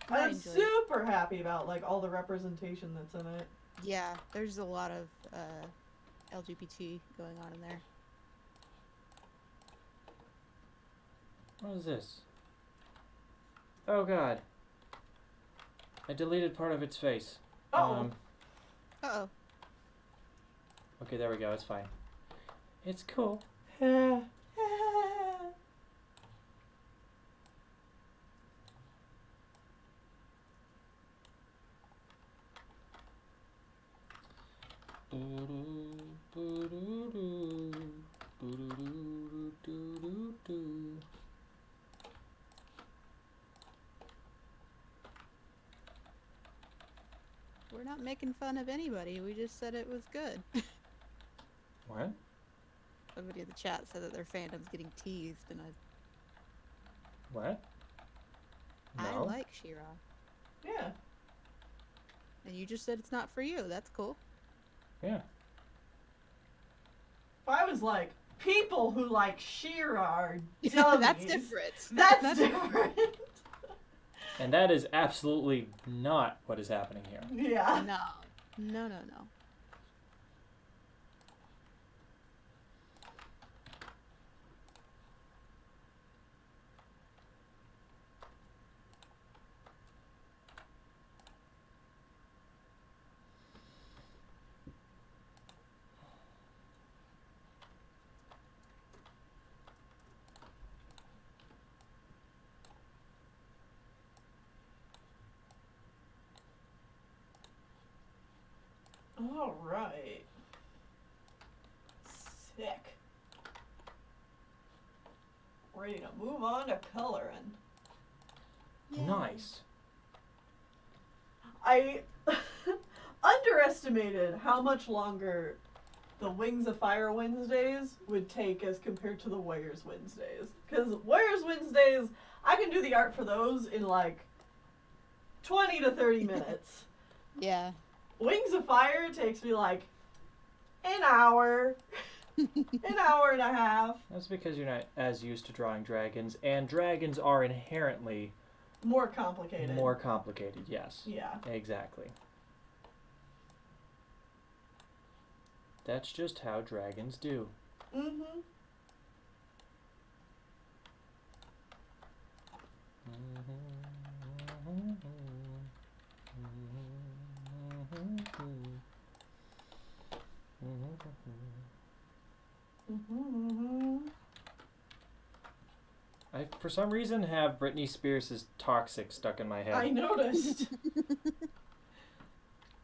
I I'm enjoy it. super happy about like all the representation that's in it. Yeah, there's a lot of LGBT going on in there. what is this? Oh god. I deleted part of its face. Oh. Uh-oh. Okay, there we go. It's fine. It's cool. We're not making fun of anybody. We just said it was good. What? Somebody in the chat said that their fandom's getting teased, and What? I No. like She-Ra. Yeah. And you just said it's not for you. That's cool. Yeah. If I was like, people who like She-Ra are dummies. That's different. That's different. And that is absolutely not what is happening here. Yeah. No. No, no, no. All right. Sick. Ready to move on to coloring. Nice. I underestimated how much longer the Wings of Fire Wednesdays would take as compared to the Warriors Wednesdays. Because Warriors Wednesdays, I can do the art for those in like 20 to 30 minutes. Yeah. Wings of Fire takes me like an hour, an hour and a half. That's because you're not as used to drawing dragons, and dragons are inherently More complicated. more complicated, yes. Yeah. Exactly. That's just how dragons do. Mm-hmm. Mm-hmm. I, for some reason, have Britney Spears' Toxic stuck in my head. I noticed.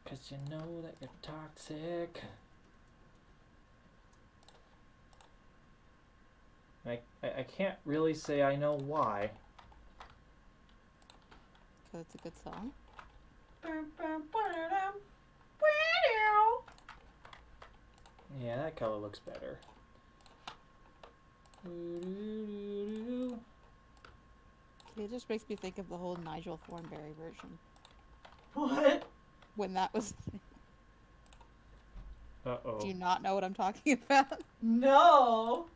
Because you know that you're toxic. I can't really say I know why. So it's a good song. Yeah, that color looks better. It just makes me think of the whole Nigel Thornberry version. What? When that was... Uh-oh. Do you not know what I'm talking about? No.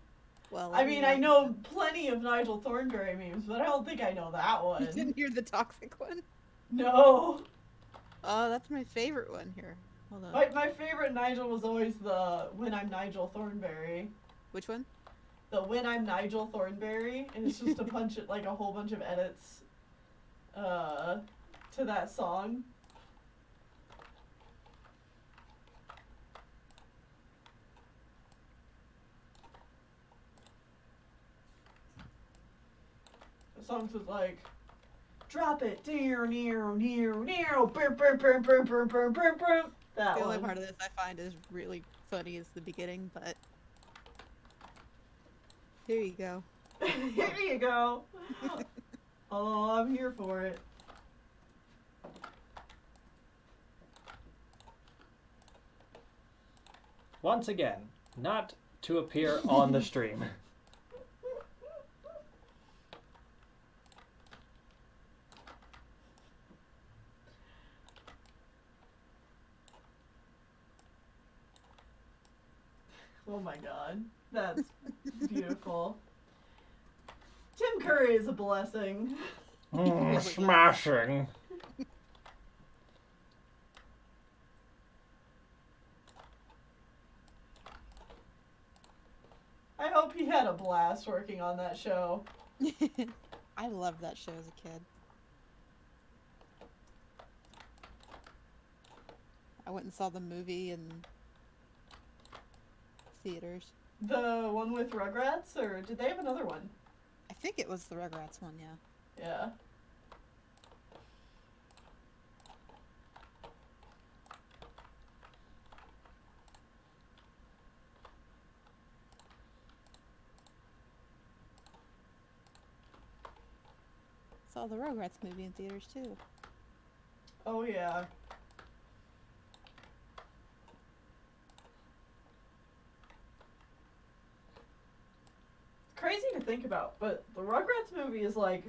Well, I mean, I know plenty of Nigel Thornberry memes, but I don't think I know that You one. didn't hear the toxic one? No. Oh, that's my favorite one here. Hold on. My favorite Nigel was always the When I'm Nigel Thornberry. Which one? The When I'm Nigel Thornberry, and it's just a whole bunch of edits to that song. The songs was like, drop it, near, near, near, near, boom, boom, boom, boom, boom, boom, boom, boom. That The one. only part of this I find is really funny is the beginning, but here you go. Here you go. Oh, I'm here for it. Once again, not to appear on the stream. Oh my god. That's beautiful. Tim Curry is a blessing. Smashing. I hope he had a blast working on that show. I loved that show as a kid. I went and saw the movie in theaters. The one with Rugrats, or did they have another one? I think it was the Rugrats one, yeah. Yeah. Saw the Rugrats movie in theaters too. Oh yeah. Crazy to think about, but the Rugrats movie is like,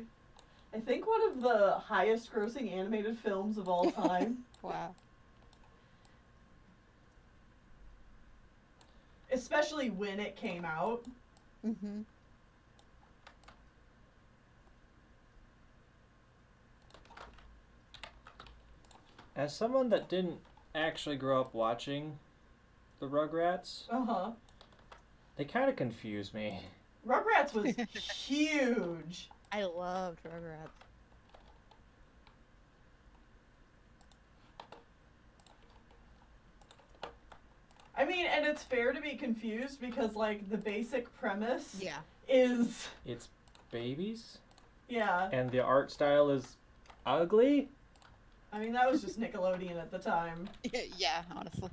I think one of the highest grossing animated films of all time. Wow. Especially when it came out. Mm-hmm. As someone that didn't actually grow up watching the Rugrats, Uh-huh. they kind of confuse me. Rugrats was huge. I loved Rugrats. I mean, and it's fair to be confused because, like, the basic premise Yeah. is, It's babies, yeah. and the art style is ugly. I mean, that was just Nickelodeon at the time. Yeah, honestly.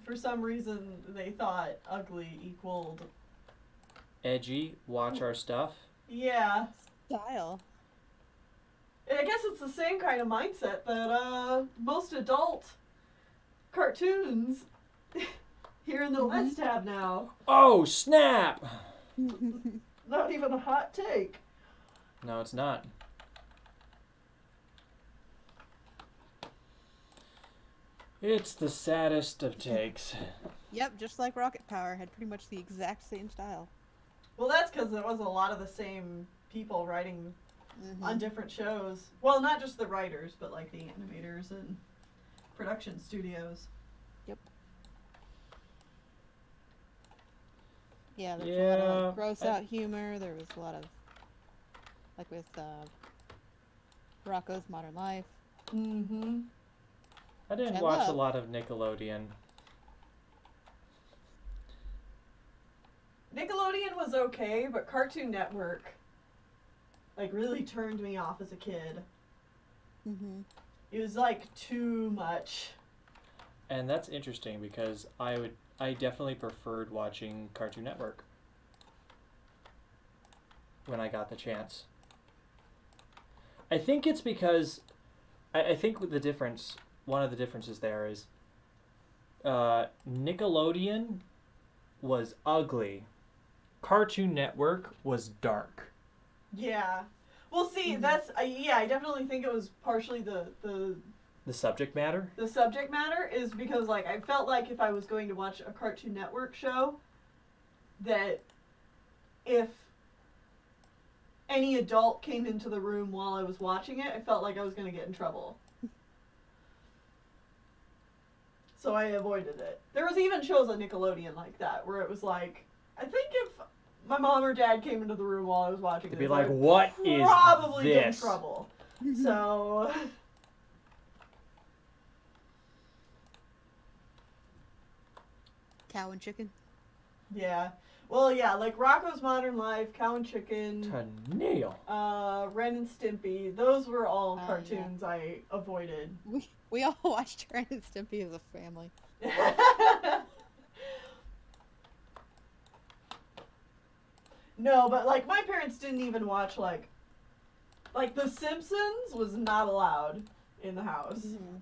For some reason, they thought ugly equaled, Edgy, watch our stuff. yeah. Style. And I guess it's the same kind of mindset that most adult cartoons here in the West have now. Oh, snap! Not even a hot take. No, it's not. It's the saddest of takes. Yep, just like Rocket Power had pretty much the exact same style. Well, that's because there was a lot of the same people writing Mm-hmm. on different shows. Well, not just the writers, but like the animators and production studios. Yeah, there was a lot of Yeah, like, gross out humor. There was a lot of, like with Rocco's Modern Life. Mm-hmm. I didn't I watch a love. lot of Nickelodeon. Nickelodeon was okay, but Cartoon Network, like, really turned me off as a kid. Mm-hmm. It was, like, too much. And that's interesting because I definitely preferred watching Cartoon Network when I got the chance. I think it's because I think with the difference, one of the differences there is Nickelodeon was ugly. Cartoon Network was dark. Yeah. Well, see, Mhm. that's, yeah, I definitely think it was partially the subject matter? The subject matter is because, like, I felt like if I was going to watch a Cartoon Network show, that if any adult came into the room while I was watching it, I felt like I was going to get in trouble. So I avoided it. There was even shows on Nickelodeon like that, where it was like, I think if my mom or dad came into the room while I was watching it, They'd be like, "What is probably get in this?" trouble. So... Cow and chicken. Yeah. Well, yeah, like Rocko's Modern Life, Cow and Chicken, Tennelle. Ren and Stimpy. Those were all Oh, cartoons I avoided. We all watched Ren and Stimpy as a family. No, but like my parents didn't even watch like The Simpsons was not allowed in the house. Mm-hmm.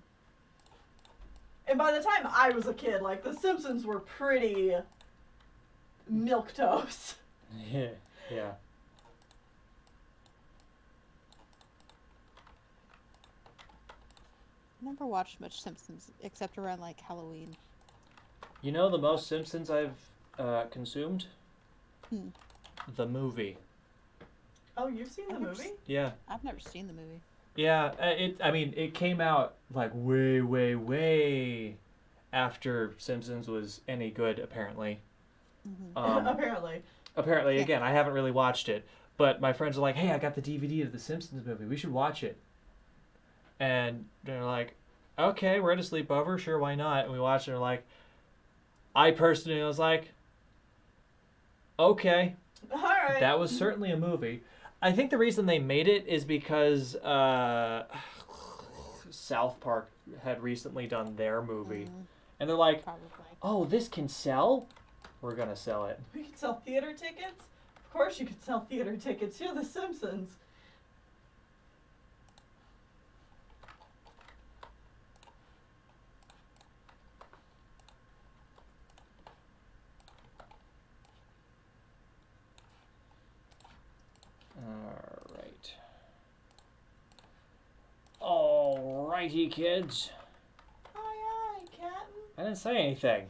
And by the time I was a kid, like The Simpsons were pretty milquetoast. Yeah. I never watched much Simpsons except around like Halloween. You know the most Simpsons I've consumed? Hmm. The movie. Oh, you've seen the movie? Yeah. I've never seen the movie. Yeah, it came out like way after Simpsons was any good, apparently. Mm-hmm. Apparently. Yeah. Again, I haven't really watched it, but my friends are like, "Hey, I got the DVD of the Simpsons movie. We should watch it." And they're like, "Okay, we're at a sleepover. Sure, why not?" And we watched it. And like, I personally was like, "Okay, All right. that was certainly a movie." I think the reason they made it is because South Park had recently done their movie, and they're like, Probably. "Oh, this can sell? We're gonna sell it." We could sell theater tickets? Of course you could sell theater tickets. You're the Simpsons. Alrighty, kids. Aye, Captain. I didn't say anything.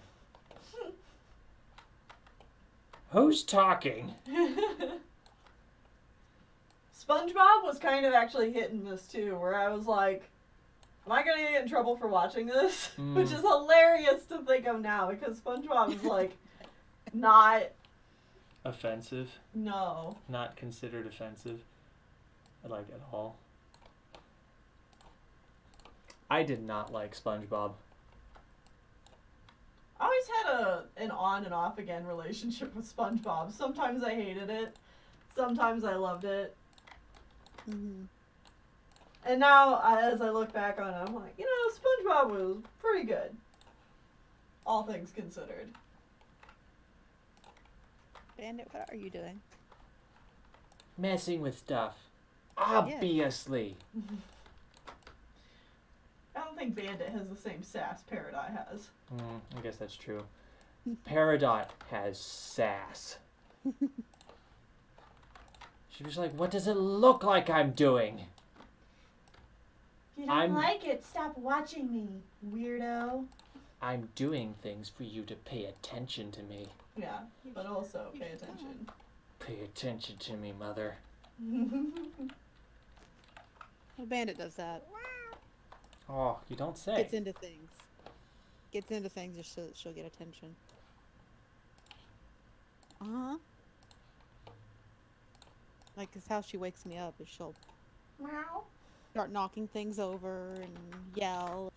Who's talking? SpongeBob was kind of actually hitting this too, where I was like, am I gonna get in trouble for watching this? Which is hilarious to think of now, because SpongeBob is like, not... Offensive. No. Not considered offensive. Like at all. I did not like SpongeBob. I always had an on and off again relationship with SpongeBob. Sometimes I hated it. Sometimes I loved it. Mm-hmm. And now, as I look back on it, I'm like, SpongeBob was pretty good. All things considered. Bandit, what are you doing? Messing with stuff. Obviously. I don't think Bandit has the same sass Peridot has. I guess that's true. Peridot has sass. She was like, "What does it look like I'm doing?" If you don't like it, stop watching me, weirdo. I'm doing things for you to pay attention to me. Yeah, but also pay attention. Pay attention to me, mother. Well, Bandit does that. Oh, you don't say. Gets into things. Just so that she'll get attention. Uh-huh. Like, 'cause how she wakes me up is she'll Meow. start knocking things over and yell.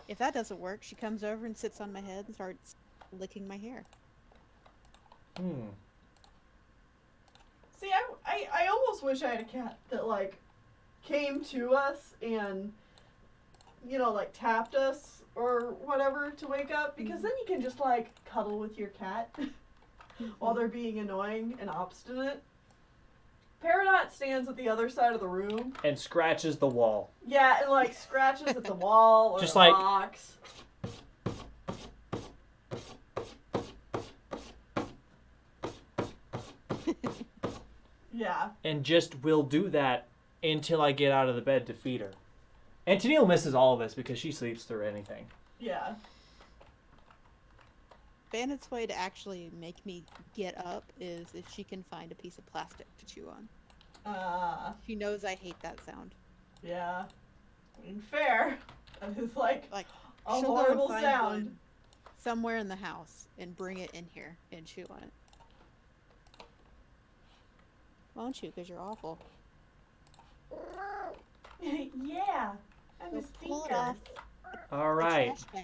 If that doesn't work, she comes over and sits on my head and starts licking my hair. See, I almost wish I had a cat that, like, came to us and, like, tapped us or whatever to wake up, because then you can just, like, cuddle with your cat while they're being annoying and obstinate. Peridot stands at the other side of the room. And scratches the wall. Yeah, and, like, scratches at the wall or just the like, box. Yeah. And just will do that until I get out of the bed to feed her. And Tennelle misses all of this because she sleeps through anything. Yeah. Bandit's way to actually make me get up is if she can find a piece of plastic to chew on. She knows I hate that sound. Yeah. I mean, fair. That is like Like, a she'll go and horrible find sound. one somewhere in the house and bring it in here and chew on it. Won't you? Because you're awful. Yeah. I'm Go a pull it stinker. off All the right. trash bag.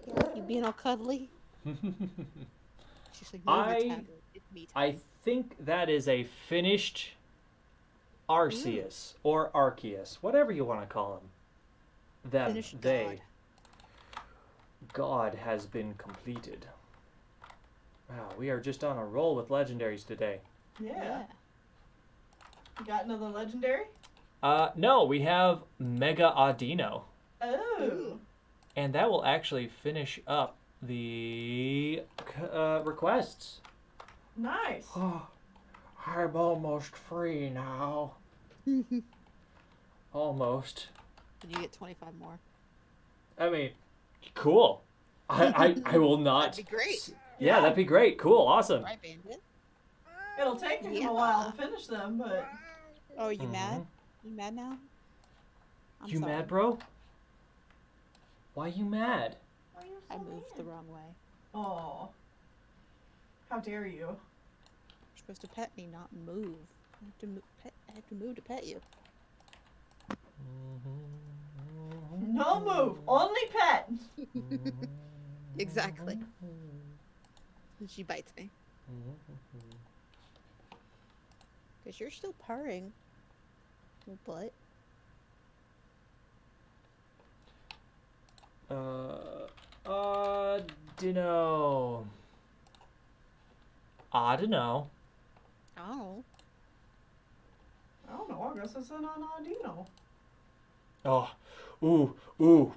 Yeah, you being all cuddly? She's like, move your tablet. It's me time. I think that is a finished Arceus or Arceus, whatever you want to call him. Them, Finished they. God has been completed. Wow, we are just on a roll with legendaries today. Yeah. You got another legendary? No, we have Mega Audino. Oh. Ooh. And that will actually finish up the requests. Nice. Oh, I'm almost free now. Almost. Did you get 25 more? I mean, cool. I will not. That'd be great. Yeah, that'd be great. Cool. Awesome. Right, Bandit? It'll take him a while to finish them, but Oh, are you mad? You mad now? I'm You sorry. mad, bro? Why you mad? why are you so I moved the mad? wrong way. Oh. How dare you? You're supposed to pet me, not move. I have to move to pet you. No move. Only pet. Exactly. And she bites me. Because you're still purring. Little butt. Audino. Audino. Oh. I don't know. I guess it's an Audino. Oh, ooh.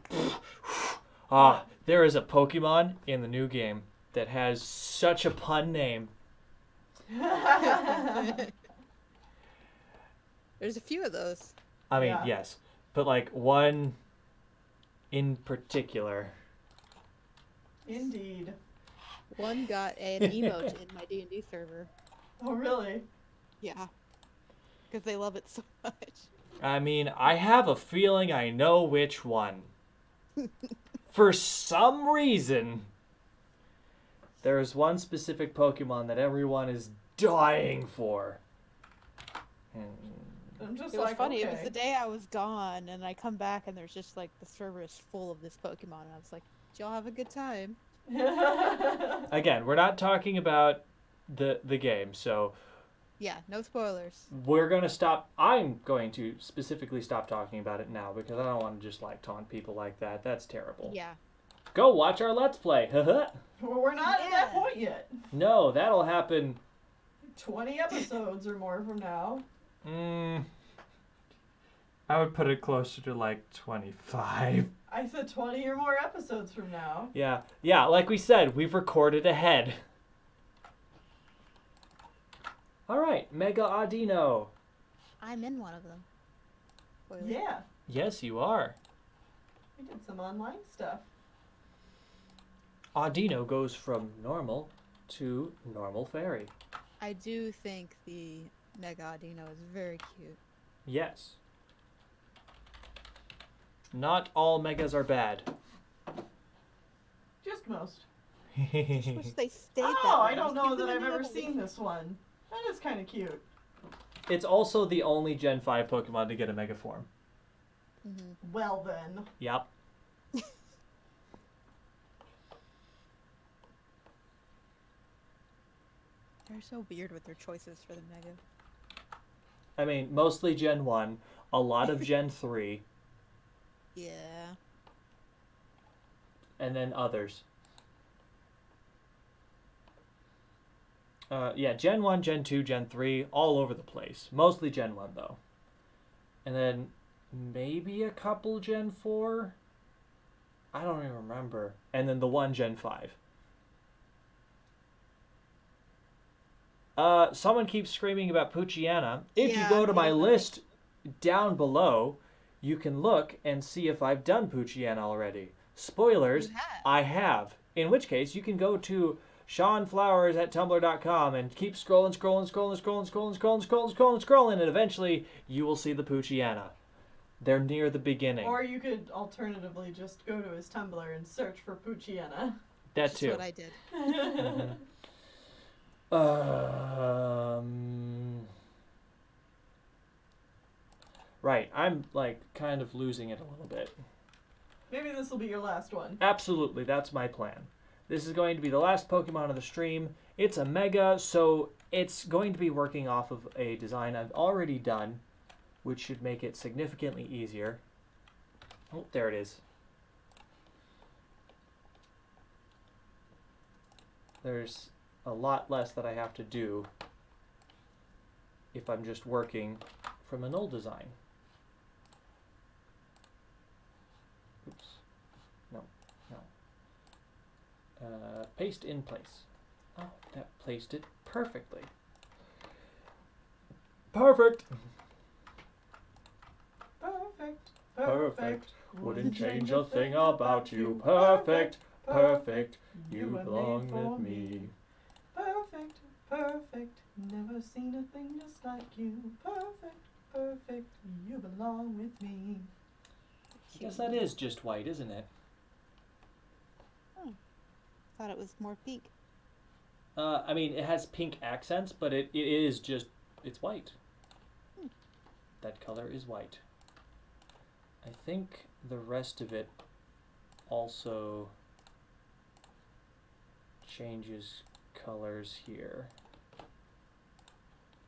There is a Pokemon in the new game that has such a pun name. There's a few of those. I mean, Yeah. yes, but like one in particular. Indeed. One got an emote in my D&D server. Oh, really? Yeah. Because they love it so much. I mean, I have a feeling I know which one. For some reason, there is one specific Pokemon that everyone is dying for. And I'm just It was like, funny. okay. It was the day I was gone, and I come back, and there's just like the server is full of this Pokemon, and I was like, "Did y'all have a good time?" again, we're not talking about the game, so Yeah, no spoilers. we're gonna stop. I'm going to specifically stop talking about it now because I don't want to just like taunt people like that. That's terrible. Yeah. Go watch our Let's Play. Well, we're not at that Yeah. point yet. No, that'll happen. 20 episodes or more from now. I would put it closer to like 25. I said 20 or more episodes from now. Yeah, like we said, we've recorded ahead. All right, Mega Audino. I'm in one of them. Spoiler. Yeah. Yes, you are. We did some online stuff. Audino goes from normal to normal fairy. I do think the Mega Audino is very cute. Yes. Not all megas are bad. Just most. Just wish they stayed that Oh, way. I don't Just know give that them I've a ever little- seen this one. That is kind of cute. It's also the only Gen 5 Pokemon to get a Mega form. Mhm. Well then. Yep. They're so weird with their choices for the Mega. I mean, mostly Gen 1, a lot of Gen 3, Yeah. and then others. Yeah, Gen 1, Gen 2, Gen 3, all over the place. Mostly Gen 1, though. And then maybe a couple Gen 4? I don't even remember. And then the one Gen 5. Someone keeps screaming about Poochyena. If you Yeah, go to I'm my getting that. list down below, you can look and see if I've done Poochyena already. Spoilers, You have. I have. In which case, you can go to ShawnFlowers@tumblr.com and keep scrolling, and eventually you will see the Poochyena. They're near the beginning. Or you could alternatively just go to his Tumblr and search for Poochyena. That That's too. what I did. Right, I'm like kind of losing it a little bit. Maybe this will be your last one. Absolutely, that's my plan. This is going to be the last Pokemon of the stream. It's a Mega, so it's going to be working off of a design I've already done, which should make it significantly easier. Oh, there it is. There's a lot less that I have to do if I'm just working from an old design. Oops. No. Paste in place. Oh, that placed it perfectly. Perfect. Perfect. Perfect. Wouldn't change a thing about you. Perfect. Perfect. You belong with me. Perfect. Perfect. Never seen a thing just like you. Perfect. Perfect. You belong with me. I guess that is just white, isn't it? Thought it was more pink. I mean, it has pink accents, but it is just, it's white. That color is white. I think the rest of it also changes colors here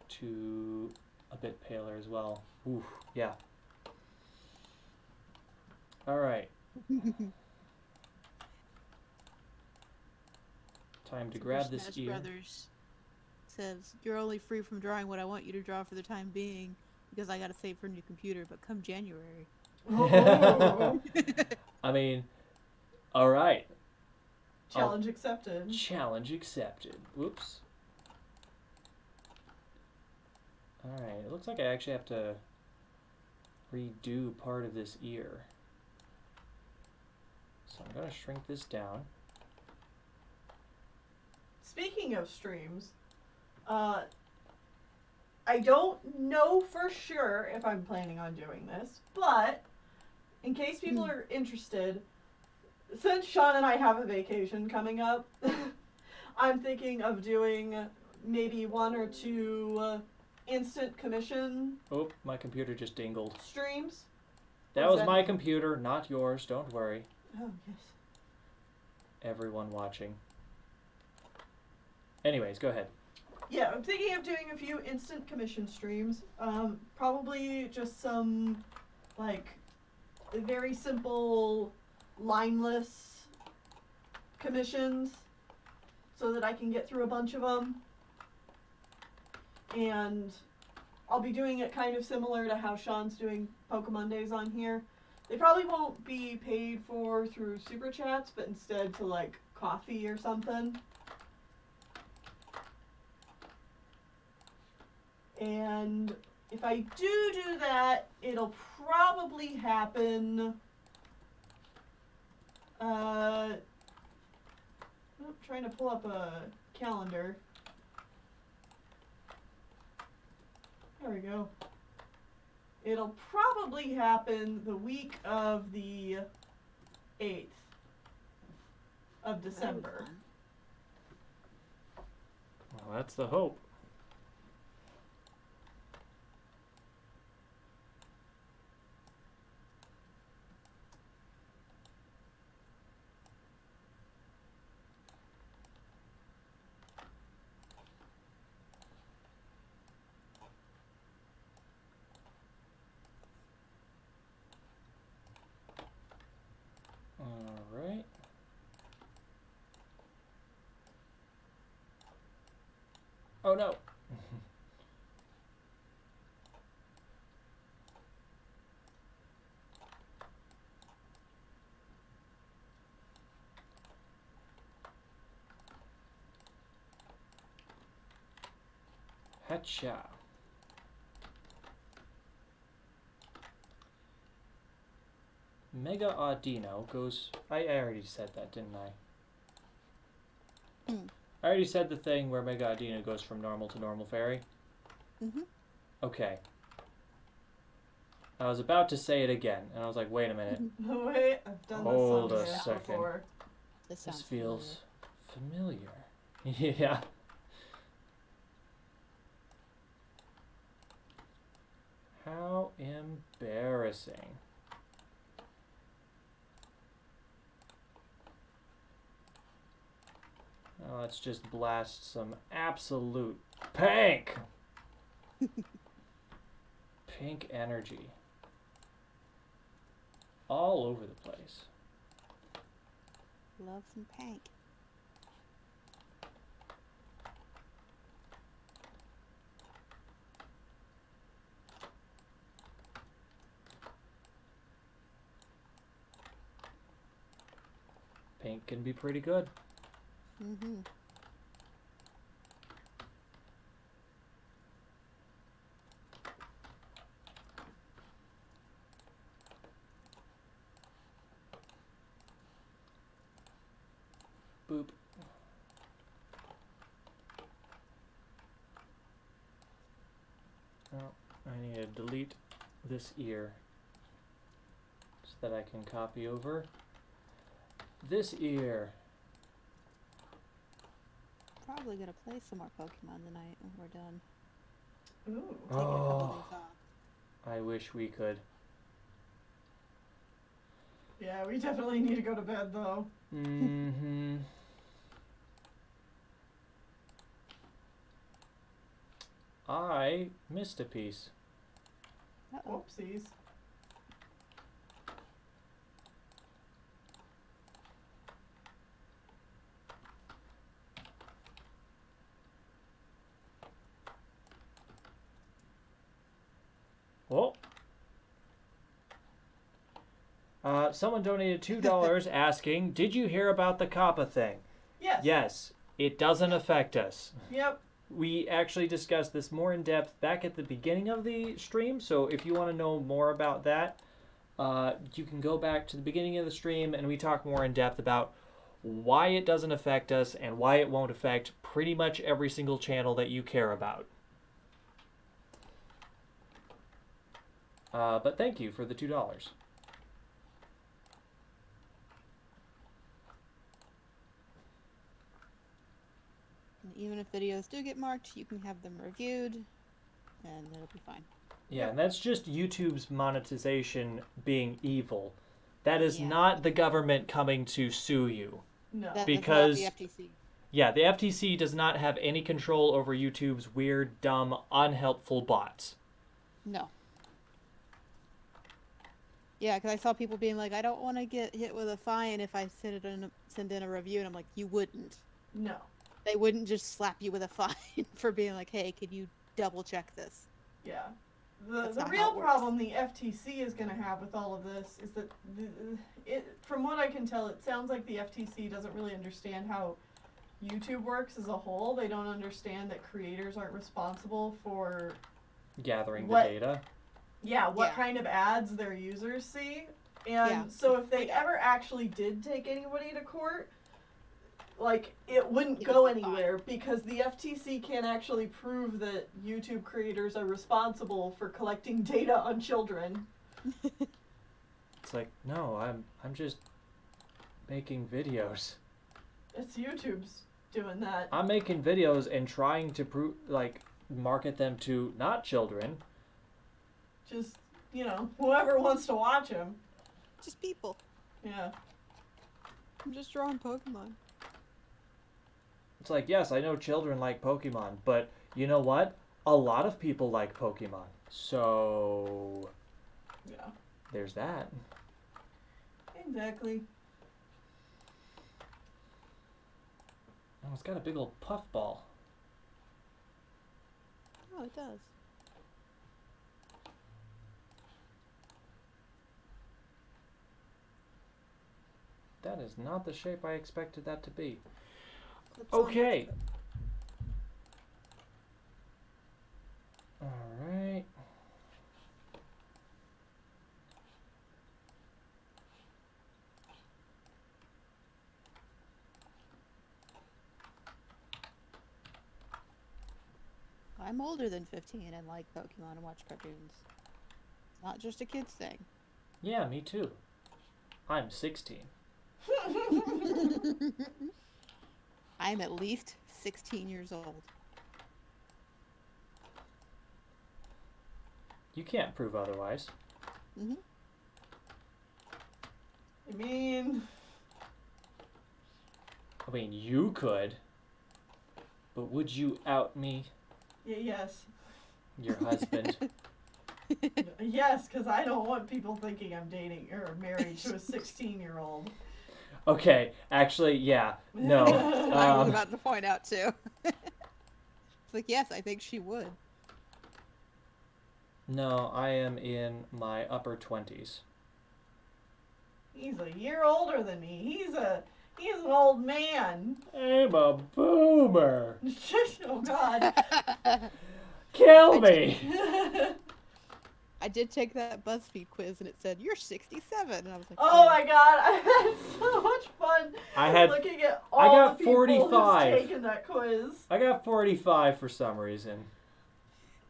to a bit paler as well. Ooh, yeah. All right. Time to grab this Smash ear. Brothers says, "You're only free from drawing what I want you to draw for the time being because I gotta save for a new computer, but come January." Oh. I mean, all right. Challenge accepted. Challenge accepted. Whoops. All right. It looks like I actually have to redo part of this ear. So I'm going to shrink this down. Speaking of streams, I don't know for sure if I'm planning on doing this, but in case people are interested, since Shawn and I have a vacation coming up, I'm thinking of doing maybe 1 or 2 instant commission Oh, my computer just dingled. streams. That What does was that my mean? computer, not yours. Don't worry. Oh, yes. Everyone watching. Anyways, go ahead. Yeah, I'm thinking of doing a few instant commission streams. Probably just some, like, very simple, lineless commissions so that I can get through a bunch of them. And I'll be doing it kind of similar to how Shawn's doing Pokemon Days on here. They probably won't be paid for through Super Chats, but instead to, like, coffee or something. And if I do that, it'll probably happen. I'm trying to pull up a calendar. There we go. It'll probably happen the week of the 8th of December. Well, that's the hope. Alright. Oh no! Hatcha. Mega Audino goes... I already said that, didn't I? I already said the thing where Mega Audino goes from normal to normal fairy. Mm-hmm. Okay. I was about to say it again, and I was like, wait a minute. Wait, I've done Hold this a some second. before. This This sounds feels familiar. Yeah. How embarrassing. Now let's just blast some absolute pink. Pink energy. All over the place. Love some pink. Pink can be pretty good. Mm-hmm. Boop. Oh, I need to delete this ear so that I can copy over this ear. Probably gonna play some more Pokemon tonight when we're done. Ooh. Take a couple days off. I wish we could. Yeah, we definitely need to go to bed though. Mm-hmm. I missed a piece. Uh-oh. Whoopsies. Oh. Someone donated $2 asking, did you hear about the Kappa thing? Yes. Yes, it doesn't affect us. Yep. We actually discussed this more in depth back at the beginning of the stream, so if you want to know more about that, you can go back to the beginning of the stream and we talk more in depth about why it doesn't affect us and why it won't affect pretty much every single channel that you care about. But thank you for the $2. And even if videos do get marked, you can have them reviewed, and it'll be fine. Yeah, and that's just YouTube's monetization being evil. That is Yeah. not the government coming to sue you. No. Because- That's not the FTC. Yeah, the FTC does not have any control over YouTube's weird, dumb, unhelpful bots. No. Yeah, because I saw people being like, I don't want to get hit with a fine if I send in a review, and I'm like, you wouldn't. No. They wouldn't just slap you with a fine for being like, hey, could you double check this? Yeah. That's The not how real it works. problem the FTC is going to have with all of this is that, from what I can tell, it sounds like the FTC doesn't really understand how YouTube works as a whole. They don't understand that creators aren't responsible for Gathering What- the data. what Yeah. kind of ads their users see. And Yeah. so if they ever actually did take anybody to court, like, it wouldn't It go would be fine. anywhere because the FTC can't actually prove that YouTube creators are responsible for collecting data on children. It's like, no, I'm just making videos. It's YouTube's doing that. I'm making videos and trying to market them to not children. Just, whoever wants to watch them. Just people. Yeah. I'm just drawing Pokemon. It's like, yes, I know children like Pokemon, but you know what? A lot of people like Pokemon. So Yeah. there's that. Exactly. Oh, it's got a big old puffball. Oh, it does. That is not the shape I expected that to be. Clips on Okay. next Alright. I'm older than 15 and like Pokemon and watch cartoons. It's not just a kid's thing. Yeah, me too. I'm 16. I'm at least 16 years old. You can't prove otherwise. Mm-hmm. I mean, you could. But would you out me, yes. your husband? Yes, because I don't want people thinking I'm dating or married to a 16-year-old. Okay, actually, yeah. No. I was about to point out too. It's like, yes, I think she would. No, I am in my upper 20s. He's a year older than me. He's an old man. I'm a boomer. Oh God. Kill me. I did take that BuzzFeed quiz and it said, you're 67. And I was like, Oh my God, I had so much fun looking at all the people 45. who's taken that quiz. I got 45 for some reason.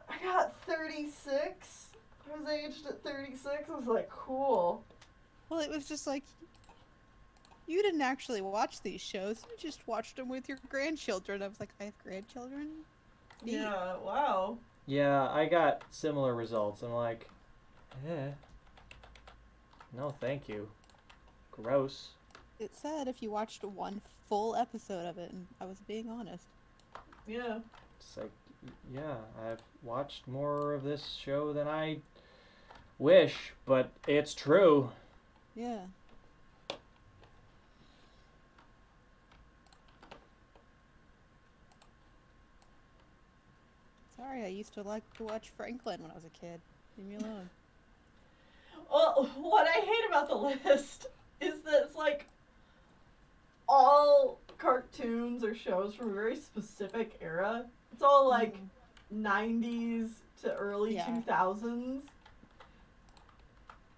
I got 36. I was aged at 36. I was like, cool. Well, it was just like, you didn't actually watch these shows. You just watched them with your grandchildren. I was like, I have grandchildren? Neat. Yeah, wow. Yeah, I got similar results. I'm like, no thank you. Gross. It said if you watched one full episode of it, and I was being honest. Yeah. It's like, yeah, I've watched more of this show than I wish, but it's true. Yeah. Sorry, I used to like to watch Franklin when I was a kid. Leave me alone. Well, what I hate about the list is that it's like all cartoons or shows from a very specific era. It's all like 90s to early 2000s.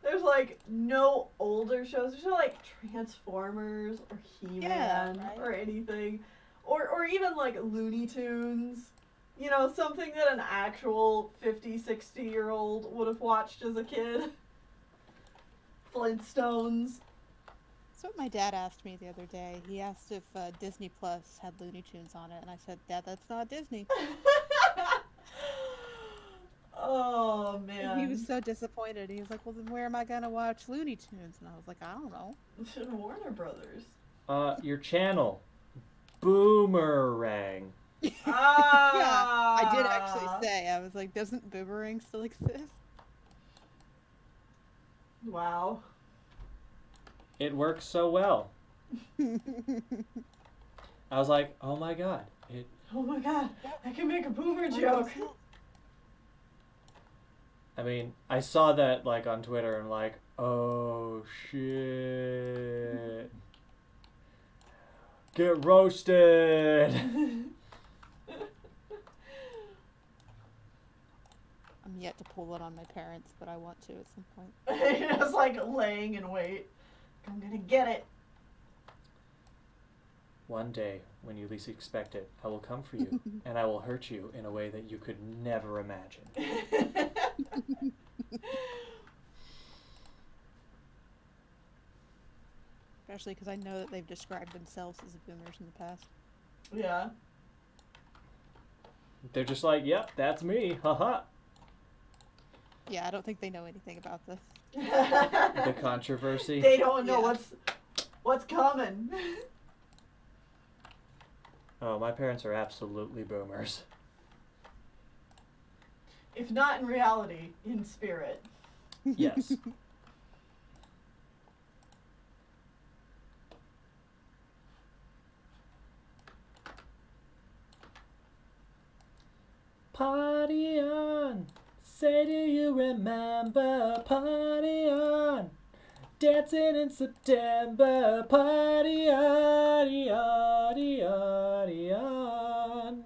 There's like no older shows. There's no like Transformers or He-Man or anything. Or even like Looney Tunes. You know, something that an actual 50, 60-year-old would have watched as a kid. Flintstones. That's what my dad asked me the other day. He asked if Disney Plus had Looney Tunes on it, and I said, Dad, that's not Disney. Oh, man. And he was so disappointed. He was like, well, then where am I going to watch Looney Tunes? And I was like, I don't know. Warner Brothers. Your channel. Boomerang. Yeah, I did actually say. I was like, doesn't Boomerang still exist? Wow. It works so well. I was like, oh my god. Oh my god, I can make a boomer joke. I mean, I saw that like on Twitter and like, oh shit. Get roasted. I'm yet to pull it on my parents, but I want to at some point. It's like laying in wait. I'm gonna get it. One day, when you least expect it, I will come for you, and I will hurt you in a way that you could never imagine. Especially because I know that they've described themselves as boomers in the past. Yeah. They're just like, yep, that's me, haha. Yeah, I don't think they know anything about this. The controversy. They don't know what's coming. Oh, my parents are absolutely boomers. If not in reality, in spirit. Yes. Party on, say do you remember? Party on, dancing in September. Party on, on.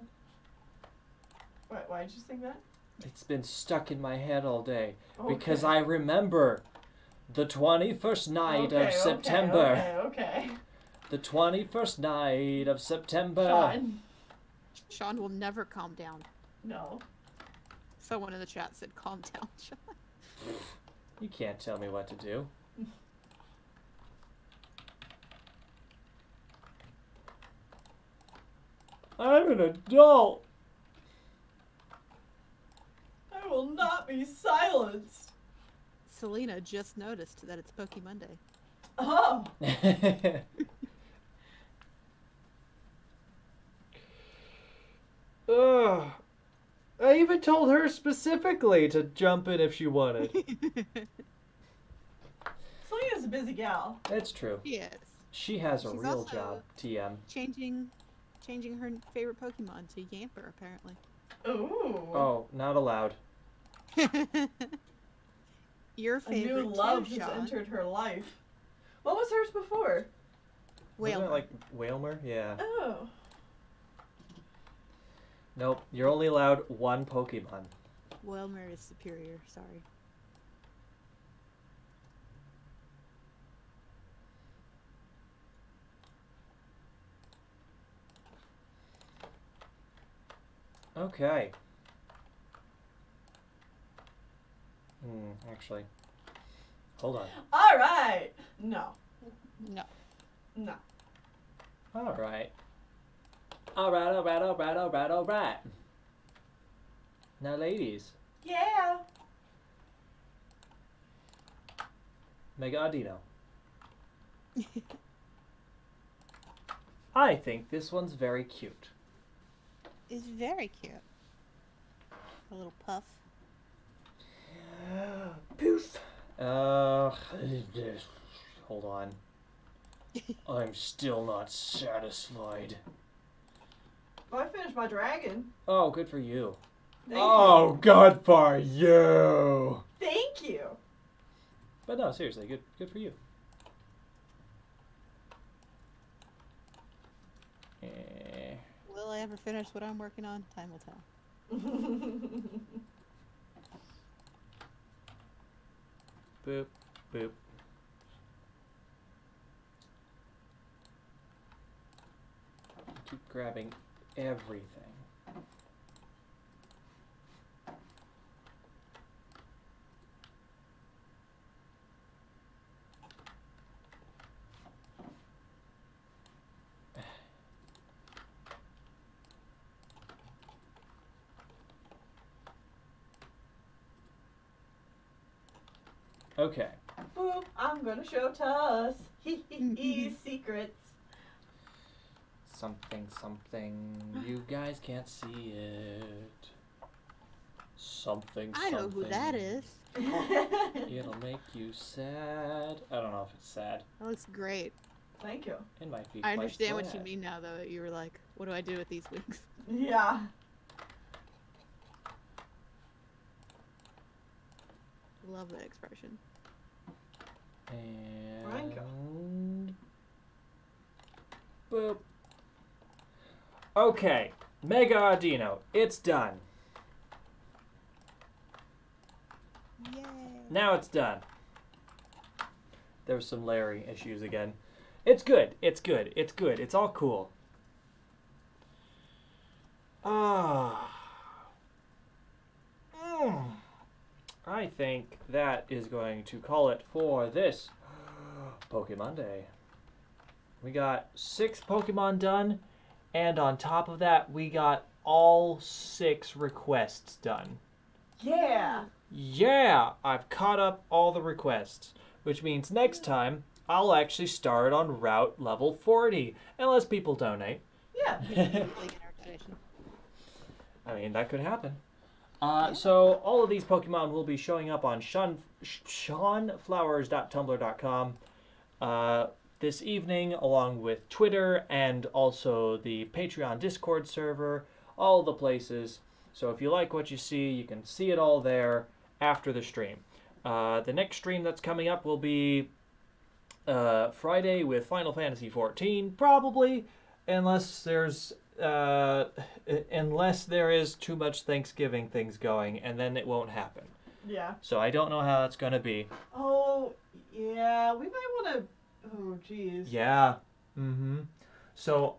Why'd you sing that? It's been stuck in my head all day because Okay. I remember the 21st night of September. Okay. The 21st night of September. Shawn. Shawn will never calm down. No. Someone in the chat said, calm down, Shawn. You can't tell me what to do. I'm an adult. I will not be silenced. Selena just noticed that it's Poke Monday. Oh. Ugh. I even told her specifically to jump in if she wanted. Selena's a busy gal. That's true. Yes. She has a She's real also job, TM. Changing her favorite Pokemon to Yamper, apparently. Ooh. Oh, not allowed. Your A favorite new love too, has Shawn. entered her life. What was hers before? Wasn't it Whalmer. like Whalmer? Yeah. Oh. Nope, you're only allowed one Pokemon. Whalmer is superior, sorry. Okay. Actually. Hold on. All right. No. No. No. Alright. Alright. Now, ladies, Yeah. Mega Audino. I think this one's very cute. It's very cute. A little puff. Poof. Hold on. I'm still not satisfied. Well, I finished my dragon. Oh, good for you. Thank Oh, good for you. you. Thank you. But no, seriously, good for you. Eh. Will I ever finish what I'm working on? Time will tell. Boop, boop. Keep grabbing everything. Okay. Boop, I'm gonna show Tuss. Secrets. Something. You guys can't see it. Something. I know who that is. It'll make you sad. I don't know if it's sad. That looks great. Thank you. It might be. I quite understand what you sad. mean now, though. That you were like, what do I do with these wings? Yeah. Love that expression. And boop. Okay, Mega Audino, it's done. Yay. Now it's done. There was some layering issues again. It's good. It's good. It's good. It's all cool. I think that is going to call it for this Pokemon Day. We got 6 Pokemon done, and on top of that, we got all 6 requests done. Yeah. Yeah, I've caught up all the requests, which means next time I'll actually start on route level 40, unless people donate. Yeah. I mean, that could happen. So all of these Pokemon will be showing up on ShawnFlowers.tumblr.com this evening, along with Twitter and also the Patreon Discord server, all the places. So if you like what you see, you can see it all there after the stream. The next stream that's coming up will be Friday with Final Fantasy XIV, probably, unless there is too much Thanksgiving things going, and then it won't happen. Yeah. So I don't know how that's gonna be. Oh, yeah. We might want to. Oh, jeez. Yeah. Mm-hmm. So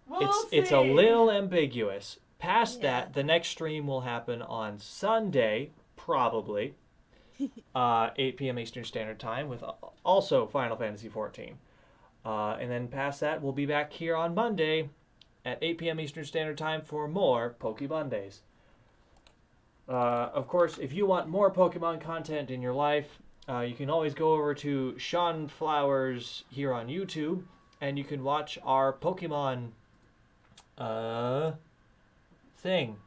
We'll it's a see. little ambiguous. Past Yeah. that, the next stream will happen on Sunday, probably, 8 p.m. Eastern Standard Time, with also Final Fantasy XIV. And then past that, we'll be back here on Monday at 8 p.m. Eastern Standard Time for more Mondays. Of course, if you want more Pokemon content in your life, you can always go over to Shawn Flowers here on YouTube, and you can watch our Pokemon thing,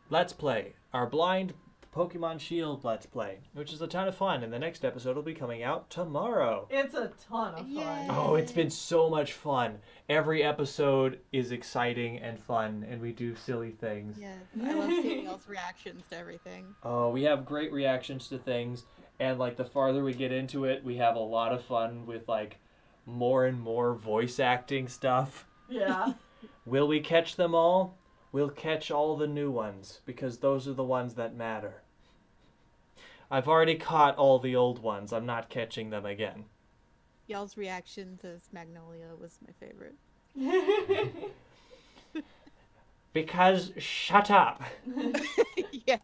Let's Play, our blind Pokemon Shield Let's Play, which is a ton of fun, and the next episode will be coming out tomorrow. It's a ton of fun. Yay. Oh, it's been so much fun. Every episode is exciting and fun, and we do silly things. Yes, I love seeing y'all's reactions to everything. Oh, we have great reactions to things, and like the farther we get into it, we have a lot of fun with like more and more voice acting stuff. Yeah. Will we catch them all? We'll catch all the new ones, because those are the ones that matter. I've already caught all the old ones. I'm not catching them again. Y'all's reaction to Magnolia was my favorite. Because shut up. Yes.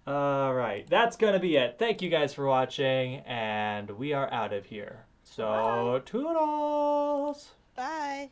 Alright, that's gonna be it. Thank you guys for watching, and we are out of here. So, toodles! Bye.